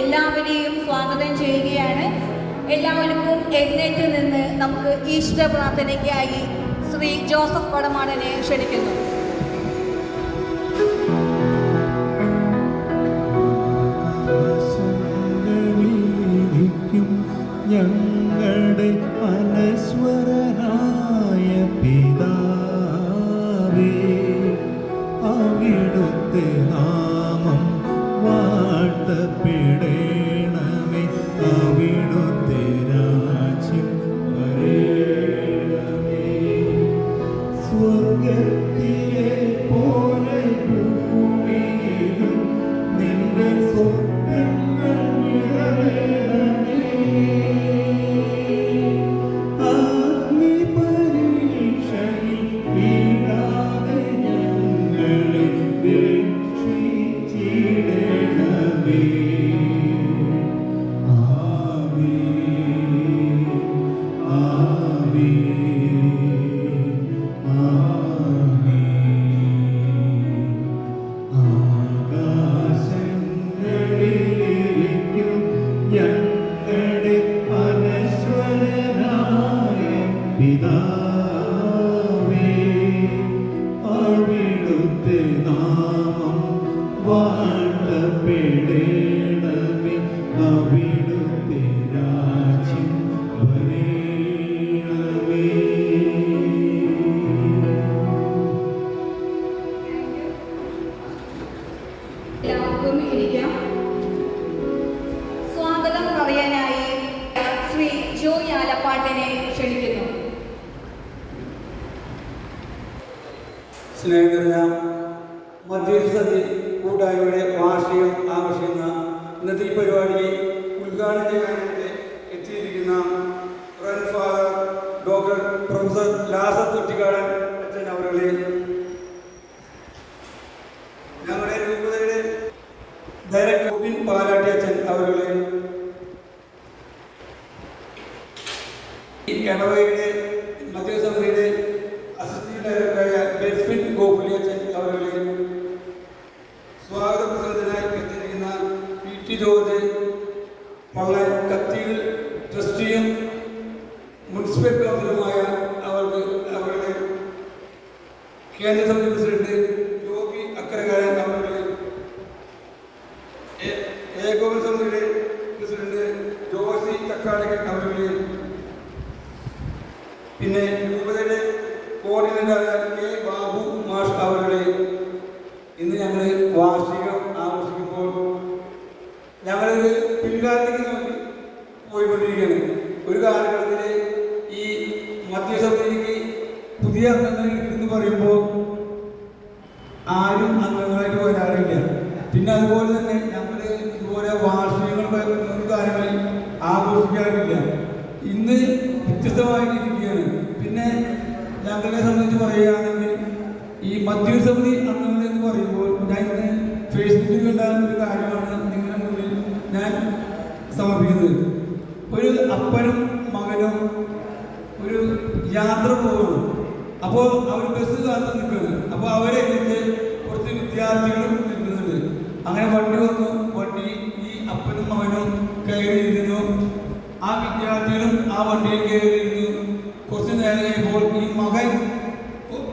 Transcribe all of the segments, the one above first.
എല്ലാവരെയും സ്വാഗതം ചെയ്യുകയാണ്. എല്ലാവർക്കും എഴുന്നേറ്റ് നിന്ന് നമുക്ക് ഈസ്റ്റർ പ്രാർത്ഥനയ്ക്കായി ശ്രീ ജോസഫ് പടമാടനെ ക്ഷണിക്കുന്നു. ഞങ്ങളുടെ അനശ്വരനായ പിതാവേ, അവിടുത്തെ നാമം വാഴ്ത്തപ്പെടേണമേ, അവിടുത്തെ രാജ്യം വരേണമേ, സ്വർഗ്ഗത്തിലെ പോലെ ഭൂമിയിലും നിന്റെ സ്വപ്നങ്ങൾ നിറവേറണമേ. അഗ്നിപരീക്ഷയിൽ വീഴാതെ ഞങ്ങളെ രക്ഷിച്ചിടണമേ. ആമേൻ, ആമേൻ, ആമേൻ. ആകാശങ്ങളിലിരിക്കും ഞങ്ങളുടെ അനശ്വരനായ പിതാവേ, അവിടുത്തെ നാമം വാഴ്ത്തപ്പെടേണമേ, അവിടുത്തെ രാജ്യം വരേണമേ. എല്ലാവർക്കും ഇരിക്കാം. സ്വാഗതം പറയാനായി ശ്രീ ജോയ് ആലപ്പാട്ടിനെ ക്ഷണിക്കുന്നു. സ്നേഹിതര, മധ്യസ്ഥതി കൂട്ടായ്മയുടെ വാർഷികം ആഘോഷിക്കുന്ന ഇന്നത്തെ ഈ പരിപാടി ഉദ്ഘാടനം ചെയ്യാനായിട്ട് എത്തിയിരിക്കുന്ന റൺ ഫാദർ ഡോക്ടർ പ്രൊഫസർ ലാസർ കുറ്റിക്കാടൻ അച്ഛൻ അവരുടെ, ഞങ്ങളുടെ രൂപതയുടെ ഡയറക്ടർ ഗോപിൻ പാലാട്ടി അച്ഛൻ അവരുടെ, ഈ ഇടവകയുടെ മധ്യസമിതിയുടെ അസിസ്റ്റന്റ് ഡയറക്ടറായ ബെർഫിൻ ഗോകുലി അച്ഛൻ അവരുടെ, സ്വാഗത പ്രസംഗത്തിനായി എത്തിയിരിക്കുന്ന P T George Pallan cathedral ട്രസ്റ്റിയും മുനിസിപ്പൽ കൗൺസിലുമായ അവരുടെ കേന്ദ്ര സമിതി പ്രസിഡന്റ് യോഗി അക്കരകാരൻ അവരുടെ, ഏകോപന സമിതിയുടെ പ്രസിഡന്റ് ജോസി ചക്കാടകൻ അവരുടെ, പിന്നെ രൂപതയുടെ കോർഡിനേറ്ററായ കെ ബാബു മാഷ് അവരുടെ. ഇന്ന് ഞങ്ങൾ വാർഷികം ആഘോഷിക്കുമ്പോൾ ഞങ്ങളൊരു പിൻകാലത്തേക്ക് നോക്കി പോയിക്കൊണ്ടിരിക്കുകയാണ്. ഒരു കാലഘട്ടത്തിൽ ഈ മധ്യസമിതിക്ക് പുതിയ അംഗങ്ങൾ എന്ന് പറയുമ്പോൾ ആരും അംഗങ്ങളായിട്ട് വരാറില്ല. പിന്നെ അതുപോലെ തന്നെ ഞങ്ങൾ ഇതുപോലെ വാർഷികങ്ങൾ കാര്യങ്ങളിൽ ആഘോഷിക്കാറില്ല. ഇന്ന് വ്യത്യസ്തമായിട്ടിരിക്കുകയാണ്. പിന്നെ ഞങ്ങളെ സംബന്ധിച്ച് പറയുകയാണെങ്കിൽ ഈ മധ്യസമിതി അംഗങ്ങൾ എന്ന് പറയുമ്പോൾ ഞാൻ ഇന്ന് ഫേസ്ബുക്കിൽ കണ്ട ഒരു കാര്യമാണ് നിങ്ങളുടെ മുന്നിൽ ഞാൻ സമർപ്പിക്കുന്നത്. ഒരു അപ്പനും മകനും ഒരു യാത്ര പോകണം. അപ്പോൾ അവർ ബസ് കാത്ത് നിൽക്കുന്നത്. അപ്പോൾ അവരെ കുറച്ച് വിദ്യാർത്ഥികളും നിൽക്കുന്നുണ്ട്. അങ്ങനെ വണ്ടി വന്നു. വണ്ടി ഈ അപ്പനും മകനും കയറിയിരുന്നു. ആ വിദ്യാർത്ഥികളും ആ വണ്ടിയിൽ കയറിയിരുന്നു. കുറച്ച് നേരം കഴിയുമ്പോൾ ഈ മകൻ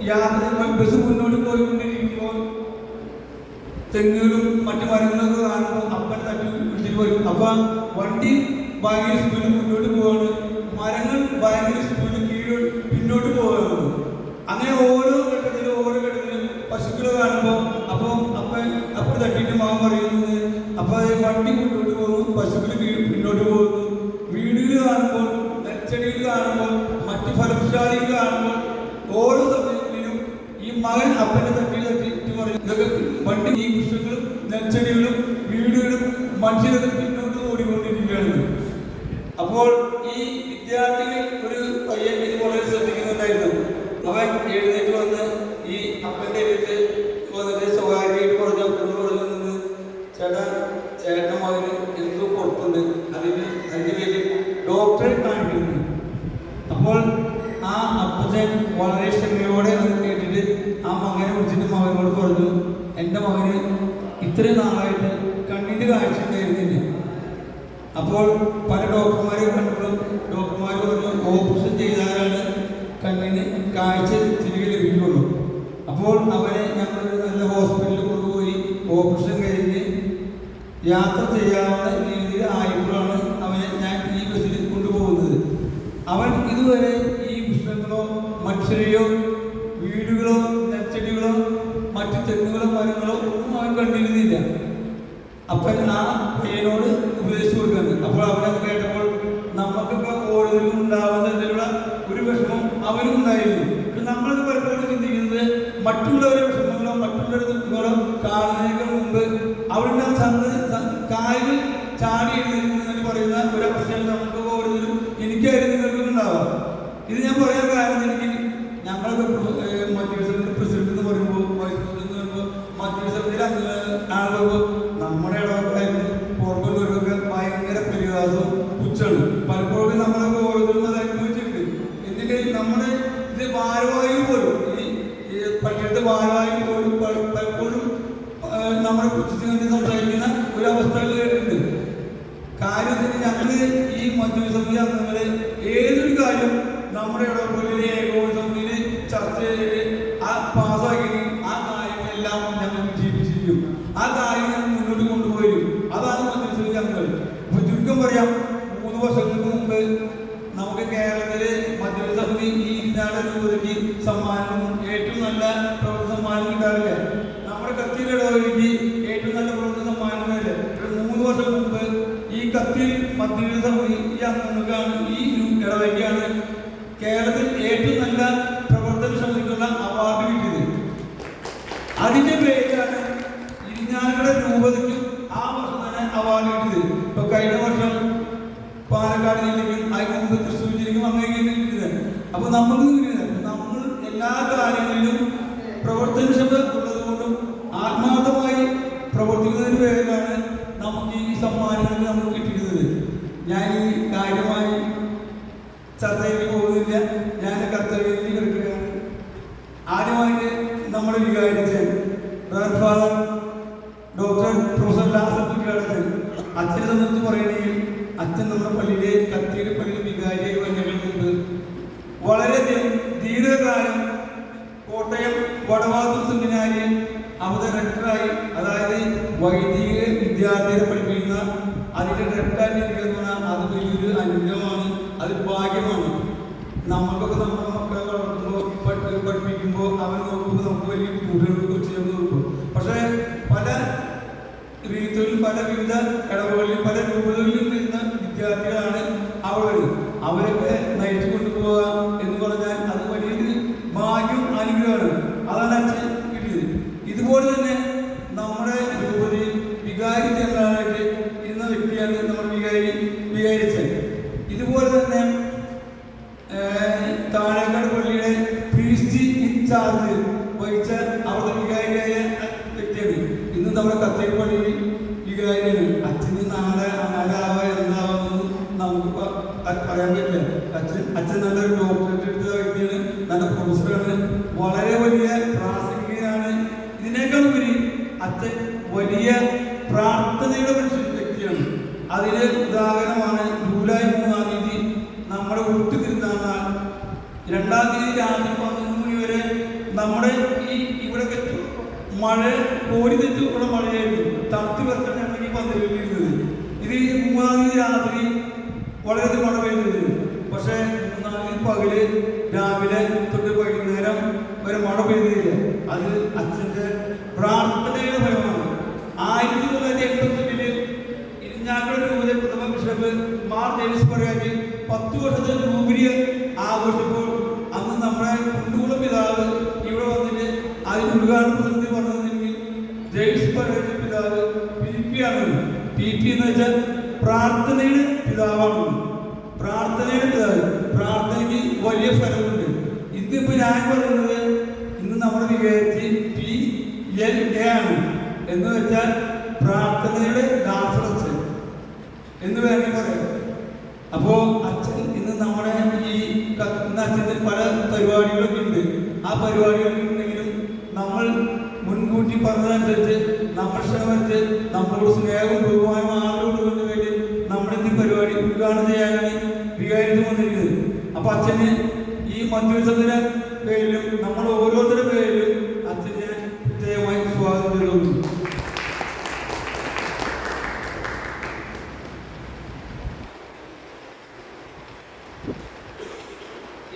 യാത്ര ബസ് മുന്നോട്ട് പോയിക്കൊണ്ടിരിക്കുമ്പോൾ തെങ്ങുകളും മറ്റു മരങ്ങളൊക്കെ കാണുമ്പോൾ അപ്പൻ തട്ടി പിടിച്ചിട്ട് വരും. അപ്പം വണ്ടി ഭയങ്കര സ്പീഡിൽ മുന്നോട്ട് പോവാണ്. മരങ്ങൾ ഭയങ്കര സ്പീഡിൽ പിന്നോട്ട് പോവുകയാണ്. അങ്ങനെ ഓരോ ഘട്ടത്തിലും പശുക്കൾ കാണുമ്പോൾ അപ്പോൾ തട്ടിയിട്ട് മകൻ പറയുന്നത് അപ്പോൾ വണ്ടി മുന്നോട്ട് പോകുന്നു, പശുക്കൾ പിന്നോട്ട് പോകുന്നു. വീടുകൾ കാണുമ്പോൾ, നെൽച്ചെടികൾ കാണുമ്പോൾ, മറ്റ് ഫലപുഷ്പാദികൾ കാണുമ്പോൾ ഓരോ സമയത്തിലും ഈ മകൻ അപ്പൻ്റെ തട്ടിയിട്ട് പറയും ഇതൊക്കെ വണ്ടി ഈ പുഷ്പങ്ങളും നെൽച്ചെടികളും വീടുകളും മനുഷ്യരൊക്കെ പിന്നോട്ട് ഓടിക്കൊണ്ടിരിക്കുകയാണ്. അപ്പോൾ ഈ വിദ്യാർത്ഥികൾ ഒരു പയ്യൻ ഇത് വളരെ ശ്രദ്ധിക്കുന്നുണ്ടായിരുന്നു. അവൻ എഴുന്നേറ്റ് വന്ന് ഈ അപ്പൻ്റെ അടുത്ത് വന്നിട്ട് സ്വകാര്യമായിട്ട് പറഞ്ഞു നിന്ന് ചേട്ടൻ മകന് എന്തോ കൊടുത്തുണ്ട്, അതിൻ്റെ പേര് ഡോക്ടറെ കാണിക്കുന്നു. അപ്പോൾ ആ അപ്പച്ചൻ വളരെ ക്ഷമയോടെ അത് കേട്ടിട്ട് ആ മകനെ വിളിച്ചിട്ട് മകനോട് പറഞ്ഞു, എൻ്റെ മകന് ഇത്രയും നാളായിട്ട് കണ്ണിൻ്റെ കാഴ്ച ഉണ്ടായിരുന്നില്ല. അപ്പോൾ പല ഡോക്ടർമാരെ കണ്ടു. ഡോക്ടർമാർ പറഞ്ഞു ഓപ്പറേഷൻ ചെയ്താലാണ് കണ്ണിന് കാഴ്ച തിരികെ ലഭിക്കുള്ളൂ. അപ്പോൾ അവനെ ഞങ്ങൾ നല്ല ഹോസ്പിറ്റലിൽ കൊണ്ടുപോയി ഓപ്പറേഷൻ കഴിഞ്ഞ് യാത്ര ചെയ്യാവുന്ന രീതിയിൽ ആയപ്പോഴാണ് അവനെ ഞാൻ ഈ ബസ്സിൽ കൊണ്ടുപോകുന്നത്. അവൻ ഇതുവരെ ഈ പുസ്തകങ്ങളോ മനുഷ്യരെയോ വീടുകളോ നെച്ചെടികളോ മറ്റു തെങ്ങുകളോ മരങ്ങളോ ഒന്നും അവൻ കണ്ടിരുന്നില്ല. അപ്പൻ ആ പയ്യനോട് ഉപദേശിച്ചു കൊടുക്കുന്നത്. അപ്പോൾ അവനത് കേട്ടപ്പോൾ നമുക്കൊക്കെ ഓരോരുത്തരും ഉണ്ടാവുന്ന തരത്തിലുള്ള ഒരു വിഷമം അവനും ഉണ്ടായിരുന്നു. പക്ഷെ നമ്മളത് പലപ്പോഴും ചിന്തിക്കുന്നത് മറ്റുള്ളവരുടെ വിഷമങ്ങളോ മറ്റുള്ളവരുടെ ദുഃഖങ്ങളോ കാണുന്നതിനേക്കാൾ മുമ്പ് അവരുടെ കായൽ ചാടി എഴുന്നേൽക്കുന്നതെന്ന് പറയുന്ന ഒരവസ്ഥയിൽ നമുക്ക് ഓരോരുത്തരും എനിക്കായിരുന്നു നിങ്ങൾക്കും ഉണ്ടാവാം. ഇത് ഞാൻ പറയാൻ കാരണം എനിക്ക് ഞങ്ങളൊക്കെ മധ്യവസരത്തിന്റെ പ്രസിഡന്റ് എന്ന് പറയുമ്പോൾ വൈസ് പ്രസിഡന്റ് എന്ന് പറയുമ്പോൾ മധ്യവസരത്തിൽ ആളുകൾ നമ്മുടെ ഇടവക്കാരും പുറത്തുള്ളവർക്കൊക്കെ ഭയങ്കര പരിഹാസവും പുച്ഛാണ്. പലപ്പോഴും നമ്മളൊക്കെ ഓരോരുത്തരും അത് അനുഭവിച്ചിട്ടുണ്ട്. എന്നിട്ട് നമ്മുടെ ഇത് ഭാരവാഹികൾ പോലും ഈ പള്ളിയുടെ ഭാരവാഹികൾ പോലും പലപ്പോഴും നമ്മളെ പുച്ഛിച്ച് കണ്ട് സംസാരിക്കുന്ന ഒരവസ്ഥകൾ കേട്ടിട്ടുണ്ട്. കാര്യത്തിന് ഞങ്ങൾ ഈ മധ്യവസമിതി അംഗങ്ങളെ ഏതൊരു കാര്യം നമ്മുടെ ഇടവകളിലെ ഏകോപന സമിതിയിൽ ചർച്ച ചെയ്ത് ആ പാസ്സാക്കി ആ കാര്യങ്ങളെല്ലാം ഞങ്ങൾ വിജയിപ്പിച്ചിരിക്കും. ആ കാര്യങ്ങൾ മുന്നോട്ട് കൊണ്ടുപോയി. അതാണ് മധ്യവസമിതി അംഗങ്ങൾ. ഇപ്പൊ ചുരുക്കം പറയാം, 3 വർഷങ്ങൾക്ക് മുമ്പ് നമുക്ക് കേരളത്തിലെ മധ്യവസമിതി ഈ ഇന്ത്യയുടെ രൂപതയ്ക്ക് സമ്മാനവും ഏറ്റവും നല്ല പ്രവർത്തന സമ്മാനം കിട്ടാറില്ല. നമ്മുടെ കത്തിയുടെ ഇടവകയ്ക്ക് ഏറ്റവും നല്ല പ്രവർത്തന സമ്മാനങ്ങളില്ല. 3 വർഷം മുമ്പ് ഈ കത്തിൽ മധ്യവസമിതി ഈ അംഗങ്ങൾക്കാണ് ഈ ഇടവകയ്ക്കാണ് കേരളത്തിൽ ഏറ്റവും നല്ല പ്രവർത്തന സമിതിക്കുള്ള അവാർഡ് കിട്ടിയത്. അതിന്റെ പേരിലാണ് ഇരിഞ്ഞാലക്കുട രൂപതയ്ക്കും ആ വർഷം തന്നെ അവാർഡ് കിട്ടിയത്. ഇപ്പൊ കഴിഞ്ഞ വർഷം പാലക്കാട് ജില്ലയ്ക്കും അതിന് മുമ്പ് തൃശ്ശൂർ ജില്ലയ്ക്കും അങ്ങനെയൊക്കെയാണ് കിട്ടിയത്. അപ്പൊ നമ്മൾ എല്ലാ കാര്യങ്ങളിലും പ്രവർത്തനക്ഷമത ഉള്ളതുകൊണ്ടും ആത്മാർത്ഥമായി പ്രവർത്തിക്കുന്നതിന് പേരിലാണ് നമുക്ക് ഈ സമ്മാനങ്ങൾ നമുക്ക് കിട്ടിയിരുന്നത്. ഞാൻ ഈ കാര്യമായി ചർച്ചയിൽ പോകുന്നില്ല. ഞാൻ കർത്തവ്യത്തിൽ കിടക്കുകയാണ്. ആദ്യമായിട്ട് നമ്മുടെ വികാരിച്ചൻ ഫാദർ ഡോക്ടർ പ്രൊഫസർ ലാസർ അച്ഛനെ സംബന്ധിച്ച് പറയുകയാണെങ്കിൽ അച്ഛൻ നമ്മുടെ പള്ളിയിലെ കത്തിയുടെ പള്ളിയിലെ വികാരിയായി വരുന്നതിന് മുമ്പ് വളരെയധികം ദീർഘകാലം കോട്ടയം വടവാതൂർ സെമിനാരിയിൽ അവിടെ റെക്ടറായി, അതായത് വൈദിക വിദ്യാർത്ഥികളെ പഠിപ്പിക്കുന്ന അതിൻ്റെ റെക്ടറായി ഇരിക്കുന്ന അത് വലിയൊരു അനുഗ്രഹമാണ്, അത് ഭാഗ്യമാണ്. നമുക്കൊക്കെ നമ്മുടെ മക്കളെ വളർത്തുമ്പോൾ പഠിപ്പിക്കുമ്പോൾ അവർ നോക്കുമ്പോൾ നമുക്ക് വലിയ കൂടുതൽ ചേർന്ന് നോക്കും. പക്ഷേ പല രീതിയിൽ പല വിവിധ ഇടവുകളിൽ പല രൂപകളിൽ വരുന്ന വിദ്യാർത്ഥികളാണ് അവരൊക്കെ നയിച്ചു കൊണ്ടുപോവുക എന്ന് പറഞ്ഞാൽ അത് വലിയൊരു ഭാഗ്യം അനുഗ്രഹമാണ്. അതാണ് അച്ഛൻ കിട്ടിയത്. ഇതുപോലെ തന്നെ നമ്മുടെ രൂപതയിൽ വികാരി ജനറലായിട്ട് ഇരുന്ന വ്യക്തിയാണ് നമ്മുടെ വികാരിച്ചൻ. ഇതുപോലെ തന്നെ താഴേക്കാട് പള്ളിയുടെ പ്രീസ്റ്റ് ഇൻചാർജ് വഹിച്ച അവിടുത്തെ വികാരിയായ വ്യക്തിയാണ്. ഇന്ന് നമ്മുടെ കത്തേരി പള്ളിയിൽ വികാരിയാണ്. അച്ഛന് നാളെ എന്താവുമെന്ന് നമുക്ക് പറയാൻ പറ്റില്ല. അച്ഛൻ നല്ലൊരു ഡോക്ടറേറ്റ് എടുത്ത വ്യക്തിയാണ്, നല്ല പ്രൊഫസറാണ്, വളരെ വലിയ പ്രാസംഗികനാണ്. ഇതിനേക്കാൾ ഉപരി അച്ഛൻ വലിയ പ്രാർത്ഥനയുടെ വ്യക്തിയാണ്. അതിന് ഉദാഹരണമാണ് ജൂലൈ 3-ാം തീയതി നമ്മുടെ ഉരുട്ടുതിരുന്നാൾ 2-ാം തീയതി രാത്രി 11 മണി വരെ നമ്മുടെ ഇവിടെ മഴ കോരി തെറ്റുള്ള മഴയായിരുന്നു. തണുത്ത് വെച്ചാണ് ഞങ്ങൾ ഈ പന്തലിരുന്നത്. ഇത് 3-ാം തീയതി രാത്രി വളരെ മഴ പെയ്തത്. പക്ഷേ 3-ാം തീയതി പകല് രാവിലെ തൊട്ട് വൈകുന്നേരം വരെ മഴ പെയ്തില്ല. അത് അച്ഛൻ്റെ പ്രാർത്ഥനയുടെ ഫലമാണ്. 1988 ഇരിഞ്ഞാലക്കുട രൂപതയുടെ പ്രഥമ ബിഷപ്പ് മാർ ഡേവിസ് പറയാൻ 10 വർഷത്തെ ജൂബിലി ആഘോഷിച്ചപ്പോൾ അന്ന് നമ്മുടെ കുണ്ടുകുളം പിതാവ് ഇവിടെ വന്നിട്ട് അതിന് ഉദ്ഘാടന പ്രസംഗത്തിൽ പറഞ്ഞതെങ്കിൽ ഡേവിസ് പറയാൻ പിതാവ് PP ആണ്. PP എന്ന് വെച്ചാൽ പ്രാർത്ഥനയുടെ പിതാവാണ്. പ്രാർത്ഥനയുടെ പിതാവ്, പ്രാർത്ഥനയ്ക്ക് വലിയ ഫലമുണ്ട്. ഇതിപ്പോ ഞാൻ പറയുന്നത് ഇന്ന് നമ്മുടെ വികാരിച്ച് PLA ആണ്. എന്ന് വെച്ചാൽ പ്രാർത്ഥനയുടെ ദാസറച്ചൻ എന്ന് വേണമെങ്കിൽ പറയാം. അപ്പോ അച്ഛൻ ഇന്ന് നമ്മുടെ അച്ഛൻ്റെ പല പരിപാടികളൊക്കെ ഉണ്ട്. ആ പരിപാടികളൊക്കെ ഉണ്ടെങ്കിലും നമ്മൾ മുൻകൂട്ടി പറഞ്ഞതനുസരിച്ച് നമ്മൾ ശ്രമിച്ച് നമ്മളോട് സ്നേഹവും ബഹുമാനവും ആദരവും വേണ്ടി നമ്മുടെ ഉദ്ഘാടനം ചെയ്യാനാണ് വികാരിച്ച് വന്നിരിക്കുന്നത്. അപ്പൊ അച്ഛന് ഈ മധ്യസ്ഥത്തിന്റെ പേരിലും നമ്മൾ ഓരോരുത്തരുടെ പേരിലും അച്ഛനെ പ്രത്യേകമായി സ്വാഗതം ചെയ്തുകൊള്ളു.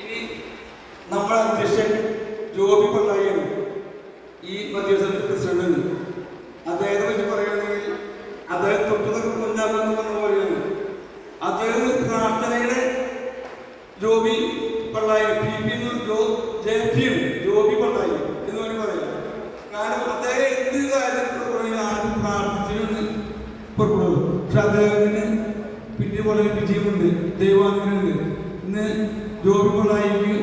ഇനി നമ്മുടെ അധ്യക്ഷൻ ജോബി പള്ളായിയാണ് ഈ മധ്യസ്ഥന്റെ പ്രസിഡന്റ്. അദ്ദേഹത്തെ പറ്റി പറയുകയാണെങ്കിൽ അദ്ദേഹം തൊട്ടതൊക്കെ മുന്നാമെന്ന് പറഞ്ഞ പോലെയാണ്. അദ്ദേഹം പ്രാർത്ഥനയുടെ ജോബി പള്ളായി ജോബി പള്ളായി എന്ന് വേണ്ടി പറയാം. കാരണം അദ്ദേഹം എന്ത് കാര്യം ആരും പ്രാർത്ഥിച്ചിരുന്ന് പുറപ്പെടുള്ളൂ. പക്ഷെ അദ്ദേഹത്തിന് പിന്നെ വളരെ വിജയമുണ്ട്, ദൈവാനുഗ്രഹമുണ്ട്. ഇന്ന് ജോബി പള്ളായിക്ക്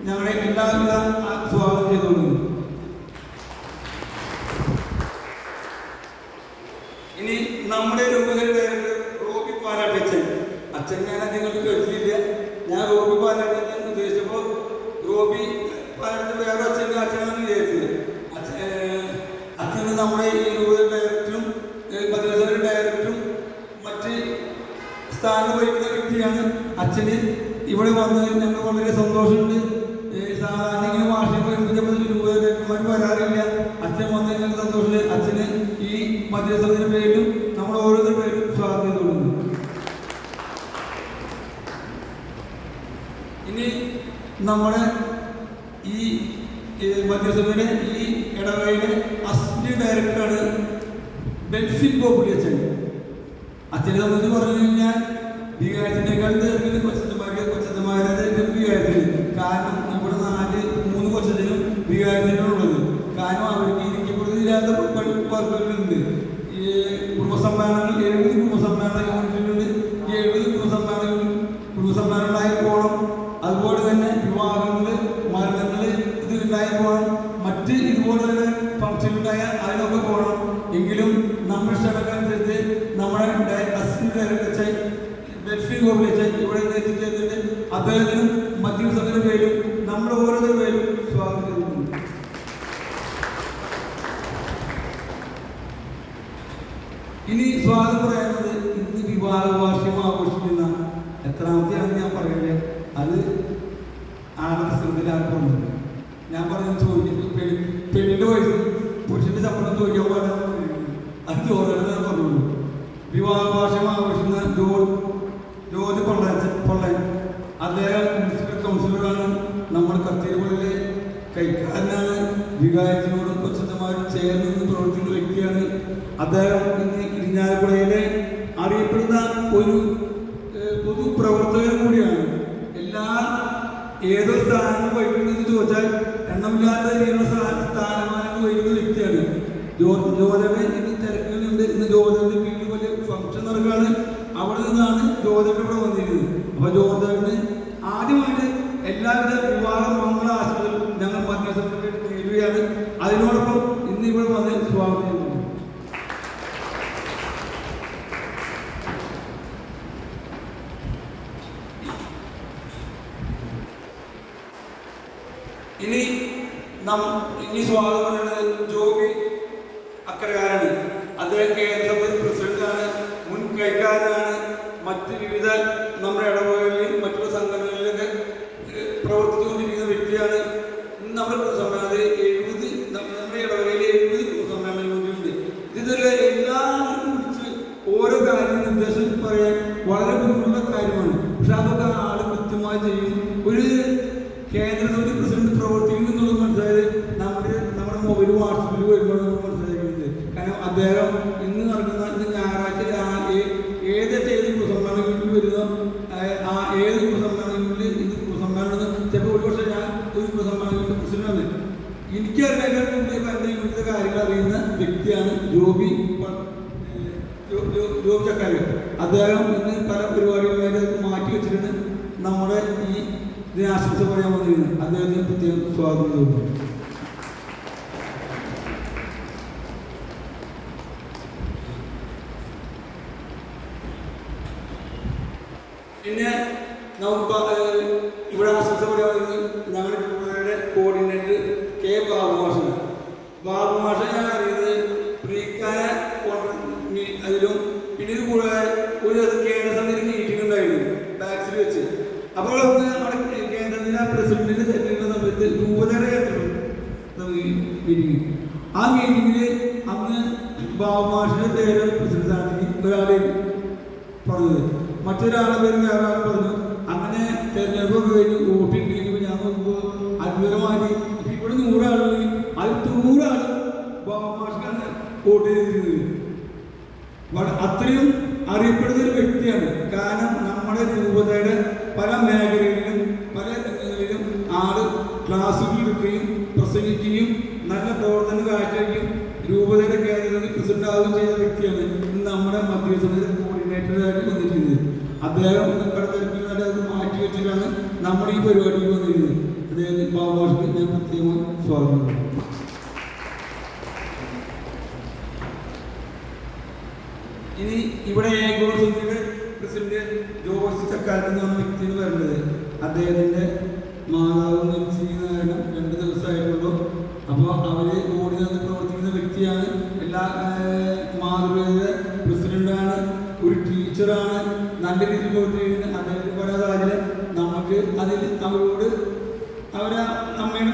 ഞങ്ങളെ എല്ലാവിധ സ്വാഗതം ചെയ്തുകൊള്ളുന്നു. ഇനി നമ്മുടെ രൂപതയുടെ റോബി പാലാട്ടച്ചൻ അച്ഛൻ ഞാൻ നിങ്ങൾക്ക് കേട്ടില്ല. ഞാൻ റോബി പാലാട്ടച്ചൻ ഉദ്ദേശിച്ചപ്പോൾ റോബി പാലാട്ടൻ വേറെ അച്ഛൻ്റെ അച്ഛനാണെന്ന് വിചാരിച്ചത്. അച്ഛന് നമ്മുടെ ഈ രൂപതയുടെ ഡയറക്ടറും മദ്രസയുടെ ഡയറക്ടറും മറ്റ് സ്ഥാനം വഹിക്കുന്ന വ്യക്തിയാണ്. അച്ഛന് ഇവിടെ വന്നതിൽ ഞങ്ങൾ വളരെ സന്തോഷമുണ്ട്. സാധാരണ ഇങ്ങനെ വാർഷികം വരുമ്പോൾ രൂപതമാർ വരാറില്ല. അച്ഛൻ വന്നതിൽ ഞങ്ങൾക്ക് സന്തോഷമുണ്ട്. അച്ഛന് ഈ മദ്രസയുടെ പേരിലും നമ്മൾ ഓരോരുത്തരുടെ പേരും സ്വാഗതം ചെയ്തുകൊള്ളുന്നു. ഇനി നമ്മുടെ ഈ മദ്രസയുടെ ഈ ഇടവകയിലെ അസിസ്റ്റന്റ് ഡയറക്ടറാണ് ബെൻസിൻ പോപ്പുലി അച്ഛൻ. അച്ഛനെ സംബന്ധിച്ച് പറഞ്ഞു കഴിഞ്ഞാൽ വികാരത്തിനേക്കാൾ തീർക്കുന്ന കൊച്ചന്മാരുടെ വികാരത്തിന്. കാരണം ഇവിടെ 3 കൊച്ചനും വികാരത്തിനുള്ളത്. കാരണം അവർക്ക് ഇരിക്കപ്പെടുന്നില്ലാത്ത വർക്കുകളുണ്ട്. ഈ കുടുംബസമ്മേളനങ്ങൾ 70 കുടുംബസമ്മേളന യൂണിറ്റുകളുണ്ട്. ഈ 70 കുടുംബസമ്മേളനം ഉണ്ടായപ്പോഴും അതുപോലെ തന്നെ വിവാഹങ്ങൾ, മരണങ്ങൾ ഇത് ഉണ്ടായപ്പോഴും മറ്റ് ഇതുപോലെ തന്നെ ഫംഗ്ഷൻ ഉണ്ടായ അതിനൊക്കെ പോകണം. എങ്കിലും നമ്മുടെ ക്ഷണക്കനുസരിച്ച് നമ്മുടെ അസിസ്റ്റന്റ് ഡയറക്ടർ ബെൻസിൻ പോപ്പുലി അച്ഛൻ ഇവിടെ എത്തിച്ചേർന്നിട്ട് അദ്ദേഹത്തിനും മധ്യസ്ഥരുടെ പേരും നമ്മുടെ ഓരോരുത്തരുടെ പേരും സ്വാഗതം ചെയ്തിട്ടുണ്ട്. ഇനി സ്വാഗതം പറയുന്നത് ഇന്ന് വിവാഹ വാർഷികം ആഘോഷിക്കുന്ന എത്രാമത്തെയാണെന്ന് ഞാൻ പറയണ്ടേ, അത് ആനന്ദ ആർക്കുണ്ട്. ഞാൻ പറയുന്നത് ചോദിക്കുന്നത് പെണ്ണിന്റെ വയസ്സ് പുരുഷന്റെ ശമ്പളം ചോദിക്കാൻ പാടാൻ അത് ചോദിക്കാൻ പറഞ്ഞുള്ളൂ. വിവാഹ വാർഷികം ആഘോഷിക്കുന്ന ജോർജ് പൊള്ളൻ അദ്ദേഹം മുനിസിപ്പൽ കൗൺസിലറാണ്. നമ്മുടെ കത്തിരിപ്പള്ളിയിലെ കൈക്കാരനാണ്. വികാരത്തിനോടും കൊച്ചന്മാരും ചേർന്ന് പ്രവർത്തിക്കുന്ന വ്യക്തിയാണ്. അദ്ദേഹം ഇന്ന് ഇരിഞ്ഞാലക്കുടയിലെ അറിയപ്പെടുന്ന ഒരു പൊതുപ്രവർത്തകനും കൂടിയാണ്. ഏതോ സ്ഥാനങ്ങൾ വഹിക്കുന്നെന്ന് ചോദിച്ചാൽ എണ്ണമില്ലാത്ത രീതിയിലുള്ള സ്ഥാനമാനങ്ങൾ വഹിക്കുന്ന വ്യക്തിയാണ് ജോലവേ. ഇന്ന് തിരക്കുകളുണ്ട്. ഇന്ന് ജോലവിന്റെ വീട്ടിൽ വലിയ ഫംഗ്ഷൻ നടക്കുകയാണ്. അവിടെ നിന്നാണ് ജോലവ ഇവിടെ വന്നിരിക്കുന്നത്. അപ്പൊ ജോലവിന് ആദ്യമായിട്ട് എല്ലാവിധ വിവാഹ മംഗള ആശംസകളും ഞങ്ങൾ മധ്യസ്ഥർക്ക് നേടുകയാണ്. അതിനോടൊപ്പം ഇന്ന് ഇവിടെ വന്ന് സ്വാഗതം ചെയ്യുന്നു. ഇനി സ്വാഗതം പറയുന്നത് ജോബി അക്കരക്കാരാണ്. അദ്ദേഹം കേരള പ്രസിഡന്റാണ്, മുൻ കൈക്കാരനാണ്. മറ്റ് വിവിധ നമ്മുടെ ഇടവകളിലും മറ്റുള്ള സംഘടനകളിലൊക്കെ പ്രവർത്തിച്ചുകൊണ്ടിരിക്കുന്ന വ്യക്തിയാണ്. നമ്മുടെ സമ്മേളനത്തിൽ നമ്മുടെ ഇടവകയിൽ 70 സമ്മേളനങ്ങളുണ്ട്. ഇതുവരെ എല്ലാവർക്കും കുറിച്ച് ഓരോ കാര്യം നിർദ്ദേശം പറയാൻ വളരെ ബുദ്ധിമുട്ടുള്ള കാര്യമാണ്. പക്ഷെ അതൊക്കെ ആള് കൃത്യമായി ചെയ്യും. ഒരു കേന്ദ്ര സമിതി പ്രസിഡന്റ് പ്രവർത്തിക്കുന്നു എന്നുള്ളത് മനസ്സിലായത് നമ്മുടെ മൊബൈൽ വാട്സപ്പിൽ വരുമ്പോൾ മനസ്സിലാക്കുന്നത്. കാരണം അദ്ദേഹം ഇന്ന് നടക്കുന്ന ഞായറാഴ്ച ഏത് കുടുംബസമ്മേളനങ്ങളിൽ വരുന്ന ഏത് കുടുംബസമ്മേളനങ്ങളിൽ ഇന്ന് കുടുംബസമ്മേളനം ചിലപ്പോൾ ഒരു പക്ഷേ ഞാൻ ഒരു കുടുംബസമ്മേളനങ്ങളുടെ പ്രസിഡന്റാണ്. എനിക്കറിയാൻ മുമ്പ് എൻ്റെ ഇവിടുത്തെ കാര്യങ്ങൾ അറിയുന്ന വ്യക്തിയാണ് ജോബി ചക്കാരി. അദ്ദേഹം ഇന്ന് പല പരിപാടികളായിട്ട് മാറ്റി വെച്ചിട്ടുണ്ട്. നമ്മുടെ ഈ ഇതിനെ ആശംസ പറയാൻ വന്നിരുന്നത് അദ്ദേഹത്തിന് പ്രത്യേകം സ്വാഗതം ചെയ്യുന്നു. പിന്നെ നമുക്ക് ഇവിടെ ആശംസ പറയാൻ വരുന്നത് ഞങ്ങളുടെ രൂപതയുടെ കോർഡിനേറ്റർ കെ ബാബു മാഷ ഞാൻ അറിയുന്നത് പ്രീക്കാന അതിലും പിന്നെ ഇത് കൂടാതെ ഒരു കേന്ദ്ര സമിതി മീറ്റിംഗ് ഉണ്ടായിരുന്നു. പ്രസിഡന്റിനെ തെരഞ്ഞെടുക്കുന്ന സമയത്ത് രൂപതയുടെ മീറ്റിംഗ്. ആ മീറ്റിങ്ങിൽ അന്ന് ബാബുമാഷിന്റെ പേര് പ്രസിഡന്റാണെങ്കിൽ ഒരാളെ പറഞ്ഞത്, മറ്റൊരാളെ പേര് വേറെ ആൾ പറഞ്ഞു. അങ്ങനെ തെരഞ്ഞെടുപ്പൊക്കെ കഴിഞ്ഞ് വോട്ടിങ് കഴിഞ്ഞപ്പോൾ ഞാൻ നോക്കുമ്പോൾ അത്ഭുതമായി ഇവിടെ 100 ആളുകൾ അത് 90 ആൾ ബാബുമാഷിനാണ് വോട്ട് ചെയ്തിരുന്നത്. അത്രയും അറിയപ്പെടുന്ന ഒരു വ്യക്തിയാണ്. കാരണം നമ്മുടെ രൂപതയുടെ പല മേഖലകളിലും പല രംഗങ്ങളിലും ആള് ക്ലാസ്സുകൾ എടുക്കുകയും പ്രസംഗിക്കുകയും നല്ല പ്രവർത്തനം കാഴ്ചവെക്കുകയും രൂപതയുടെ കേന്ദ്രത്തിൽ പ്രസിഡന്റ് ആവുകയും ചെയ്ത വ്യക്തിയാണ് നമ്മുടെ മധ്യസമിതി കോർഡിനേറ്ററായിട്ട് വന്നിരിക്കുന്നത്. അദ്ദേഹം നമ്മുടെ തിരക്കിൽ അത് മാറ്റി വെച്ചിട്ടാണ് നമ്മുടെ ഈ പരിപാടിക്ക് വന്നിരുന്നത്. അദ്ദേഹം ബാബുമാഷിക്ക് ഞാൻ പ്രത്യേകമായി സ്വാഗതം. ഇനി ഇവിടെ ഏകോത്സവത്തിന്റെ പ്രസിഡന്റ് ജോർജ് ചക്കാലത്ത് എന്ന വ്യക്തിയാണ് വരുന്നത്. അദ്ദേഹത്തിന്റെ മാതാവ് മരിച്ചിരിക്കുന്ന കാരണം 2 ദിവസമായിട്ടുള്ളൂ. അപ്പോൾ അവര് ഓടി നിന്ന് പ്രവർത്തിക്കുന്ന വ്യക്തിയാണ്. എല്ലാ മാതൃകയുടെ പ്രസിഡന്റാണ്, ഒരു ടീച്ചറാണ്, നല്ല രീതിയിൽ പ്രവർത്തിക്കുന്നത്. അദ്ദേഹത്തിന് പല കാര്യം നമുക്ക് അതിൽ അവരോട് അവരെ അമ്മയുടെ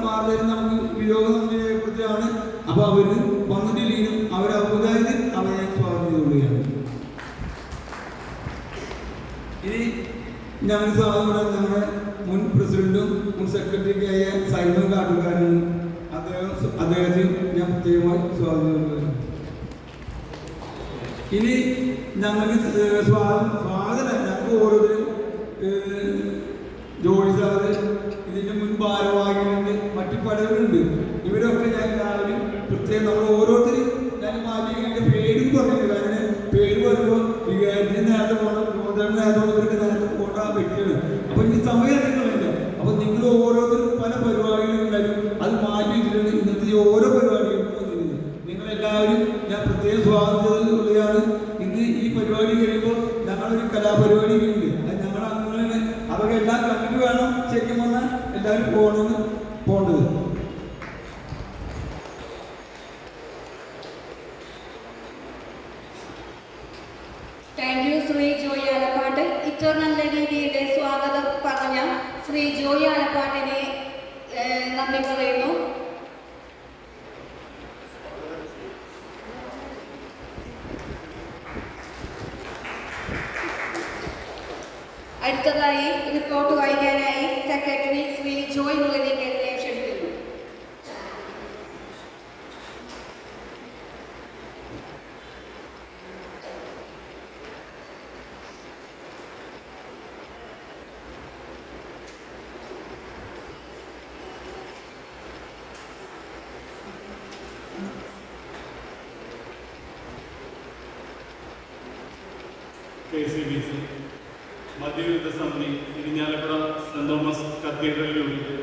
വാർത്തയിൽ നമുക്ക് വിയോഗം നമുക്ക് രേഖപ്പെടുത്തിയാണ്. അപ്പോൾ അവര് വന്നിട്ടില്ലെങ്കിലും അവരെ ഔപചാരിക അവരെ സ്വാഗതം ചെയ്തുകൊള്ളുകയാണ്. ഇനി ഞങ്ങൾ സ്വാഗതം നമ്മുടെ മുൻ പ്രസിഡന്റും മുൻ സെക്രട്ടറിയായ സൈമൺ കാട്ടുകാരനും അദ്ദേഹത്തിന് ഞാൻ പ്രത്യേകമായി സ്വാഗതം ചെയ്യുന്നു. ഇനി ഞങ്ങൾക്ക് സ്വാഗതം ഞങ്ങൾക്ക് ഓരോരുത്തരും ജോലി സാറ്, ഇതിന്റെ മുൻ ഭാരവാഹികളുണ്ട്, മറ്റു പലരുണ്ട്. ഇവരൊക്കെ ഞാൻ എല്ലാവരും പ്രത്യേകം നമ്മൾ ഓരോരുത്തരും ഞാൻ മാലിന്യങ്ങളുടെ പേരും പറഞ്ഞില്ല. കാരണം പേര് പറയുമ്പോൾ വികാരത്തിന് നേരത്തെ പോകണം, ഗോതറിന് നേരത്തെ ഇവർക്ക് നേരത്തെ പോകേണ്ട വ്യക്തിയാണ്. അപ്പൊ ഈ സമയം നിങ്ങളില്ല. അപ്പൊ നിങ്ങൾ ഓരോരുത്തരും പല പരിപാടികളും ഉണ്ടായിരുന്നു, അത് മാറ്റി വെച്ചിട്ടുണ്ട്. ഇന്നത്തെ ഓരോ പരിപാടികളും വന്നിരുന്നത് നിങ്ങളെല്ലാവരും ഞാൻ പ്രത്യേകം സ്വാഗതം ചെയ്യുകയാണ്. ഇന്ന് ഈ പരിപാടി കഴിയുമ്പോൾ ഞങ്ങളൊരു കലാപരിപാടി ഉണ്ട്. അത് ഞങ്ങളുടെ അംഗങ്ങളാണ്. അതൊക്കെ എല്ലാം കണ്ടിട്ട് വേണം ശരിക്കും വന്നാൽ എല്ലാവരും പോകേണ്ടത്. Thank you Shri Joy Alappat. ഇത്ര നല്ല രീതിയിൽ സ്വാഗതം പറഞ്ഞ ശ്രീ ജോയി ആലപ്പാട്ടിനെ നന്ദി പറയുന്നു. അടുത്തതായി റിപ്പോർട്ട് വായിക്കാനായി സെക്രട്ടറി ശ്രീ ജോയ് മുരളീധരനെ ക്ഷണിക്കുന്നു. KCBC മധ്യയുദ്ധ സമിതി Irinjalakuda saint Thomas cathedral unit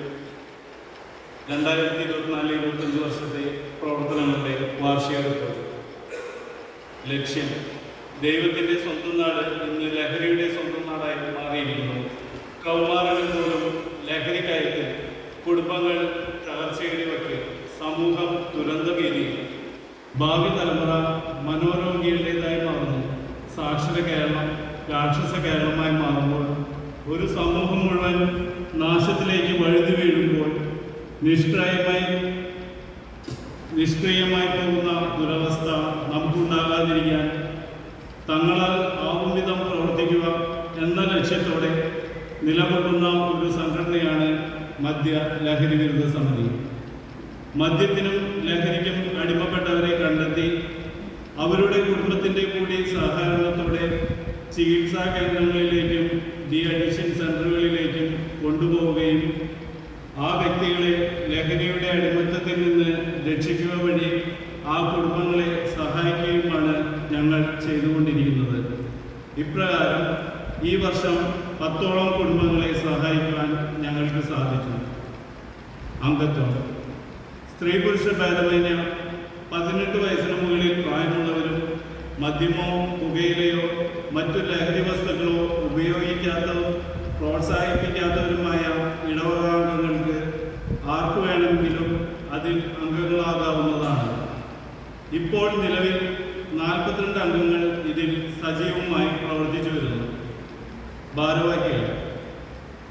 2024-25 വർഷത്തെ പ്രവർത്തനങ്ങളുടെ വാർഷിക റിപ്പോർട്ട്. ലക്ഷ്യം: ദൈവത്തിൻ്റെ സ്വന്തം നാട് ഇന്ന് ലഹരിയുടെ സ്വന്തം നാടായി മാറിയിരിക്കുന്നു. കൗമാരങ്ങൾ മൂലം ലഹരിക്കയറ്റ്, കുടുംബങ്ങൾ തകർച്ചയുടെ വയ്ക്ക്, സമൂഹം ദുരന്തഭീതി, ഭാവി തലമുറ മനോരോഗികളുടേതായി മാറുന്നു. സാക്ഷര കേരളം രാക്ഷസ കേരളമായി മാറുമ്പോൾ, ഒരു സമൂഹം മുഴുവൻ നാശത്തിലേക്ക് വഴുതി വീഴുമ്പോൾ, നിഷ്ക്രിയമായി പോകുന്ന ദുരവസ്ഥ നമുക്കുണ്ടാകാതിരിക്കാൻ തങ്ങളാൽ ആവും വിധം പ്രവർത്തിക്കുക എന്ന ലക്ഷ്യത്തോടെ നിലകൊള്ളുന്ന ഒരു സംഘടനയാണ് മദ്യ ലഹരി വിരുദ്ധ സമിതി. മദ്യത്തിനും ലഹരിക്കും അടിമപ്പെട്ടവരെ കണ്ടെത്തി അവരുടെ കുടുംബത്തിൻ്റെ കൂടി സഹകരണത്തോടെ ചികിത്സാ കേന്ദ്രങ്ങളിലേക്കും ഡി അഡിക്ഷൻ സെൻ്ററുകളിലേക്കും കൊണ്ടുപോവുകയും ആ വ്യക്തികളെ ലഹരിയുടെ അടിമത്തത്തിൽ നിന്ന് രക്ഷിക്കുക വഴി ആ കുടുംബങ്ങളെ സഹായിക്കുകയുമാണ് ഞങ്ങൾ ചെയ്തുകൊണ്ടിരിക്കുന്നത്. ഇപ്രകാരം ഈ വർഷം 10ഓളം കുടുംബങ്ങളെ സഹായിക്കുവാൻ ഞങ്ങൾക്ക് സാധിച്ചു. അംഗത്വം: സ്ത്രീ പുരുഷ ഭേദമന്യേ 18 വയസ്സിന് മുകളിൽ പ്രായമുള്ളവരും മദ്യമോ പുകയിലയോ മറ്റു ലഹരി വസ്തുക്കളോ പ്രോത്സാഹിപ്പിക്കാത്തവരുമായ ഇടവകാംഗങ്ങൾക്ക് ആർക്കു വേണമെങ്കിലും അതിൽ അംഗങ്ങളാകാവുന്നതാണ്. ഇപ്പോൾ നിലവിൽ 42 അംഗങ്ങൾ ഇതിൽ സജീവമായി പ്രവർത്തിച്ചു വരുന്നു. ഭാരവാഹികൾ: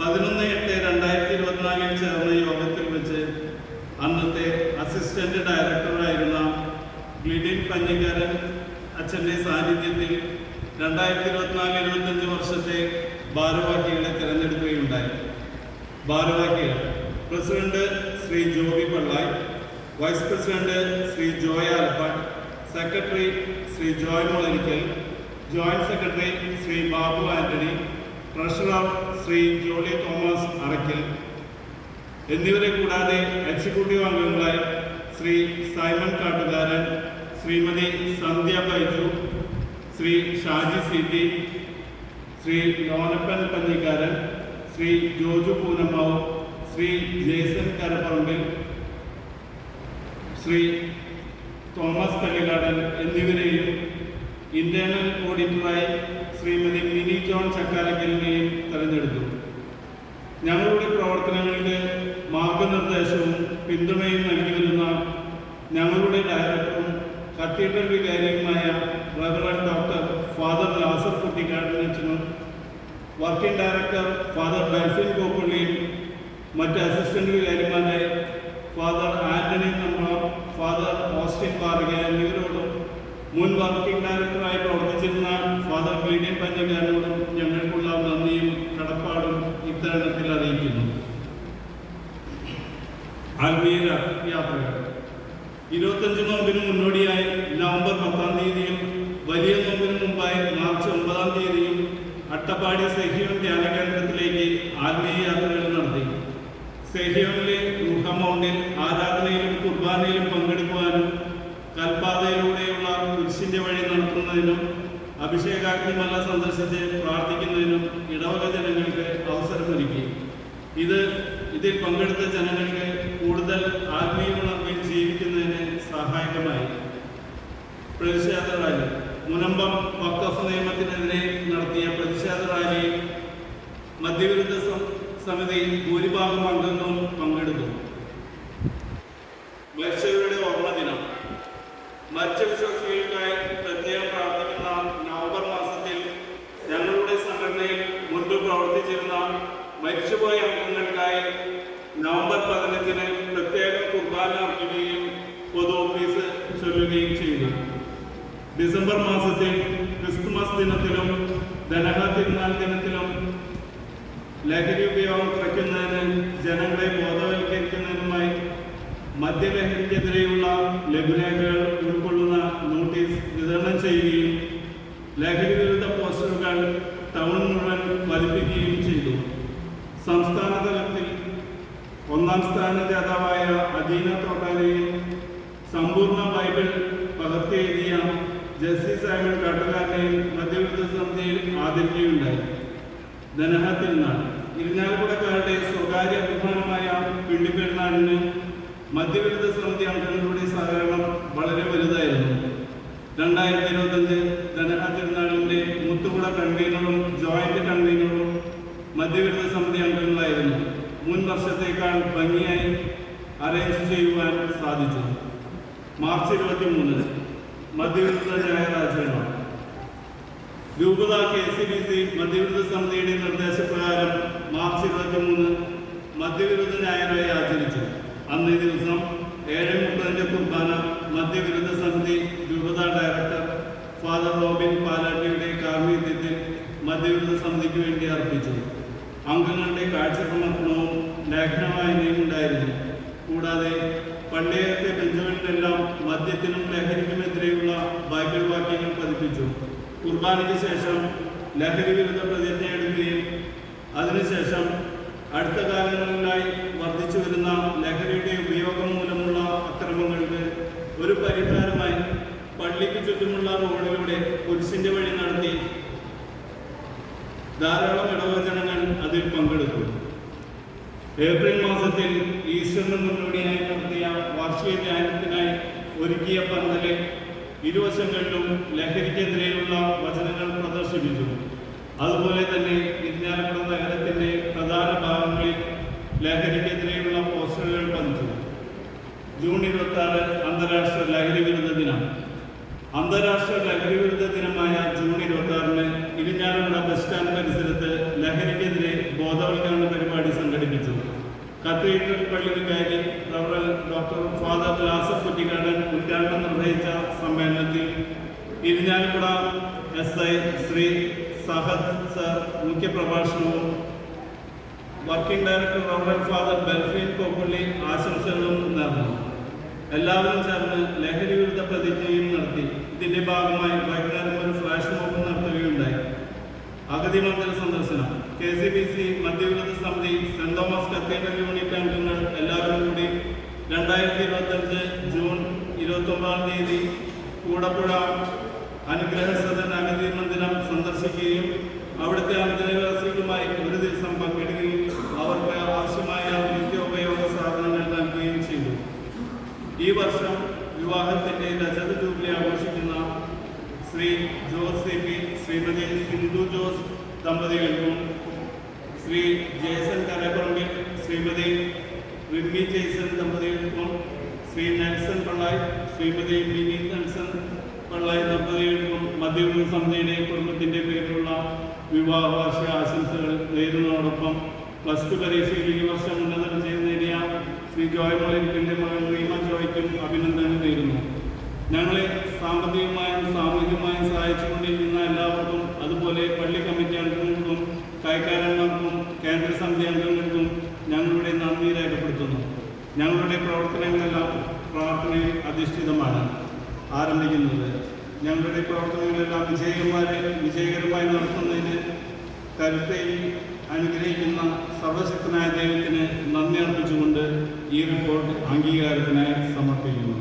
11/8/2024 ചേർന്ന യോഗത്തിൽ വെച്ച് അന്നത്തെ അസിസ്റ്റന്റ് ഡയറക്ടറായിരുന്ന ഗ്ലിഡിൻ പഞ്ഞിക്കാരൻ അച്ഛൻ്റെ സാന്നിധ്യത്തിൽ 2024-25 വർഷത്തെ ഭാരവാഹികളെ തിരഞ്ഞെടുക്കുകയുണ്ടായി. ഭാരവാഹികൾ: president Shri Joby Pallai, vice president Shri Joy Alappad, secretary Shri Joy Mularikkal, joint secretary Shri Babu Antony, treasurer Shri Jolly Thomas Arakkal എന്നിവരെ കൂടാതെ എക്സിക്യൂട്ടീവ് അംഗങ്ങളായി Shri Simon Kattukaran, Shrimati Sandhya Baiju, Shri Shaji C T, Shri Lonappan Panjikkaran, Shri Joju Poonammavu, Shri Jason Karapparambil, Shri Thomas Kallikadan എന്നിവരെയും ഇന്റേണൽ ഓഡിറ്ററായി ശ്രീമതി മിനി ജോൺ ചക്കാലക്കലിനെയും തെരഞ്ഞെടുത്തു. ഞങ്ങളുടെ പ്രവർത്തനങ്ങൾക്ക് മാർഗനിർദ്ദേശവും പിന്തുണയും നൽകി വരുന്ന ഞങ്ങളുടെ ഡയറക്ടറും കത്തീഡ്രൽ വികാരിയുമായ റവറൻഡ് ഡോക്ടർ ഫാദർ ലാസർ കുട്ടിക്കാടനച്ചനും, വർക്കിംഗ് ഡയറക്ടർ ഫാദർ ഡൽഫിൻ കോപ്പള്ളിയും, മറ്റ് അസിസ്റ്റന്റ് വികാരിമാരായ ഫാദർ ആന്റണി നമ്മ, ഫാദർ ഓസ്റ്റിൻ പാറക എന്നിവരോടും മുൻ വർക്കിംഗ് ഡയറക്ടറായി പ്രവർത്തിച്ചിരുന്ന ഫാദർ ഗ്ലിഡിൻ പഞ്ഞിക്കാരനോടും ഞങ്ങൾക്കുള്ള നന്ദിയും കടപ്പാടും ഇത്തരണത്തിൽ അറിയിക്കുന്നു. ആത്മീയ യാത്രകൾ: 25 നോമ്പിന് മുന്നോടിയായി നവംബർ 10-ാം തീയതിയും വലിയ നോമ്പിന് മുമ്പായി മാർച്ച് 9-ാം തീയതിയും അട്ടപ്പാടി സെഹിയോൻ ധ്യാന കേന്ദ്രത്തിലേക്ക് ആത്മീയ യാത്രകൾ നടത്തി. സെഹിയോനിലെ റൂഹ മൗണ്ടിൽ ആരാധനയിലും കുർബാനയിലും പങ്കെടുക്കുവാനും കൽപ്പാതയിലൂടെയുള്ള കുരിശിന്റെ വഴി നടത്തുന്നതിനും അഭിഷേകാഗ്നിമല സന്ദർശിച്ച് പ്രാർത്ഥിക്കുന്നതിനും ഇടവക ജനങ്ങൾക്ക് അവസരമൊരുക്കി. ഇതിൽ പങ്കെടുത്ത ജനങ്ങൾക്ക് കൂടുതൽ ആത്മീയ ഉണർവിൽ ജീവിക്കുന്നതിന് സഹായകമായി. പ്രതിഷേധ റാലി: മുനമ്പം വഖഫ് നിയമത്തിനെതിരെ നടത്തിയ പ്രതിഷേധ റാലിയിൽ മദ്യവിരുദ്ധ സമിതി ഭൂരിഭാഗം അംഗങ്ങളും പങ്കെടുത്തു. മരിച്ചവരുടെ ഓർമ്മ ദിനം: മരിച്ച വിശ്വാസികൾക്കായി പ്രത്യേകം പ്രാർത്ഥിക്കുന്ന നവംബർ മാസത്തിൽ ഞങ്ങളുടെ സംഘടനയിൽ മുൻപ് പ്രവർത്തിച്ചിരുന്ന മരിച്ചുപോയ അംഗങ്ങൾക്കായി നവംബർ 15-ന് പ്രത്യേക കുർബാന അർപ്പിക്കുകയും പൊതു ഓഫീസ് ചൊല്ലുകയും ചെയ്തു. ഡിസംബർ മാസത്തിൽ ക്രിസ്തുമസ് ദിനത്തിലും ധനഹ തിരുനാൾ ദിനത്തിലും ലഹരി ഉപയോഗം കുറയ്ക്കുന്നതിന് ജനങ്ങളെ ബോധവൽക്കരിക്കുന്നതിനുമായി മദ്യലഹരിക്കെതിരെയുള്ള ലഘുലേഖകൾ ഉൾക്കൊള്ളുന്ന നോട്ടീസ് വിതരണം ചെയ്യുകയും ലഹരി വിരുദ്ധ പോസ്റ്ററുകൾ ടൗൺ മുഴുവൻ പതിപ്പിക്കുകയും ചെയ്തു. സംസ്ഥാന തലത്തിൽ 1-ാം സ്ഥാന ജേതാവായ അദീന തോട്ടാനെയും സമ്പൂർണ്ണ ബൈബിൾ പകർത്തിയെഴുതിയ ജസ്സി സൈമൺ കാട്ടുകാരനെയും മദ്യവിരുദ്ധ സമിതിയിൽ ആദരിക്കുകയുണ്ടായി. ധനഹ തിരുനാൾ: ഇരിഞ്ഞാലക്കുടക്കാരുടെ സ്വകാര്യ അഭിമാനമായ പിണ്ടിപ്പെരുന്നാളിന് മദ്യവിരുദ്ധ സമിതി അംഗങ്ങളുടെ സഹകരണം വളരെ വലുതായിരുന്നു. 2025 ധനഹ തിരുനാളിൻ്റെ മുത്തുകുട കൺവീനറും ജോയിന്റ് കൺവീനറും മദ്യവിരുദ്ധ സമിതി അംഗങ്ങളായിരുന്നു. മുൻ വർഷത്തേക്കാൾ ഭംഗിയായി അറേഞ്ച് ചെയ്യുവാൻ സാധിച്ചു. മാർച്ച് 23 മദ്യവിരുദ്ധ ഞായറാചരണം. രൂപത KCBC മദ്യവിരുദ്ധ സമിതിയുടെ നിർദ്ദേശപ്രകാരം മാർച്ച് 23 മദ്യവിരുദ്ധ ഞായറായി ആചരിച്ചു. അന്നേ ദിവസം 7:30 കുർബാന മദ്യവിരുദ്ധ സമിതി രൂപത ഡയറക്ടർ ഫാദർ റോബിൻ പാലാട്ടിയുടെ കാർമ്മികത്വത്തിൽ മദ്യവിരുദ്ധ സമിതിക്ക് വേണ്ടി അർപ്പിച്ചു. അംഗങ്ങളുടെ കാഴ്ച സമർപ്പണവും ലേഖന വായനയും ഉണ്ടായിരുന്നു. കൂടാതെ പണ്ടേയത്തെ ബെഞ്ചുകളിലെല്ലാം മദ്യത്തിനും ലഹരിക്കുമെതിരെയുള്ള ബൈബിൾ വാക്യങ്ങൾ പതിപ്പിച്ചു. കുർബാനയ്ക്ക് ശേഷം ലഹരി വിരുദ്ധ പ്രതിജ്ഞ എടുക്കുകയും അതിനുശേഷം അടുത്ത കാലങ്ങളിലായി വർദ്ധിച്ചു വരുന്ന ലഹരിയുടെ ഉപയോഗം മൂലമുള്ള അക്രമങ്ങൾക്ക് ഒരു പരിഹാരമായി പള്ളിക്ക് ചുറ്റുമുള്ള റോഡിലൂടെ കുരിശിന്റെ വഴി നടത്തി ധാരാളം ഇടവചനങ്ങൾ അതിൽ പങ്കെടുത്തു. ഏപ്രിൽ മാസത്തിൽ ഈസ്റ്ററിന് മുന്നോടിയായി നടത്തിയ വാർഷിക ധ്യാനത്തിനായി ഒരുക്കിയ പന്തലിൽ ഇരുവശങ്ങളിലും ലഹരിക്കെതിരെയുള്ള വചനങ്ങൾ പ്രദർശിപ്പിച്ചു. അതുപോലെ തന്നെ ഇരിഞ്ഞാലക്കുട നഗരത്തിന്റെ പ്രധാന ഭാഗങ്ങളിൽ ലഹരിക്കെതിരെയുള്ള പോസ്റ്ററുകൾ പതിച്ചു. ജൂൺ 26 അന്താരാഷ്ട്ര ലഹരി വിരുദ്ധ ദിനം. അന്താരാഷ്ട്ര ലഹരി വിരുദ്ധ ദിനമായ ജൂൺ 26-ന് ഇരിഞ്ഞാലക്കുട ബസ് സ്റ്റാൻഡ് പരിസരത്ത് ലഹരിക്കെതിരെ ബോധവൽക്കരണ കത്തീഡ്രൽ പള്ളി വികാരി റവറൽ ഡോക്ടർ ഫാദർ ലാസർ കുറ്റിക്കാടൻ ഉദ്ഘാടനം നിർവഹിച്ച സമ്മേളനത്തിൽ ഇരിഞ്ഞാലക്കുട SI ശ്രീ സഹദ് സർ മുഖ്യപ്രഭാഷണവും വർക്കിംഗ് ഡയറക്ടർ റവറൽ ഫാദർ ബെൽഫീൻ കോപ്പള്ളി ആശംസകളും നേർന്നു. എല്ലാവരും ചേർന്ന് ലഹരി വിരുദ്ധ പ്രതിജ്ഞയും നടത്തി. ഇതിന്റെ ഭാഗമായി വൈകുന്നേരം ഒരു ഫ്ലാഷ് മോബ് നടത്തുകയുണ്ടായി. അഗതി മന്ദിര സന്ദർശനം. KCBC മദ്യവിരുദ്ധ സമിതി സെന്റ് തോമസ് കത്തീഡ്രൽ യൂണിറ്റ് അംഗങ്ങൾ എല്ലാവരും കൂടി 2025 ജൂൺ 29 കൂടപ്പുഴ അനുഗ്രഹ സദൻ അഗതി മന്ദിരം സന്ദർശിക്കുകയും അവിടുത്തെ അന്തേവാസികളുമായി ഒരു ദിവസം പങ്കിടുകയും അവർക്ക് ആവശ്യമായ നിത്യോപയോഗ സാധനങ്ങൾ നൽകുകയും ചെയ്തു. ഈ വർഷം വിവാഹത്തിന്റെ രജത ജൂബിലി ആഘോഷിക്കുന്ന Shri Jose CP, Shrimati Sindhu Jose ദമ്പതികൾക്കും ശ്രീ ജേസൺ കരപ്പറമ്പിൽ, ശ്രീമതി റിമ്മി ജേസൺ ദമ്പതികൾക്കും ശ്രീ നെൽസൺ പള്ളായി, ശ്രീമതി മിനി നെൽസൺ പള്ളായി ദമ്പതികൾക്കും മദ്യവിരുദ്ധ സമിതിയുടെ കുടുംബത്തിന്റെ പേരിലുള്ള വിവാഹ വാർഷിക ആശംസകൾ നേരുന്നതോടൊപ്പം +2 പരീക്ഷയിൽ ഈ വർഷം ഉന്നത വിജയം നേടിയ ശ്രീ ജോയ് മൊളിക്കിന്റെ മകൻ റീമ ജോയ്ക്കും അഭിനന്ദനം നേരുന്നു. ഞങ്ങളെ സാമ്പത്തികമായും സാമൂഹികമായും സഹായിച്ചുകൊണ്ടിരിക്കുന്ന എല്ലാവർക്കും, അതുപോലെ പള്ളി കമ്മിറ്റി അംഗങ്ങൾക്കും കൈക്കാരന്മാർക്കും കേന്ദ്ര സമിതി അംഗങ്ങൾക്കും ഞങ്ങളുടെ നന്ദി രേഖപ്പെടുത്തുന്നു. ഞങ്ങളുടെ പ്രവർത്തനങ്ങളെല്ലാം പ്രാർത്ഥനയിൽ അധിഷ്ഠിതമാണ് ആരംഭിക്കുന്നത്. ഞങ്ങളുടെ പ്രവർത്തനങ്ങളെല്ലാം വിജയകരമായി നടത്തുന്നതിന് കരുത്തേരി അനുഗ്രഹിക്കുന്ന സർവശക്തനായ ദൈവത്തിന് നന്ദി അർപ്പിച്ചുകൊണ്ട് ഈ റിപ്പോർട്ട് അംഗീകാരത്തിനായി സമർപ്പിക്കുന്നു.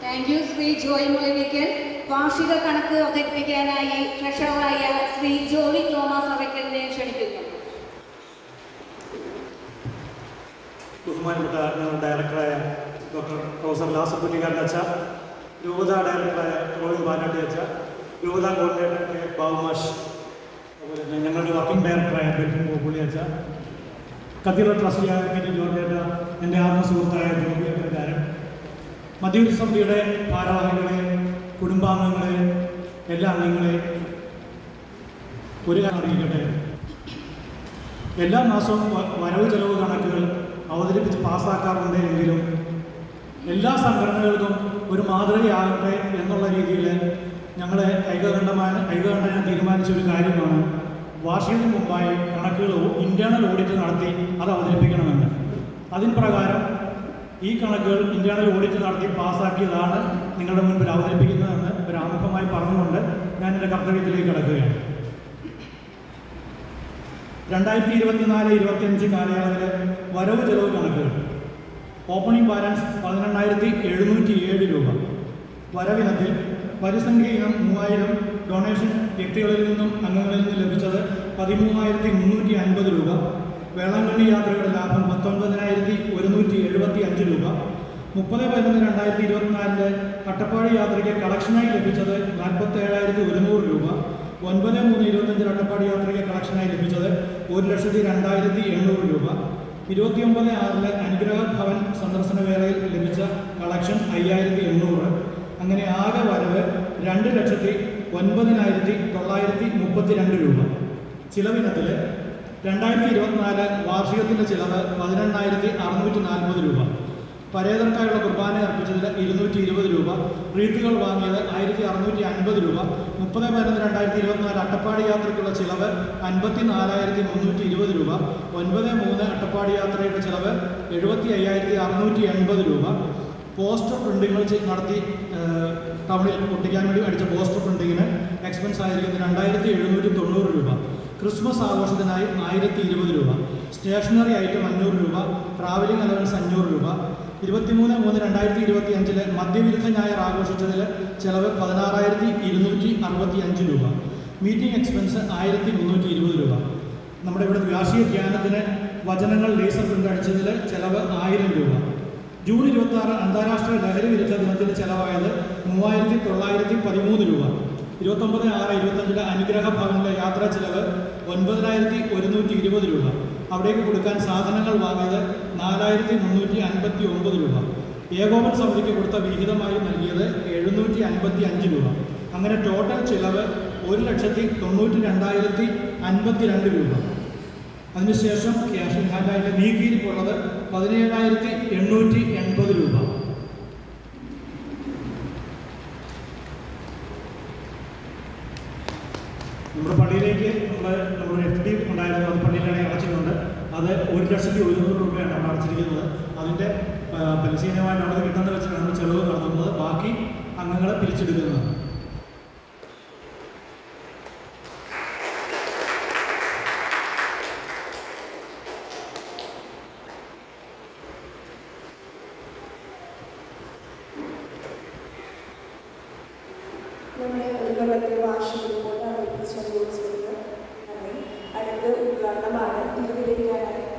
Thank you Shri Joy Mulavikkal. വാർഷിക കണക്ക് അവതരിപ്പിക്കാനായി ട്രഷററായ ശ്രീ ജോളി തോമസ് അവയ്ക്കലിനെ ക്ഷണിക്കുന്നു. ബഹുമാനപ്പെട്ട ഡയറക്ടറായ ഡോക്ടർ പ്രൊഫസർ ലാസർ കുറ്റിക്കാടൻ അച്ഛ, രൂപത ഡയറക്ടറായ റോഹിൻ ബാനാട്ടി അച്ഛ, രൂപത കോർഡിനേറ്റർ ബാബുമാഷ്, അതുപോലെ തന്നെ ഞങ്ങളുടെ വർക്കിംഗ് ഡയറക്ടറായ ബെൽഫിൻ കോപ്പുള്ളി അച്ഛ, കത്തീഡ്രൽ ട്രസ്റ്റിയായ PT ജോർജ് അച്ഛ, എൻ്റെ ആത്മസുഹൃത്തായ ജോബി അക്കാരൻ, മദ്യവിരുദ്ധ സമിതിയുടെ ഭാരവാഹികളെ, കുടുംബാംഗങ്ങളെ, എല്ലാ അംഗങ്ങളെ ഒരു കാര്യം അറിയിക്കട്ടെ. എല്ലാ മാസവും വരവ് ചെലവ് കണക്കുകൾ അവതരിപ്പിച്ച് പാസ്സാക്കാറുണ്ട് എങ്കിലും എല്ലാ സംഘടനകൾക്കും ഒരു മാതൃകയാകട്ടെ എന്നുള്ള രീതിയിൽ ഞങ്ങൾ ഐകകണ്ഠേന തീരുമാനിച്ച ഒരു കാര്യമാണ് വാർഷികത്തിന് മുമ്പായി കണക്കുകൾ ഇൻറ്റേർണൽ ഓഡിറ്റ് നടത്തി അത് അവതരിപ്പിക്കണമെന്ന്. അതിൻ പ്രകാരം ഈ കണക്കുകൾ ഇൻറ്റേർണൽ ഓഡിറ്റ് നടത്തി പാസ്സാക്കിയതാണ് നിങ്ങളുടെ മുൻപിൽ അവതരിപ്പിക്കുന്നതെന്ന് ഒരു ആമുഖമായി പറഞ്ഞുകൊണ്ട് ഞാൻ എൻ്റെ കർത്തവ്യത്തിലേക്ക് കടക്കുകയാണ്. 2024-25 കാലയളവിലെ വരവ് ചെലവ് കണക്കുകൾ. ഓപ്പണിംഗ് ബാലൻസ് 12,707 രൂപ. വരവിനത്തിൽ പരിസംഖ്യ ഇനം 3000, ഡൊണേഷൻ വ്യക്തികളിൽ നിന്നും അംഗങ്ങളിൽ നിന്നും ലഭിച്ചത് 13,350 രൂപ. വേളാങ്കണ്ണി യാത്രയുടെ ലാഭം 19,175 രൂപ. 30/11/2024 അട്ടപ്പാടി യാത്രയ്ക്ക് കളക്ഷനായി ലഭിച്ചത് 47,100 രൂപ. 9/3/25 അട്ടപ്പാടി യാത്രയ്ക്ക് കളക്ഷനായി ലഭിച്ചത് 1,02,800 രൂപ. 29/6 അനുഗ്രഹ ഭവൻ സന്ദർശന വേളയിൽ ലഭിച്ച കളക്ഷൻ 5,800. അങ്ങനെ ആകെ വരവ് 2,09,932 രൂപ. ചിലവിനത്തിൽ 2024 വാർഷികത്തിൻ്റെ ചിലവ് 18,640 രൂപ. പരേതർക്കായുള്ള കുർബാന അർപ്പിച്ചതിൽ 220 രൂപ. റീത്തുകൾ വാങ്ങിയത് 1,650 രൂപ. 30/11/2024 അട്ടപ്പാടി യാത്രയ്ക്കുള്ള ചിലവ് 54,320 രൂപ. 9/3 അട്ടപ്പാടി യാത്രയുടെ ചിലവ് 75,680 രൂപ. പോസ്റ്റർ പ്രിന്റിങ്ങൾ നടത്തി ടൗണിൽ ഒട്ടിക്കാൻ വേണ്ടി അടിച്ച പോസ്റ്റർ പ്രിന്റിങ്ങിന് എക്സ്പെൻസ് ആയിരിക്കുന്നത് 2,790 രൂപ. ക്രിസ്മസ് ആഘോഷത്തിനായി 1,020 രൂപ. സ്റ്റേഷനറി ഐറ്റം 500 രൂപ. ട്രാവലിംഗ് അലവൻസ് 500 രൂപ. 23/3/2025 മദ്യവിരുദ്ധ ഞായർ ആഘോഷിച്ചതിൽ ചിലവ് 16,265 രൂപ. മീറ്റിംഗ് എക്സ്പെൻസ് 1,320 രൂപ. നമ്മുടെ ഇവിടെ വാർഷിക ധ്യാനത്തിന് വചനങ്ങൾ ലേസർ പ്രിന്റ് അടിച്ചതിൽ ചിലവ് 1,000 രൂപ. ജൂൺ 26 അന്താരാഷ്ട്ര ലഹരി വിരുദ്ധ ദിനത്തിന് ചിലവായത് 3,913 രൂപ. 29/6/25 അനുഗ്രഹ ഭവനിലെ യാത്രാ ചിലവ് 9120 രൂപ. അവിടേക്ക് കൊടുക്കാൻ സാധനങ്ങൾ വാങ്ങിയത് 4359 രൂപ. ഏകോപന സമിതിക്ക് കൊടുത്ത വിഹിതമായി നൽകിയത് 755 രൂപ. അങ്ങനെ ടോട്ടൽ ചിലവ് 1,92,052 രൂപ. അതിനുശേഷം ക്യാഷ് ഇൻ ഹാൻഡായിട്ട് നീക്കിയിരിപ്പുള്ളത് 17,880 രൂപ. നമ്മുടെ പള്ളിയിലേക്ക് നമ്മുടെ FD ഉണ്ടായിരുന്നു, അത് പള്ളിയിലാണെങ്കിൽ അടച്ചിട്ടുണ്ട്. അത് 1,100,000 രൂപയാണ് നമ്മൾ അടച്ചിരിക്കുന്നത്. അതിൻ്റെ പരിശീലനമായിട്ട് അവിടെ കിട്ടുന്നത് വെച്ചാണ് നമ്മൾ ചെലവ് നടത്തുന്നത്. ബാക്കി അംഗങ്ങളെ പിരിച്ചെടുക്കുന്നതാണ്. നമ്മുടെ ഇതുപോലത്തെ വാർഷിക റിപ്പോർട്ട് അവതരിപ്പിച്ചത് അടുത്ത ഉദ്ഘാടനമാണ് തിരുവിടയിലാണ് ആരംഭിക്കുന്നത്.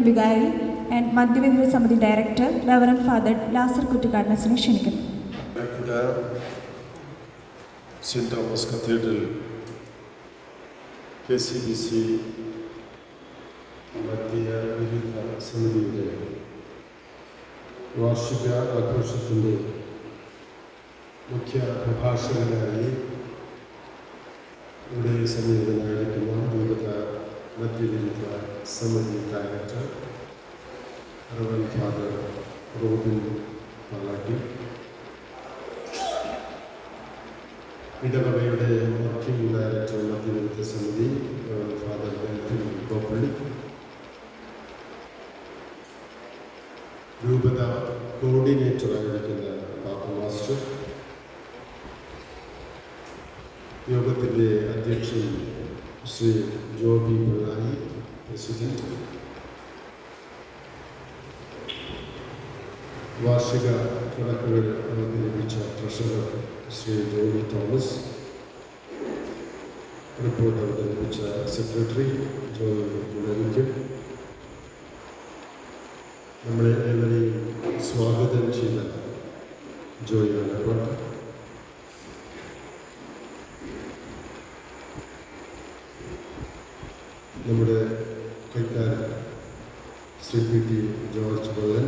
വികാരി ആൻഡ് മധ്യവേദന സമിതി ഡയറക്ടർ റവറൻ ഫാദർ ലാസർ കുറ്റിക്കാടനസിനെ ക്ഷണിക്കുന്നു. സെൻറ് തോമസ് കത്തീഡ്രൽ KCBC മധ്യവേദന സമിതിയുടെ വാർഷിക ആഘോഷത്തിൻ്റെ മുഖ്യ പ്രഭാഷകനായി ഇവിടെ സന്നിഹിതനായിരിക്കുന്ന വിവിധ മധ്യവേദന സമിതി director reverend father Robin Palatty, ഇടവകയുടെ വർക്കിംഗ് ഡയറക്ടർ മധ്യവേദന സമിതി റവറൻ ഫാദർ എൽഫിൻ കോപ്പള്ളി, രൂപത കോർഡിനേറ്ററായിരിക്കുന്ന പാപ്പ മാസ്റ്റർ, യോഗത്തിൻ്റെ അധ്യക്ഷൻ ശ്രീ ജോബി പിള്ളായി പ്രസിഡന്റ്, വാർഷിക കണക്കുകൾ അവതരിപ്പിച്ച treasurer Shri Joby Thomas, report അവതരിപ്പിച്ച സെക്രട്ടറി ജോയ് മുളരിക്കൽ, നമ്മളെ ഏവരെയും സ്വാഗതം ചെയ്ത ജോയ് ആലപ്പാട്ട്, നമ്മുടെ കൈക്കാരൻ Shri PT George Bolan,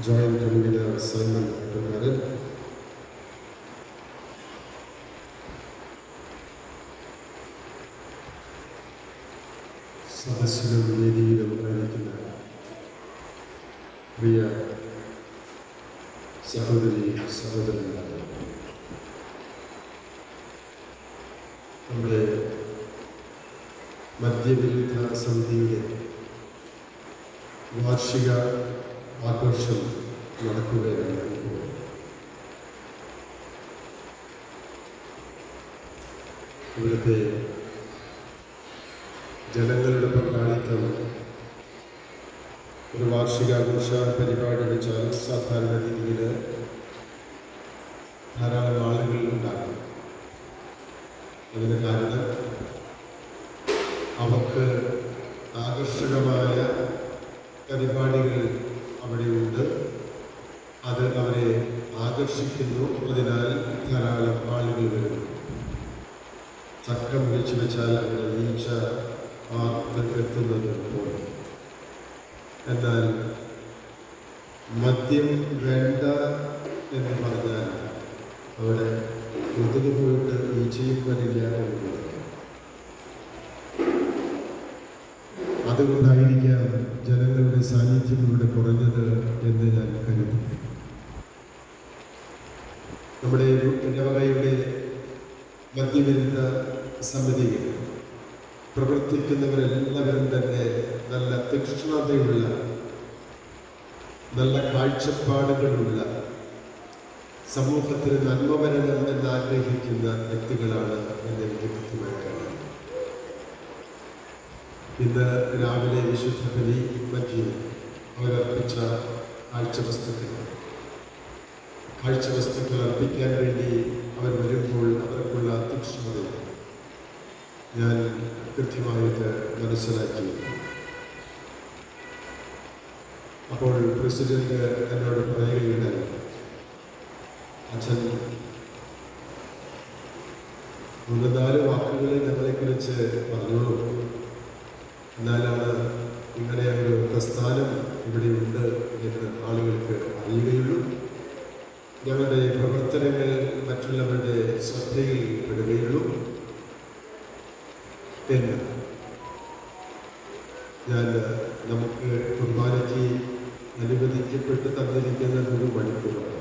joint convener Simon Attakkaran, സദസ്സിലും വേദിയിലും ആയിരിക്കുന്ന പ്രിയ സഹോദരന്മാരെ, നമ്മുടെ മധ്യവിരുദ്ധ സമിതിയുടെ വാർഷിക ആഘോഷം നടക്കുകയാണ് ഇപ്പോൾ. ഇവിടുത്തെ ജനങ്ങളുടെ പങ്കാളിത്തം ഒരു വാർഷികാഘോഷ പരിപാടി വെച്ചാൽ സാധാരണ രീതിയിൽ ധാരാളം ആളുകൾ ഉണ്ടാകും. ആകർഷിക്കുന്നു. അതിനാൽ ധാരാളം ആളുകൾ വരുന്നു. ചക്രം വെച്ച് വെച്ചാൽ അവിടെ ഈച്ച എത്തുന്നത് പോലെ. എന്നാൽ മദ്യം വേണ്ട എന്ന് പറഞ്ഞാൽ അവിടെ കൊതുക് പോയിട്ട് ഈച്ചയും വരില്ല എന്ന് പറയും. അതുകൊണ്ടായിരിക്കാം ജനങ്ങളുടെ സാന്നിധ്യം ഇവിടെ കുറഞ്ഞത് എന്ന് ഞാൻ കരുതുന്നു. നമ്മുടെ ഇടവകയുടെ മദ്യവിരുദ്ധ സമിതിയിൽ പ്രവർത്തിക്കുന്നവരെല്ലാവരും തന്നെ നല്ല തീക്ഷ്ണതയുള്ള, നല്ല കാഴ്ചപ്പാടുകളുള്ള, സമൂഹത്തിന് നന്മ വരണം എന്നാഗ്രഹിക്കുന്ന വ്യക്തികളാണ് എന്നെനിക്ക് കൃത്യമായി കാണാം. ഇന്ന് രാവിലെ വിശുദ്ധ ബലി മധ്യേ അവരർപ്പിച്ച കാഴ്ചവസ്തുക്കൾ അർപ്പിക്കാൻ വേണ്ടി അവർ വരുമ്പോൾ അവർക്കുള്ള തീക്ഷ്ണത ഞാൻ കൃത്യമായിട്ട് മനസ്സിലാക്കി. അപ്പോൾ പ്രസിഡന്റ് എന്നോട് പറയുകയുണ്ടായി, അച്ഛൻ 3-4 വാക്കുകൾ ഞങ്ങളെക്കുറിച്ച് പറഞ്ഞോളൂ, എന്നാലാണ് ഇങ്ങനെ ഒരു പ്രസ്ഥാനം ഇവിടെയുണ്ട് എന്ന് ആളുകൾക്ക് അറിയുകയുള്ളൂ, ഞങ്ങളുടെ പ്രവർത്തനങ്ങൾ മറ്റുള്ളവരുടെ ശ്രദ്ധയിൽ പെടുകയുള്ളൂ എന്ന്. ഞാൻ നമുക്ക് കുർബാനയ്ക്ക് അനുവദിക്കപ്പെട്ട് തന്നിരിക്കുന്നത് 1 മണിക്കൂറാണ്.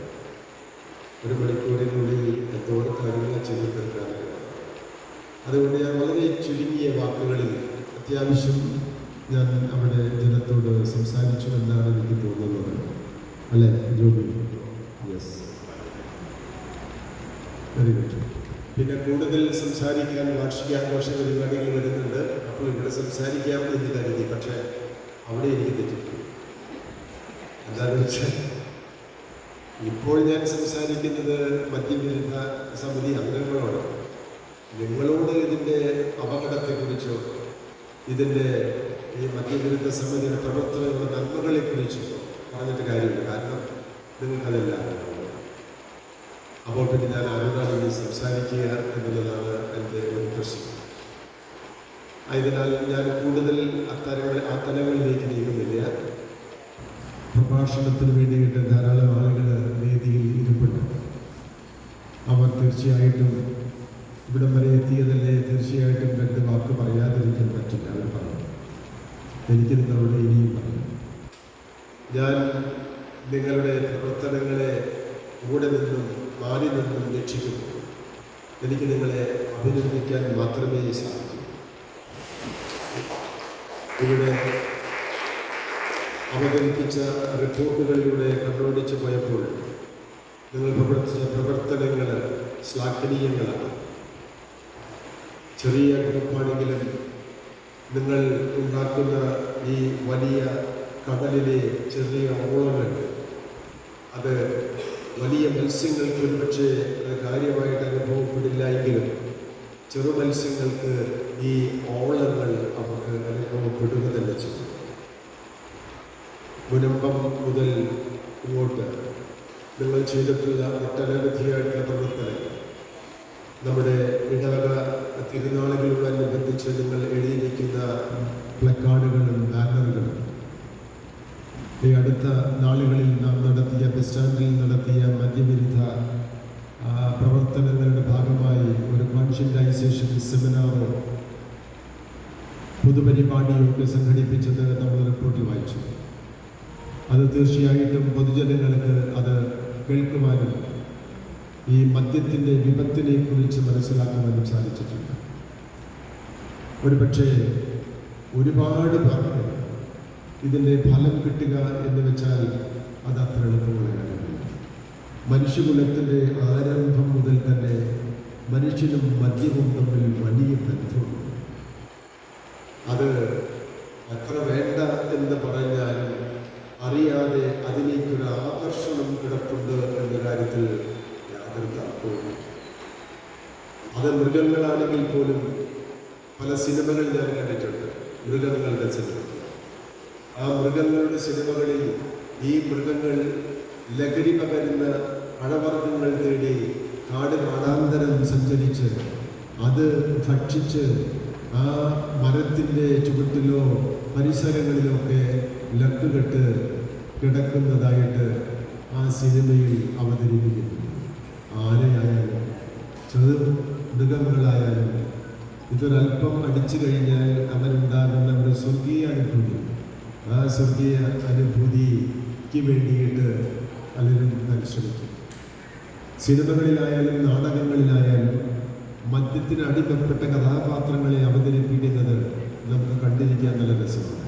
1 മണിക്കൂറിനുള്ളിൽ എന്തോരം കാര്യങ്ങൾ ചെയ്തു തീർക്കാനാണ്. അതുകൊണ്ട് ഞാൻ വളരെ ചുരുങ്ങിയ വാക്കുകളിൽ അത്യാവശ്യം ഞാൻ അവിടെ ജനത്തോട് സംസാരിച്ചു എന്നാണ് എനിക്ക് തോന്നുന്നത്. അല്ലേ ജോബി? Yes, very good. പിന്നെ കൂടുതൽ സംസാരിക്കാൻ വാർഷികാഘോഷ പരിപാടികൾ വരുന്നുണ്ട്. അപ്പോൾ ഇവിടെ സംസാരിക്കാം എന്ന് കരുതി, പക്ഷേ അവിടെ എനിക്ക് തെറ്റിപ്പോയി. എന്താണെന്ന് വെച്ചാൽ ഇപ്പോൾ ഞാൻ സംസാരിക്കുന്നത് മദ്യവിരുദ്ധ സമിതി അംഗങ്ങളോട്, നിങ്ങളോട് ഇതിൻ്റെ അപകടത്തെക്കുറിച്ചോ ഇതിൻ്റെ ഈ മദ്യവിരുദ്ധ സമിതിയുടെ പ്രവർത്തനങ്ങളുടെ നന്മകളെക്കുറിച്ചോ പറഞ്ഞിട്ട് കാര്യമില്ല. കാരണം നിങ്ങൾക്കതെല്ലാം അപ്പോൾ പിന്നെ ഞാൻ ആരോടാണ് ഇനി സംസാരിക്കുക എന്നുള്ളതാണ് എൻ്റെ ഒരു പ്രശ്നം. ആയതിനാൽ ഞാൻ കൂടുതൽ ആ തലങ്ങളിലേക്ക് നീങ്ങുന്നില്ല. പ്രഭാഷണത്തിന് വേണ്ടിയിട്ട് ധാരാളം ആളുകൾ വേദിയിൽ ഇരിപ്പുണ്ട്. അവർ തീർച്ചയായിട്ടും ഇവിടം വരെ എത്തിയതല്ലേ, തീർച്ചയായിട്ടും 2 വാക്ക് പറയാതിരിക്കാൻ പറ്റില്ല. അവർ പറയും, എനിക്ക് നിങ്ങളോട് ഇനിയും പറയും. ഞാൻ നിങ്ങളുടെ പ്രവർത്തനങ്ങളെ കൂടെ നിന്നും മാറി നിന്നും രക്ഷിക്കുന്നു. എനിക്ക് നിങ്ങളെ അഭിനന്ദിക്കാൻ മാത്രമേ സാധിക്കൂ. ഇവിടെ അവതരിപ്പിച്ച റിപ്പോർട്ടുകളിലൂടെ കണ്ണോടിച്ചു പോയപ്പോൾ നിങ്ങൾ പ്രവർത്തിച്ച പ്രവർത്തനങ്ങൾ ശ്ലാഘനീയങ്ങളാണ്. ചെറിയ ഗ്രൂപ്പാണെങ്കിലും നിങ്ങൾ ഉണ്ടാക്കുന്ന ഈ വലിയ കടലിലെ ചെറിയ ഓളങ്ങൾ, അത് വലിയ മത്സ്യങ്ങൾക്ക് ഒരുപക്ഷെ കാര്യമായിട്ട് അനുഭവപ്പെടില്ല എങ്കിലും ചെറു മത്സ്യങ്ങൾക്ക് ഈ ഓളങ്ങൾ അവർക്ക് അനുഭവപ്പെടുക തന്നെ ചെയ്യും. മുനമ്പം മുതൽ ഇങ്ങോട്ട് നിങ്ങൾ ചെയ്തിട്ടുള്ള ഒട്ടനവധിയായിട്ടുള്ള പ്രവർത്തനങ്ങൾ, നമ്മുടെ ഇടവക തിരുനാളുകളോടനുബന്ധിച്ച് നിങ്ങൾ എഴുതിയിരിക്കുന്ന പ്ലക്കാർഡുകളും ബാനറുകളും, ഈ അടുത്ത നാളുകളിൽ നാം നടത്തിയ ബസ് സ്റ്റാൻഡിൽ നടത്തിയ മദ്യവിരുദ്ധ പ്രവർത്തനങ്ങളുടെ ഭാഗമായി ഒരു കോൺഷ്യന്റൈസേഷൻ സെമിനാറോ പൊതുപരിപാടിയൊക്കെ സംഘടിപ്പിച്ചത് നമ്മൾ റിപ്പോർട്ടിൽ വായിച്ചു. അത് തീർച്ചയായിട്ടും പൊതുജനങ്ങൾക്ക് അത് കേൾക്കുവാനും ഈ മദ്യത്തിൻ്റെ വിപത്തിനെ കുറിച്ച് മനസ്സിലാക്കുവാനും സാധിച്ചിട്ടുണ്ട്. ഒരുപക്ഷെ ഒരുപാട് പേർക്ക് ഇതിൻ്റെ ഫലം കിട്ടുക എന്ന് വെച്ചാൽ അത് അത്ര എളുപ്പമുള്ള കാര്യമില്ല. മനുഷ്യകുലത്തിൻ്റെ ആരംഭം മുതൽ തന്നെ മനുഷ്യനും മദ്യവും തമ്മിൽ വലിയ ബന്ധമുണ്ട്. അത് അത്ര വേണ്ട എന്ന് പറഞ്ഞാലും അറിയാതെ അതിലേക്കൊരു ആകർഷണം കിടപ്പുണ്ട് എന്ന കാര്യത്തിൽ യാതൊരു തർക്കവും. അത് മൃഗങ്ങളാണെങ്കിൽ പോലും പല സിനിമകൾ ഞാൻ കണ്ടിട്ടുണ്ട്, മൃഗങ്ങളുടെ സിനിമ. ആ മൃഗങ്ങളുടെ സിനിമകളിൽ ഈ മൃഗങ്ങൾ ലഹരി പകരുന്ന പഴവർഗ്ഗങ്ങൾ തേടി കാട് കാടാന്തരം സഞ്ചരിച്ച് അത് ഭക്ഷിച്ച് ആ മരത്തിൻ്റെ ചുവട്ടിലോ പരിസരങ്ങളിലോ ഒക്കെ ലക്കുകെട്ട് കിടക്കുന്നതായിട്ട് ആ സിനിമയിൽ അവതരിപ്പിക്കുന്നു. ആനയായാലും ചെറു മൃഗങ്ങളായാലും ഇതൊരല്പം അടിച്ചു കഴിഞ്ഞാൽ അവരുണ്ടാകുന്ന ഒരു സ്വർഗീയ അനുഭൂതി, ആ സ്വർഗീയ അനുഭൂതിക്ക് വേണ്ടിയിട്ട് പലരും പരിശ്രമിക്കും. സിനിമകളിലായാലും നാടകങ്ങളിലായാലും മദ്യത്തിന് അടിമപ്പെട്ട കഥാപാത്രങ്ങളെ അവതരിപ്പിക്കുന്നത് നമുക്ക് കണ്ടിരിക്കാൻ നല്ല രസമാണ്.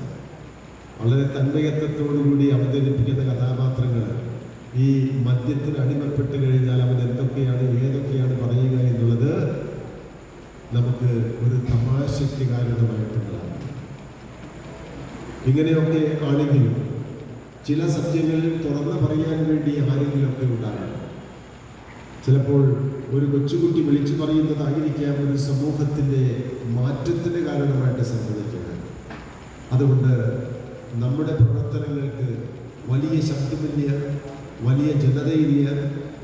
വളരെ തന്മയത്വത്തോടുകൂടി അവതരിപ്പിക്കുന്ന കഥാപാത്രങ്ങൾ ഈ മദ്യത്തിന് അടിമപ്പെട്ട് കഴിഞ്ഞാൽ അവൻ എന്തൊക്കെയാണ് ഏതൊക്കെയാണ് പറയുക എന്നുള്ളത് നമുക്ക് ഒരു തമാശയ്ക്ക് കാരണമായിട്ടുള്ളതാണ്. ഇങ്ങനെയൊക്കെ ആണെങ്കിലും ചില സത്യങ്ങൾ തുറന്നു പറയാൻ വേണ്ടി ആരെങ്കിലുമൊക്കെ ഉണ്ടാകണം. ചിലപ്പോൾ ഒരു കൊച്ചുകുട്ടി വിളിച്ചു പറയുന്നതായിരിക്കാം ഒരു സമൂഹത്തിൻ്റെ മാറ്റത്തിന് കാരണമായിട്ട് സംഭവിക്കുന്നത്. അതുകൊണ്ട് നമ്മുടെ പ്രവർത്തനങ്ങൾക്ക് വലിയ ശബ്ദമില്ല, വലിയ ജനതയില്ല,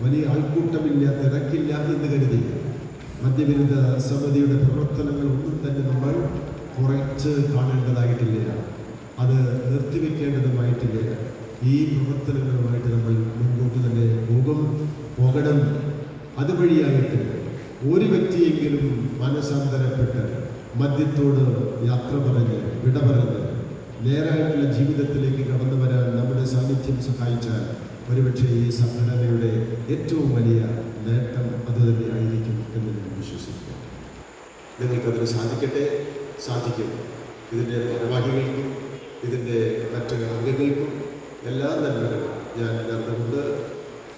വലിയ ആൾക്കൂട്ടമില്ല, തിരക്കില്ല എന്ന് കരുതി മദ്യവിരുദ്ധ സമിതിയുടെ പ്രവർത്തനങ്ങൾ ഒന്നും തന്നെ നമ്മൾ കുറച്ച് കാണേണ്ടതായിട്ടില്ല, അത് നിർത്തിവെക്കേണ്ടതുമായിട്ടില്ല. ഈ പ്രവർത്തനങ്ങളുമായിട്ട് നമ്മൾ മുൻപോട്ട് തന്നെ പോകണം. അതുവഴിയായിട്ട് ഒരു വ്യക്തിയെങ്കിലും മനസാന്തരപ്പെട്ട് മദ്യത്തോട് യാത്ര പറഞ്ഞ് വിട പറഞ്ഞ് നേരായിട്ടുള്ള ജീവിതത്തിലേക്ക് കടന്നു വരാൻ നമ്മുടെ സാന്നിധ്യം സഹായിച്ചാൽ ഒരുപക്ഷെ ഈ സംഘടനയുടെ ഏറ്റവും വലിയ നേട്ടം അതുതന്നെയായിരിക്കും എന്ന് ഞാൻ വിശ്വസിക്കുന്നു. നിങ്ങൾക്കതിന് സാധിക്കും. ഇതിൻ്റെ ഭാരവാഹികൾക്കും ഇതിൻ്റെ മറ്റ് അംഗങ്ങൾക്കും എല്ലാ നന്മകളും ഞാൻ നേർന്നുകൊണ്ട്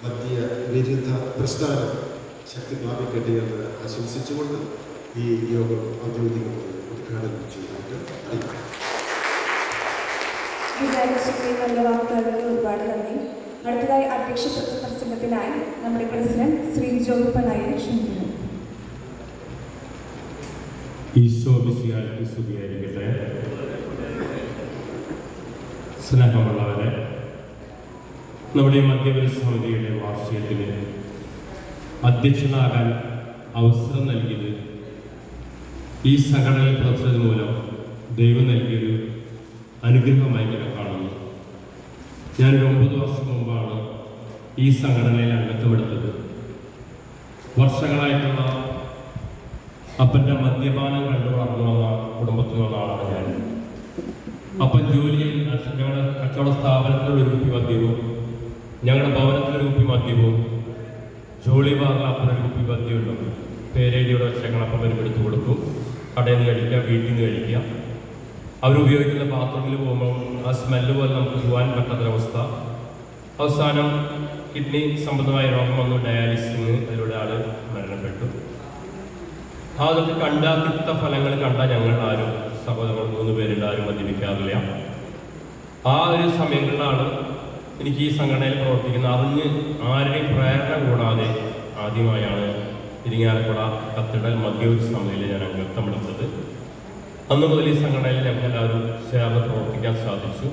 മദ്യ വിരുദ്ധ പ്രസ്ഥാനം ശക്തി പ്രാപിക്കട്ടെ എന്ന് ആശംസിച്ചുകൊണ്ട് ഈ യോഗം ഔദ്യോഗികമായി ഉദ്ഘാടനം ചെയ്തിട്ട് അറിയിക്കും. നല്ല വാക്കുകൾക്ക് ഒരുപാട് നന്ദി. അടുത്തതായി അധ്യക്ഷ പ്രസംഗത്തിനായി നമ്മുടെ പ്രസിഡന്റ് ശ്രീ ജോഗപ്പ നായർ ക്ഷണിക്കുന്നു. ഈശോ മിശിഹായ്ക്ക് സ്തുതിയായിരിക്കട്ടെ. സ്നേഹമുള്ളവരെ, നമ്മുടെ മദ്യവിരുദ്ധ സമിതിയുടെ വാർഷികത്തിന് അധ്യക്ഷനാകാൻ അവസരം നൽകിയത് ഈ സംഘടനയിൽ പ്രവർത്തിച്ചത് മൂലം ദൈവം നൽകിയൊരു അനുഗ്രഹമായി ഞാൻ കാണുന്നു. ഞാനൊരു 9 വർഷം മുമ്പാണ് ഈ സംഘടനയിൽ അംഗത്വമെടുത്തത്. വർഷങ്ങളായിട്ടുള്ള അപ്പൻ്റെ മദ്യപാനം കണ്ടു വളർന്നു വന്ന കുടുംബത്തിൽ നിന്ന ആളാണ് ഞാൻ. അപ്പം ജോലിയിൽ ഞങ്ങളുടെ കച്ചവട സ്ഥാപനത്തിലൊരു കുപ്പി മദ്യവും ഞങ്ങളുടെ ഭവനത്തിലൊരു കുപ്പി മദ്യവും ജോലി ഭാഗം അപ്പനൊരു കുപ്പി മദ്യമുണ്ട്. പേരേടിയുടെ വെച്ചങ്ങൾ അപ്പം വരുമെടുത്ത് കൊടുക്കും. കടയിൽ നിന്ന് കഴിക്കുക, വീട്ടിൽ നിന്ന് കഴിക്കുക. അവരുപയോഗിക്കുന്ന ബാത്റൂമിൽ പോകുമ്പോൾ ആ സ്മെല്ല് പോലെ നമുക്ക് പോകാൻ പറ്റാത്തൊരവസ്ഥ. അവസാനം കിഡ്നി സംബന്ധമായ രോഗം വന്നു, ഡയാലിസിന്. അതിലൂടെ ആൾ മരണപ്പെട്ടു. അതൊക്കെ തിക്ത ഫലങ്ങൾ കണ്ട ഞങ്ങൾ ആരും സഹോദരങ്ങൾ 3 പേരുണ്ട്, ആരും മദ്യപിക്കാറില്ല. ആ ഒരു സമയങ്ങളിലാണ് എനിക്ക് ഈ സംഘടനയിൽ പ്രവർത്തിക്കുന്ന അറിഞ്ഞ് ആരുടെയും പ്രേരണ കൂടാതെ ആദ്യമായാണ് ഇരിങ്ങാലക്കുട കത്തീഡ്രൽ മദ്യവിരുദ്ധ സമിതിയിൽ ഞാൻ അംഗത്വമെടുത്തത്. അന്ന് മുതൽ ഈ സംഘടനയിൽ ഞങ്ങൾക്ക് എല്ലാവരും ചേർന്ന് പ്രവർത്തിക്കാൻ സാധിച്ചു.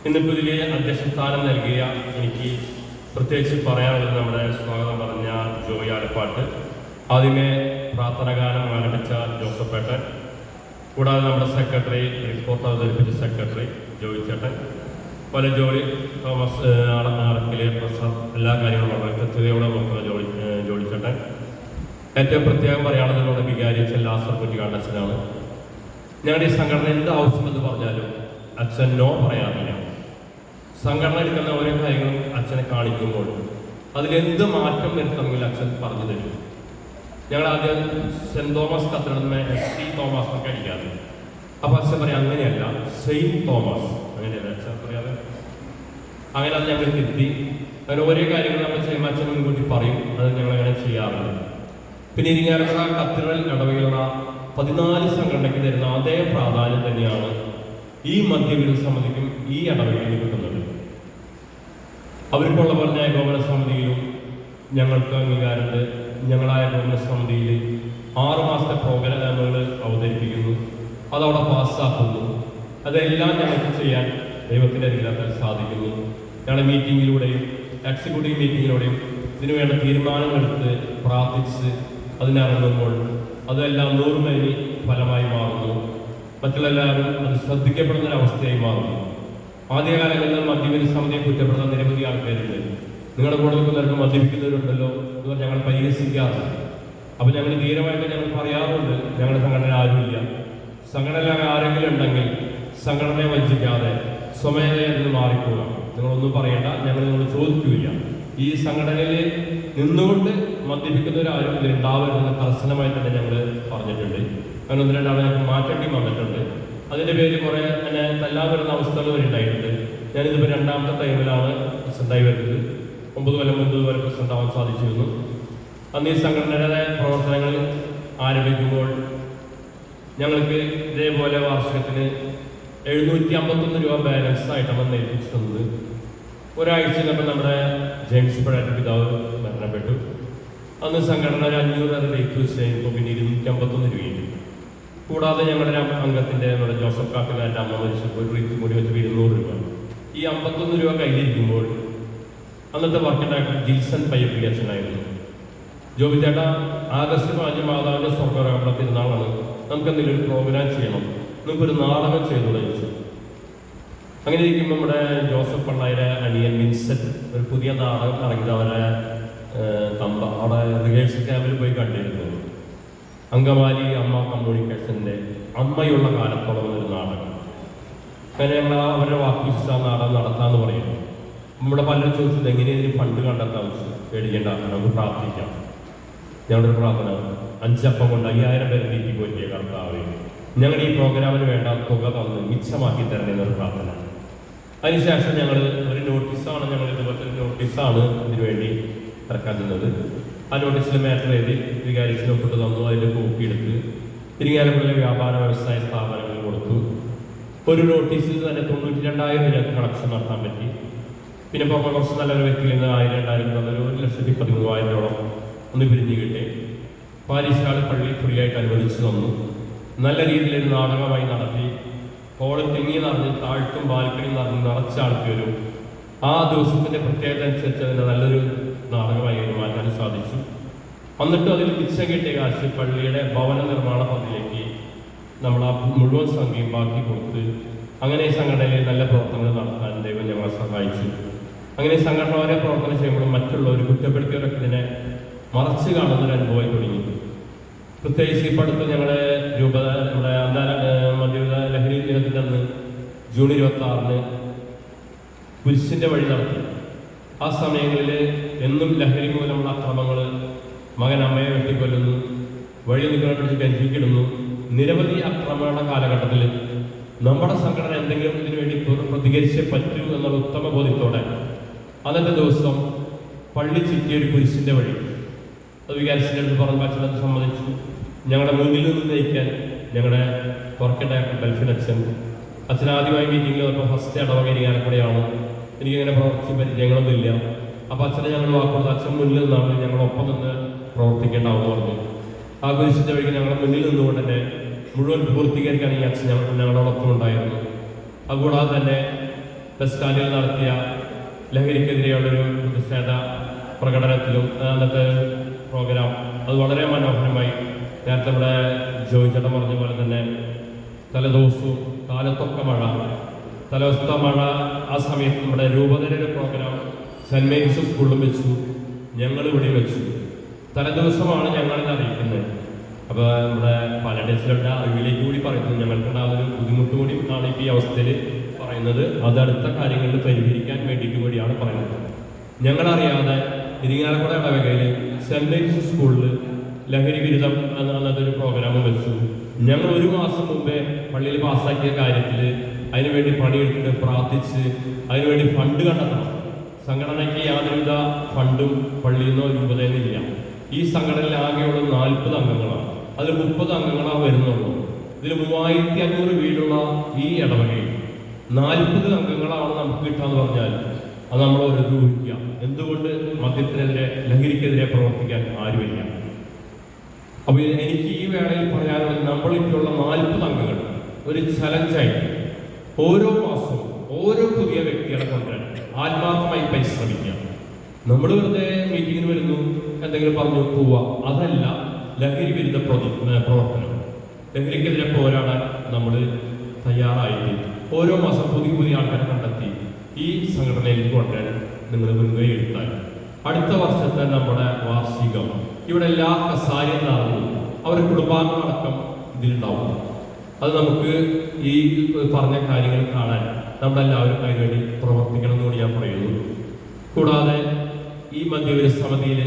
ഇന്നിപ്പോൾ ഇതിലെ അധ്യക്ഷസ്ഥാനം നൽകിയ എനിക്ക് പ്രത്യേകിച്ച് പറയാനുള്ളത് നമ്മുടെ സ്വാഗതം പറഞ്ഞ ജോയി ആലപ്പാട്ട്, ആദ്യമേ പ്രാർത്ഥനാഗാനം ആരംഭിച്ച ജോസഫേട്ടൻ, കൂടാതെ നമ്മുടെ സെക്രട്ടറി, റിപ്പോർട്ട് അവതരിപ്പിച്ച സെക്രട്ടറി ജോയി ചേട്ടൻ, പല ജോലി തോമസ് ആറക്കിലെ പ്രൊഫസർ, എല്ലാ കാര്യങ്ങളും വളരെ കൃത്യതയോടെ നോക്കുന്ന ജോലി ചേട്ടൻ. ഏറ്റവും പ്രത്യേകം പറയാനുള്ളത് നമ്മുടെ വികാരി അച്ഛൻ ലാസർ കുറ്റിക്കാട് അച്ഛനാണ്. ഞങ്ങളുടെ ഈ സംഘടന എന്ത് ആവശ്യമെന്ന് പറഞ്ഞാലും അച്ഛൻ നോ പറയാറില്ല. സംഘടന എടുക്കുന്ന ഓരോ കാര്യങ്ങളും അച്ഛനെ കാണിക്കുമ്പോൾ അതിലെന്ത് മാറ്റം വരുത്തണമെങ്കിൽ അച്ഛൻ പറഞ്ഞു തരും. ഞങ്ങൾ ആദ്യം സെൻറ് തോമസ് കത്തീഡ്രലിനെ ST തോമസ് എന്നൊക്കെ അടിക്കാറ്. അപ്പോൾ അച്ഛൻ പറയാം അങ്ങനെയല്ല, സെയിൻറ്റ് തോമസ്, അങ്ങനെയല്ല അച്ഛൻ പറയാതെ. അങ്ങനെ അത് ഞങ്ങൾ തിരുത്തി. അങ്ങനെ ഓരോ കാര്യങ്ങൾ നമ്മൾ ചെയ്യുമ്പോൾ അച്ഛൻ മുൻകൂട്ടി പറയും. അത് ഞങ്ങളങ്ങനെ ചെയ്യാറുണ്ട്. പിന്നെ ഇരിങ്ങാലക്കുട കത്തീഡ്രൽ ഇടവകയുള്ള 14 സംഘടനയ്ക്ക് തരുന്ന അതേ പ്രാധാന്യം തന്നെയാണ് ഈ മദ്യവിരുദ്ധ സമിതിക്കും ഈ ഇടവകയിൽ കിട്ടുന്നത്. അവർക്കുള്ള പോലെ ഏകോപന സമിതിയിലും ഞങ്ങൾക്ക് അംഗീകാരമുണ്ട്. ഞങ്ങളായ ഏകോപന സമിതിയിൽ 6 മാസത്തെ പ്രോഗ്രാമുകൾ അവതരിപ്പിക്കുന്നു, അതവിടെ പാസ്സാക്കുന്നു. അതെല്ലാം ഞങ്ങൾക്ക് ചെയ്യാൻ ദൈവത്തിൻ്റെ അനുഗ്രഹത്താൽ സാധിക്കുന്നു. ഞങ്ങളുടെ മീറ്റിങ്ങിലൂടെയും എക്സിക്യൂട്ടീവ് മീറ്റിങ്ങിലൂടെയും ഇതിനുവേണ്ട തീരുമാനങ്ങളെടുത്ത് പ്രാർത്ഥിച്ച് അതിനിറങ്ങുമ്പോൾ അതെല്ലാം നൂറുമേനി ഫലമായി മാറുന്നു. മറ്റുള്ള എല്ലാവരും അത് ശ്രദ്ധിക്കപ്പെടുന്ന ഒരവസ്ഥയായി മാറുന്നു. ആദ്യകാലങ്ങളിൽ മദ്യപിക്കുന്ന സമിതിയെ കുറ്റപ്പെടുന്ന നിരവധി ആൾക്കാരുണ്ട്. നിങ്ങളുടെ കൂടെ നിൽക്കുന്നവർക്ക് മദ്യപിക്കുന്നവരുണ്ടല്ലോ എന്ന് പറഞ്ഞ് ഞങ്ങൾ പരിഹസിക്കാറുണ്ട്. അപ്പോൾ ഞങ്ങൾ ധീരമായിട്ട് ഞങ്ങൾ പറയാറുണ്ട്, ഞങ്ങളുടെ സംഘടന ആരുമില്ല. സംഘടന ആരെങ്കിലും ഉണ്ടെങ്കിൽ സംഘടനയെ വഞ്ചിക്കാതെ സ്വമേധയാ നിന്ന് മാറിപ്പോവുക. നിങ്ങളൊന്നും പറയണ്ട, ഞങ്ങൾ നിങ്ങളോട് ചോദിക്കില്ല. ഈ സംഘടനയിൽ നിന്നുകൊണ്ട് മദ്യപിക്കുന്നവരാരും ഇതിലുണ്ടാവരുതെന്ന് കർശനമായി തന്നെ ഞങ്ങൾ പറഞ്ഞിട്ടുണ്ട്. അങ്ങനെ ഒന്ന് രണ്ടാളെ ഞങ്ങൾക്ക് മാറ്റേണ്ടി വന്നിട്ടുണ്ട്. അതിൻ്റെ പേര് കുറേ തന്നെ തല്ലാൻ വരുന്ന അവസ്ഥകൾ വരെ ഉണ്ടായിട്ടുണ്ട്. ഞാനിതിപ്പോൾ രണ്ടാമത്തെ ടൈമിലാണ് പ്രസിഡൻ്റായി വരുന്നത്. 9 കൊല്ലം മുൻപ് വരെ പ്രസിഡൻ്റ് ആവാൻ സാധിച്ചിരുന്നു. അന്ന് ഈ സംഘടനയുടെ പ്രവർത്തനങ്ങൾ ആരംഭിക്കുമ്പോൾ ഞങ്ങൾക്ക് ഇതേപോലെ വാർഷികത്തിന് 751 രൂപ ബാലൻസ് ആയിട്ടാണ് ഏൽപ്പിച്ചു തന്നത്. ഒരാഴ്ച കഴിഞ്ഞപ്പോൾ നമ്മുടെ ജെയിംസ് പഴയ പിതാവ് മരണപ്പെട്ടു. അന്ന് സംഘടന ഒരു 500 റേറ്റ് വെച്ച് കഴിഞ്ഞപ്പോൾ പിന്നെ 251 രൂപയുണ്ട്. കൂടാതെ ഞങ്ങളുടെ അംഗത്തിൻ്റെ നമ്മുടെ ജോസഫ് കാക്കനാൻ്റെ അമ്മ മരിച്ചപ്പോൾ ഒരു റേറ്റ് കൂടി വെച്ച് 200 രൂപ. ഈ 51 രൂപ കയ്യിലിരിക്കുമ്പോൾ അന്നത്തെ വർക്ക് ഡയറക്ടർ ജിൽസൺ പയ്യപ്പള്ളി അച്ഛനായിരുന്നു. ജോബി ചേട്ടാ, ആഗസ്റ്റ് 5 മാതാവിൻ്റെ സ്വർഗ്ഗാരോപണ തിരുനാളാണ്, നമുക്ക് എന്തെങ്കിലും ഒരു പ്രോഗ്രാം ചെയ്യണം, നമുക്കൊരു നാടകം ചെയ്തു ചോദിച്ചു. അങ്ങനെ ഇരിക്കുമ്പോൾ നമ്മുടെ ജോസഫ് പണ്ണായിരെ അനിയൻ വിൻസെന്റ് ഒരു പുതിയ നാടകം ഇറങ്ങിയത് അവരെ അവിടെ റിഹേഴ്സൽ ക്യാമ്പിൽ പോയി കണ്ടിരുന്നു. അങ്കമാലി അമ്മ കമ്മ്യൂണിക്കേഷൻ്റെ അമ്മയുള്ള കാലത്തോളം ഒരു നാടകം. അങ്ങനെ ഞങ്ങൾ അവരുടെ വാക്കുവിശ്വ നാടകം നടത്താമെന്ന് പറയുന്നു. നമ്മുടെ പലരും ചോദിച്ചത് എങ്ങനെയാണ് ഫണ്ട് കണ്ടെത്താൻ? പേടിക്കേണ്ട, നമുക്ക് പ്രാർത്ഥിക്കാം. ഞങ്ങളുടെ ഒരു പ്രാർത്ഥന 5 അപ്പം കൊണ്ട് 5000 പേര് തീറ്റി പോറ്റിയ കർത്താവേ, ഞങ്ങൾ ഈ പ്രോഗ്രാമിന് വേണ്ട തുക തന്ന് മിച്ചമാക്കി തരണമെന്നൊരു പ്രാർത്ഥന. അതിനുശേഷം ഞങ്ങൾ ഒരു നോട്ടീസാണ്, ഞങ്ങൾ ഇതുപോലത്തെ നോട്ടീസാണ് ഇതിനുവേണ്ടി ഇറക്കാൻ തന്നത്. ആ നോട്ടീസിൽ മാറ്റർ എഴുതി വികാരിച്ചിന് ഒപ്പിട്ട് തന്നു. അതിൻ്റെ കോപ്പി എടുത്ത് ഇരിങ്ങാലക്കുടയിലെ വ്യാപാര വ്യവസായ സ്ഥാപനങ്ങൾ കൊടുത്തു. ഒരു നോട്ടീസിൽ തന്നെ 92,000 രൂപ കളക്ഷൻ നടത്താൻ പറ്റി. പിന്നെ ഇപ്പോൾ കുറച്ച് നല്ലൊരു വ്യക്തിയിൽ നിന്ന് 1,000-2,000 തന്നൊരു 1,13,000 ഒന്ന് പിരിഞ്ഞ് കിട്ടി. പാരീശാട് പള്ളി ഫ്രീ ആയിട്ട് അനുവദിച്ചു തന്നു. നല്ല രീതിയിലൊരു നാടകമായി നടത്തി. ഹോള് തിങ്ങി നിറഞ്ഞ് താഴ്ത്തും ബാൽക്കണി നിറഞ്ഞ് നിറച്ച ആൾക്ക് വരും. ആ ദിവസത്തിൻ്റെ പ്രത്യേകത അനുസരിച്ച് അതിന് നല്ലൊരു നാടകമായി മാറ്റാൻ സാധിച്ചു. എന്നിട്ടും അതിൽ മിച്ചം കിട്ടിയ കാശ് പള്ളിയുടെ ഭവന നിർമ്മാണ പദ്ധതിയിലേക്ക് നമ്മൾ ആ മുഴുവൻ സംഖ്യയും ബാക്കി കൊടുത്ത് അങ്ങനെ ഈ സംഘടനയിൽ നല്ല പ്രവർത്തനങ്ങൾ നടത്താൻ ദൈവം ഞങ്ങളെ സഹായിച്ചു. അങ്ങനെ സംഘടന ഓരോ പ്രവർത്തനം ചെയ്യുമ്പോഴും മറ്റുള്ളവർ കുറ്റപ്പെടുത്തിയവരൊക്കെ ഇതിനെ മറച്ച് കാണുന്നൊരു അനുഭവമായി തുടങ്ങി. പ്രത്യേകിച്ച് ഇപ്പം അടുത്ത് ഞങ്ങളുടെ നമ്മുടെ മദ്യവിധ ലഹരി ദിനത്തിൻ്റെ അന്ന് ജൂൺ 26-ന് കുരിശിൻ്റെ വഴി നടത്തി. ആ സമയങ്ങളിൽ എന്നും ലഹരി മൂലമുള്ള അക്രമങ്ങൾ, മകൻ അമ്മയെ വെട്ടിക്കൊല്ലുന്നു, വഴി നിൽക്കുന്ന പിടിച്ച് ഗഞ്ചിക്കിടുന്നു, നിരവധി അക്രമങ്ങളുടെ കാലഘട്ടത്തിൽ നമ്മുടെ സംഘടന എന്തെങ്കിലും ഇതിനു വേണ്ടി പ്രതികരിച്ചേ പറ്റൂ എന്നുള്ള ഉത്തമ ബോധ്യത്തോടെ അന്നത്തെ ദിവസം പള്ളി ചുറ്റിയ ഒരു കുരിശിൻ്റെ വഴി അത് വികാരിച്ചിൻ്റെ അടുത്ത് പറഞ്ഞ അച്ഛനത് സമ്മതിച്ചു. ഞങ്ങളുടെ മുന്നിൽ നിന്ന് നയിക്കാൻ ഞങ്ങളുടെ വർക്ക് ഡയറക്ടർ ബൽഫിൻ അച്ഛൻ ആദ്യമായി മീറ്റിങ്ങിൽ വന്നപ്പോൾ ഫസ്റ്റ് ഇടവകരിക്കാനക്കൂടെയാണ്. എനിക്കിങ്ങനെ പ്രവർത്തിച്ച് പരിചയങ്ങളൊന്നുമില്ല. അപ്പോൾ അച്ഛനെ ഞങ്ങൾ വാക്കുകൊടുത്ത് അച്ഛൻ മുന്നിൽ നിന്നാണ് ഞങ്ങളൊപ്പം നിന്ന് പ്രവർത്തിക്കേണ്ടാവുമെന്ന് പറഞ്ഞു. ആ കുരിശിൻ്റെ വഴിക്ക് ഞങ്ങളുടെ മുന്നിൽ നിന്നുകൊണ്ട് തന്നെ മുഴുവൻ പൂർത്തീകരിക്കാൻ ഈ അച്ഛൻ ഞങ്ങളോടൊപ്പം ഉണ്ടായിരുന്നു. അതുകൂടാതെ തന്നെ ബസ് സ്റ്റാൻഡിൽ നടത്തിയ ലഹരിക്കെതിരെയുള്ളൊരു പ്രതിഷേധ പ്രകടനത്തിലും അന്നത്തെ പ്രോഗ്രാം അത് വളരെ മനോഹരമായി. നേരത്തെ ഇവിടെ ജോയിച്ചേട്ടൻ പറഞ്ഞ പോലെ തന്നെ തലേദിവസവും കാലത്തൊക്കെ മഴ, തലവസ്ഥ മഴ. ആ സമയത്ത് നമ്മുടെ രൂപതയുടെ പ്രോഗ്രാം സെൻറ്റ് മേരീസ് സ്കൂളിലും വെച്ചു, ഞങ്ങളിവിടെ വെച്ചു. തലേദിവസമാണ് ഞങ്ങളിത് അറിയിക്കുന്നത്. അപ്പോൾ നമ്മുടെ പല ഡേസിലുള്ള അറിവിലേക്ക് കൂടി പറയുന്നത് ഞങ്ങൾക്കുണ്ടാകുന്നൊരു ബുദ്ധിമുട്ട് കൂടി ആണ് ഇപ്പോൾ ഈ അവസ്ഥയിൽ പറയുന്നത്. അത് അടുത്ത കാര്യങ്ങളിൽ പരിഹരിക്കാൻ വേണ്ടിയിട്ട് കൂടിയാണ് പറയുന്നത്. ഞങ്ങളറിയാതെ ഇരിങ്ങാലക്കുട ഇടവകയിൽ സെൻറ്റ് മേരീസ് സ്കൂളിൽ ലഹരി വിരുദ്ധം എന്നതൊരു പ്രോഗ്രാം വെച്ചു. ഞങ്ങൾ 1 മാസം മുമ്പേ പള്ളിയിൽ പാസ്സാക്കിയ കാര്യത്തിൽ അതിനുവേണ്ടി പണിയെടുത്ത് പ്രാർത്ഥിച്ച് അതിനുവേണ്ടി ഫണ്ട് കണ്ടെത്തണം. സംഘടനയ്ക്ക് യാതൊരുവിധ ഫണ്ടും പള്ളിയിൽ നിന്നോ രൂപതയിൽ നിന്നില്ല. ഈ സംഘടനയിൽ ആകെയുള്ള 40 അംഗങ്ങളാണ്. അതിൽ 30 അംഗങ്ങളാണ് വരുന്നുള്ളൂ. ഇതിൽ 3500 വീടുള്ള ഈ ഇടവകയിൽ 40 അംഗങ്ങളാണ് നമുക്ക് കിട്ടാന്ന് പറഞ്ഞാൽ അത് നമ്മൾ ഒരു ഊഹിക്കുക. എന്തുകൊണ്ട് മദ്യത്തിനെതിരെ ലഹരിക്കെതിരെ പ്രവർത്തിക്കാൻ ആരുമില്ല? അപ്പോൾ എനിക്ക് ഈ വേളയിൽ പറയാനുള്ളത് നമ്മളിപ്പോഴുള്ള 40 അംഗങ്ങൾ ഒരു ചലഞ്ചായി ഓരോ മാസവും ഓരോ പുതിയ വ്യക്തികളെ കൊണ്ടുവരാൻ ആത്മാർത്ഥമായി പരിശ്രമിക്കുക. നമ്മൾ വെറുതെ മീറ്റിങ്ങിന് വരുന്നു, എന്തെങ്കിലും പറഞ്ഞു പോവുക, അതല്ല ലഹരി വിരുദ്ധ പ്രവർത്തനം. ലഹരിക്കെതിരെ പോരാടാൻ നമ്മൾ തയ്യാറായിട്ട് ഓരോ മാസം പുതിയ പുതിയ ആൾക്കാരെ കണ്ടെത്തി ഈ സംഘടനയിലേക്ക് കൊണ്ടുവരാൻ നിങ്ങൾ മുൻകൈ എടുത്താൽ അടുത്ത വർഷത്തെ നമ്മുടെ വാർഷികം ഇവിടെ എല്ലാ കസാരിയും നടന്നു അവരുടെ കുടുംബാംഗങ്ങളടക്കം ഇതിലുണ്ടാവും. അത് നമുക്ക് ഈ പറഞ്ഞ കാര്യങ്ങൾ കാണാൻ നമ്മളെല്ലാവരും അതിനുവേണ്ടി പ്രവർത്തിക്കണം എന്നുകൂടി ഞാൻ പറയുന്നു. കൂടാതെ ഈ മദ്യവിരുദ്ധ സമിതിയിൽ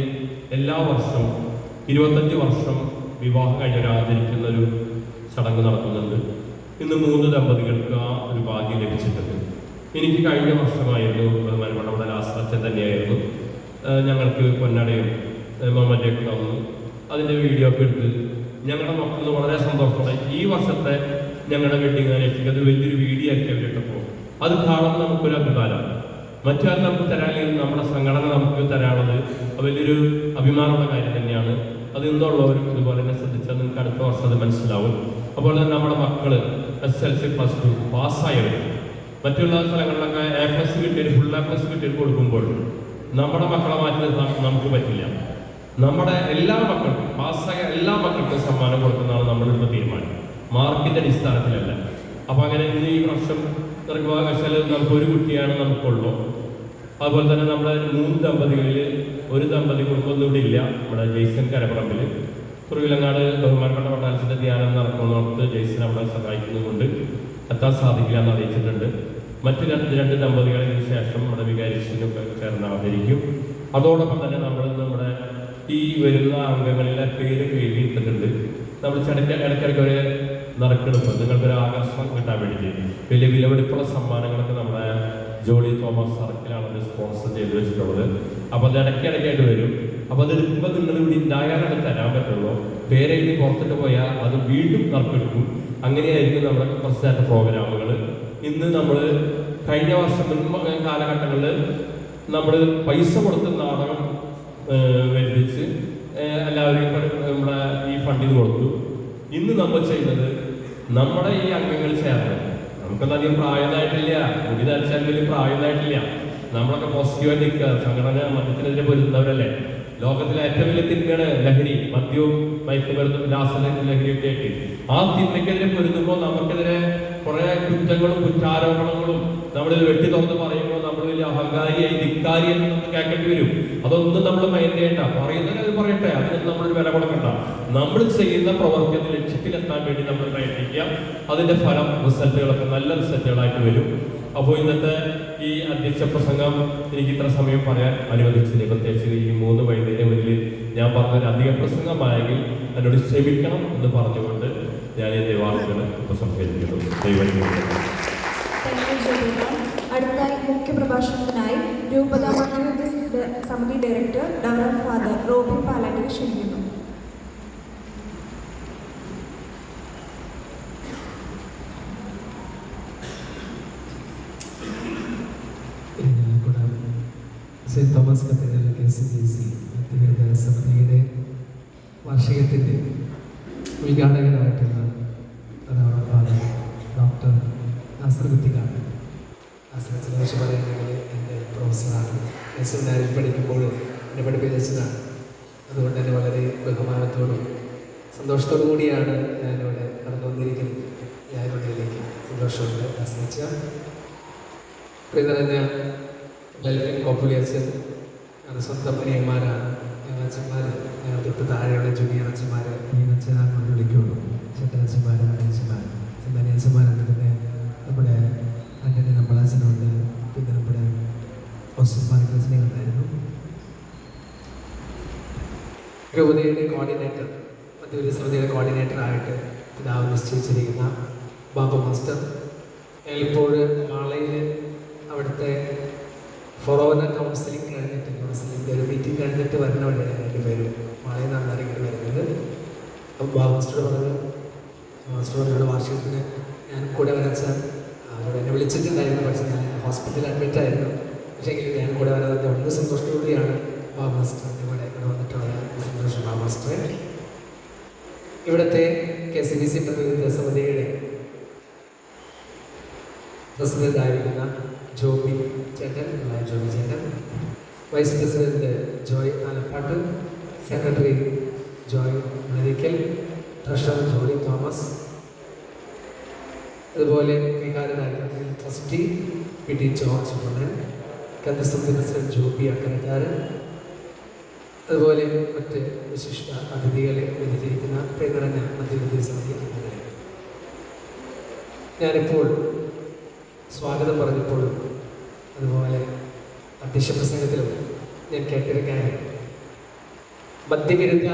എല്ലാ വർഷവും 25 വർഷം വിവാഹം കഴിഞ്ഞവരെ ആദരിക്കുന്ന ഒരു ചടങ്ങ് നടക്കുന്നുണ്ട്. ഇന്ന് 3 ദമ്പതികൾക്ക് ആ ഒരു ഭാഗ്യം ലഭിച്ചിട്ടുണ്ട്. എനിക്ക് കഴിഞ്ഞ വർഷമായിരുന്നു ബഹുമാനപ്പെട്ട നമ്മുടെ ലാസ്റ്റച്ചൻ തന്നെയായിരുന്നു ഞങ്ങൾക്ക് പൊന്നാടയും മറ്റേക്ക് തന്നു. അതിൻ്റെ വീഡിയോ ഒക്കെ എടുത്ത് ഞങ്ങളുടെ മക്കളിൽ വളരെ സന്തോഷത്തോടെ ഈ വർഷത്തെ ഞങ്ങളുടെ വെഡിങ് ആനിവേഴ്സറിക്ക് അത് വലിയൊരു വീഡിയോ ആക്കി അവരിട്ടപ്പോൾ അത് കാണുമ്പോൾ നമുക്കൊരു അഭിമാനം. മറ്റാരും നമുക്ക് തരാനെങ്കിൽ നമ്മുടെ സംഘടന നമുക്ക് തരാനുള്ളത് വലിയൊരു അഭിമാനമുള്ള കാര്യം തന്നെയാണ്. അത് ഇന്നുള്ളവരും ഇതുപോലെ തന്നെ ശ്രദ്ധിച്ചാൽ നിങ്ങൾക്ക് അടുത്ത വർഷം അത് മനസ്സിലാവും. അതുപോലെ തന്നെ നമ്മുടെ മക്കൾ SSLC +2 പാസ്സായവർ മറ്റുള്ള സ്ഥലങ്ങളിലൊക്കെ A+ കിട്ടിയൊരു ഫുൾ A+ കിട്ടിയൊരു കൊടുക്കുമ്പോൾ നമ്മുടെ മക്കളെ മാറ്റി നിർത്താൻ നമുക്ക് പറ്റില്ല. നമ്മുടെ എല്ലാ മക്കൾക്കും പാസ്സായ എല്ലാ മക്കൾക്കും സമ്മാനം കൊടുക്കുന്നതാണ് നമ്മളുടെ തീരുമാനം, മാർക്കിൻ്റെ അടിസ്ഥാനത്തിലല്ല. അപ്പോൾ അങ്ങനെ ഇന്ന് ഈ വർഷം നിർഭാഗ്യവശാൽ നമുക്കൊരു കുട്ടിയാണ് നമുക്കുള്ളൂ. അതുപോലെ തന്നെ നമ്മുടെ 3 ദമ്പതികളിൽ ഒരു ദമ്പതി കുടുംബമൊന്നും ഇവിടെ ഇല്ല. നമ്മുടെ ജെയ്സൺ കരപ്പറമ്പിൽ കുറുവിലങ്ങാട് ബഹുമാനപ്പെട്ട പട്ടാളത്തിൻ്റെ ധ്യാനം നടക്കുന്നവർക്ക് ജെയ്സൺ അവിടെ സഹായിക്കുന്നുമുണ്ട്. എത്താൻ സാധിക്കില്ല എന്ന് അറിയിച്ചിട്ടുണ്ട്. മറ്റ് രണ്ട് ദമ്പതികളെ ഇതിന് ശേഷം നമ്മുടെ വികാരിച്ചിനൊക്കെ ചേർന്ന് ആദരിക്കും. അതോടൊപ്പം തന്നെ നമ്മൾ നമ്മുടെ ഈ വരുന്ന അംഗങ്ങളിലെ പേര് എഴുതിയിട്ടുണ്ട്. നമ്മൾ ഇടയ്ക്കിടയ്ക്ക് ഒരു നറുക്കെടുപ്പ് നിങ്ങൾക്കൊരു ആകർഷണം കിട്ടാൻ വേണ്ടി വലിയ വിലപിടിപ്പുള്ള സമ്മാനങ്ങളൊക്കെ നമ്മുടെ ജോളി തോമസ് സർക്കിലാണ് സ്പോൺസർ ചെയ്ത് വെച്ചിട്ടുള്ളത്. അപ്പോൾ അത് ഇടയ്ക്കിടയ്ക്കായിട്ട് വരും. അപ്പോൾ അതെടുക്കുമ്പോൾ നിങ്ങൾ ഇവിടെ ഉണ്ടായാലാണ് തരാൻ പറ്റുള്ളൂ. പേരെഴുതി പുറത്തിട്ട് പോയാൽ അത് വീണ്ടും നറുക്കെടുക്കും. അങ്ങനെയായിരിക്കും നമ്മുടെ കുറച്ച് പ്രോഗ്രാമുകൾ. ഇന്ന് നമ്മൾ കഴിഞ്ഞ വർഷം മുൻപ് കാലഘട്ടങ്ങളിൽ നമ്മൾ പൈസ കൊടുത്ത് നാടകം വരുത്തിച്ച് എല്ലാവരെയും നമ്മുടെ ഈ ഫണ്ടിന് കൊടുത്തു. ഇന്ന് നമ്മൾ ചെയ്യുന്നത് നമ്മുടെ ഈ അംഗങ്ങൾ ചേർന്ന് നമുക്കൊന്നും അധികം പ്രായമായിട്ടില്ല, മുടി ധരിച്ചാൽ വലിയ പ്രായമായിട്ടില്ല. നമ്മളൊക്കെ പോസിറ്റീവായിട്ട് നിൽക്കുക. സംഘടന മദ്യത്തിനെതിരെ പൊരുന്നവരല്ലേ. ലോകത്തിലെ ഏറ്റവും വലിയ തിന്മയാണ് ലഹരി, മദ്യവും മയക്കുമരുന്നും ലഹരിയൊക്കെ ആയിട്ട്. ആ തിന്മയ്ക്കെതിരെ പൊരുതുമ്പോൾ നമുക്കെതിരെ കുറേ കുറ്റങ്ങളും കുറ്റാരോപണങ്ങളും നമ്മളിൽ വെട്ടി തുറന്ന് പറയുമ്പോൾ നമ്മൾ വലിയ അഹങ്കാരിയായി ധിക്കാരിയായി നമുക്ക് കേൾക്കേണ്ടി വരും. അതൊന്നും നമ്മൾ മൈൻഡ് ചെയ്യണ്ട. പറയുന്നത് പറയട്ടെ, അതിനൊന്നും നമ്മളൊരു വില കൊടുക്കണ്ട. നമ്മൾ ചെയ്യുന്ന പ്രവർത്തനത്തിൽ ലക്ഷ്യത്തിലെത്താൻ വേണ്ടി നമ്മൾ പ്രയത്നിക്കുക. അതിൻ്റെ ഫലം റിസൾട്ടുകളൊക്കെ നല്ല റിസൾട്ടുകളായിട്ട് വരും. അപ്പോൾ ഇന്നത്തെ ഈ അധ്യക്ഷ പ്രസംഗം എനിക്ക് ഇത്ര സമയം പറയാൻ അനുവദിച്ചത് പ്രത്യേകിച്ച് ഈ 3 വൈദ്യുതിയിൽ ഞാൻ പറഞ്ഞൊരു അധിക പ്രസംഗമായെങ്കിൽ എന്നോട് ക്ഷമിക്കണം എന്ന് പറഞ്ഞുകൊണ്ട് ഞാൻ എൻ്റെ വാക്കുകൾ ഉപസംഹരിക്കുന്നു. അടുത്തായി മുഖ്യപ്രഭാഷണത്തിനായി രൂപത മദ്യവിരുദ്ധ സമിതി ഡയറക്ടർ ഡവറൻ ഫാദർ റോബിൻ പാലാട്ടിനെ ക്ഷണിക്കുന്നു. സെൻറ്റ് തോമസ് കത്തീഡ്രൽ KCBC മദ്യവിരുദ്ധ സമിതിയുടെ വാർഷികത്തിൻ്റെ ഉദ്ഘാടകനായിട്ടുള്ള ഫാദർ ഡോക്ടർ നാസർ കുറ്റിക്കാട്. നാസറച്ചനെ കുറിച്ച് പറയുകയാണെങ്കിൽ എൻ്റെ പ്രൊഫസറാണ്. സെമിനാരിൽ പഠിക്കുമ്പോൾ എന്നെ പഠിപ്പിച്ചതാണ്. അതുകൊണ്ട് തന്നെ വളരെ ബഹുമാനത്തോടും സന്തോഷത്തോടു കൂടിയാണ് ഞാനിവിടെ കടന്നു വന്നിരിക്കുന്നത്. ഞാനിവിടേക്ക് സന്തോഷമുണ്ട്. നാസറച്ച പ്രിയ നിറഞ്ഞ ഡെൽഫിൻ കോപ്പുലിയച്ചൻ ഞങ്ങളുടെ സ്വന്തം അനിയന്മാരാണ്. ഞങ്ങൾ അച്ഛന്മാർ, ഞങ്ങൾ തൊട്ട് താഴെയുള്ള ജൂനിയർ അച്ഛന്മാർ അനിയനച്ഛനാണ് വിളിക്കുള്ളൂ. ചേട്ടനച്ഛന്മാരും അനിയച്ചന്മാരും അനിയച്ചന്മാരാണ്. പിന്നെ നമ്മുടെ ആൻ്റണി നമ്മളച്ഛനുണ്ട്. പിന്നെ നമ്മുടെ ഓസ്റ്റിൻമാർക്കസിനെ ഉണ്ടായിരുന്നു. രൂപതയുടെ കോർഡിനേറ്റർ, മദ്യവിരുദ്ധ സമിതിയുടെ കോർഡിനേറ്ററായിട്ട് പിതാവ് നിശ്ചയിച്ചിരിക്കുന്ന ബാബു മാസ്റ്റർ ഇപ്പോൾ മാളയിൽ അവിടുത്തെ ഫൊറോന കൗൺസിലിംഗ് കഴിഞ്ഞിട്ട് കൗൺസിലിൻ്റെ ഒരു മീറ്റിംഗ് കഴിഞ്ഞിട്ട് വരുന്ന വഴിയാണ് എൻ്റെ പേര് മാളയിൽ നിന്നാണ് ആരെങ്കിലും വരുന്നത്. അപ്പോൾ ബാബു മാസ്റ്റർ പറഞ്ഞു, മാസ്റ്ററുടെ വാർഷികത്തിന് ഞാൻ കൂടെ വരച്ചാൽ അവരോട് എന്നെ വിളിച്ചിട്ടുണ്ടായിരുന്നു. പക്ഷേ ഞാൻ ഹോസ്പിറ്റലിൽ അഡ്മിറ്റായിരുന്നു. പക്ഷേ എങ്കിലും ഞാൻ കൂടെ വരാതെ വളരെ സന്തോഷത്തോടെയാണ് ബാബു മാസ്റ്ററിൻ്റെ ഇവിടെ വന്നിട്ടുള്ള സന്തോഷം. ബാബു മാസ്റ്ററെ ഇവിടുത്തെ KCBC മദ്യവിരുദ്ധ സമിതിയുടെ പ്രസിഡന്റായിരിക്കുന്ന ജോബി ചേട്ടൻ, ജോബി ചേട്ടൻ, vice president Joy Alappatt, secretary Joy medical, treasurer Johnny Thomas, അതുപോലെ കൈകാര്യനായ trustee P T George Ponnan, കേന്ദ്രസമിതി പ്രസിഡന്റ് ജോബി അക്കരക്കാരൻ, അതുപോലെ മറ്റ് വിശിഷ്ട അതിഥികളെ വ്യതിരിക്കുന്ന പ്രകടന മധ്യവർത്തി സമിതി അംഗങ്ങളെ. ഞാനിപ്പോൾ സ്വാഗതം പറഞ്ഞപ്പോഴും അതുപോലെ അധ്യക്ഷ പ്രസംഗത്തിലും ഞാൻ കേട്ടൊരു കാര്യം, മദ്യവിരുദ്ധ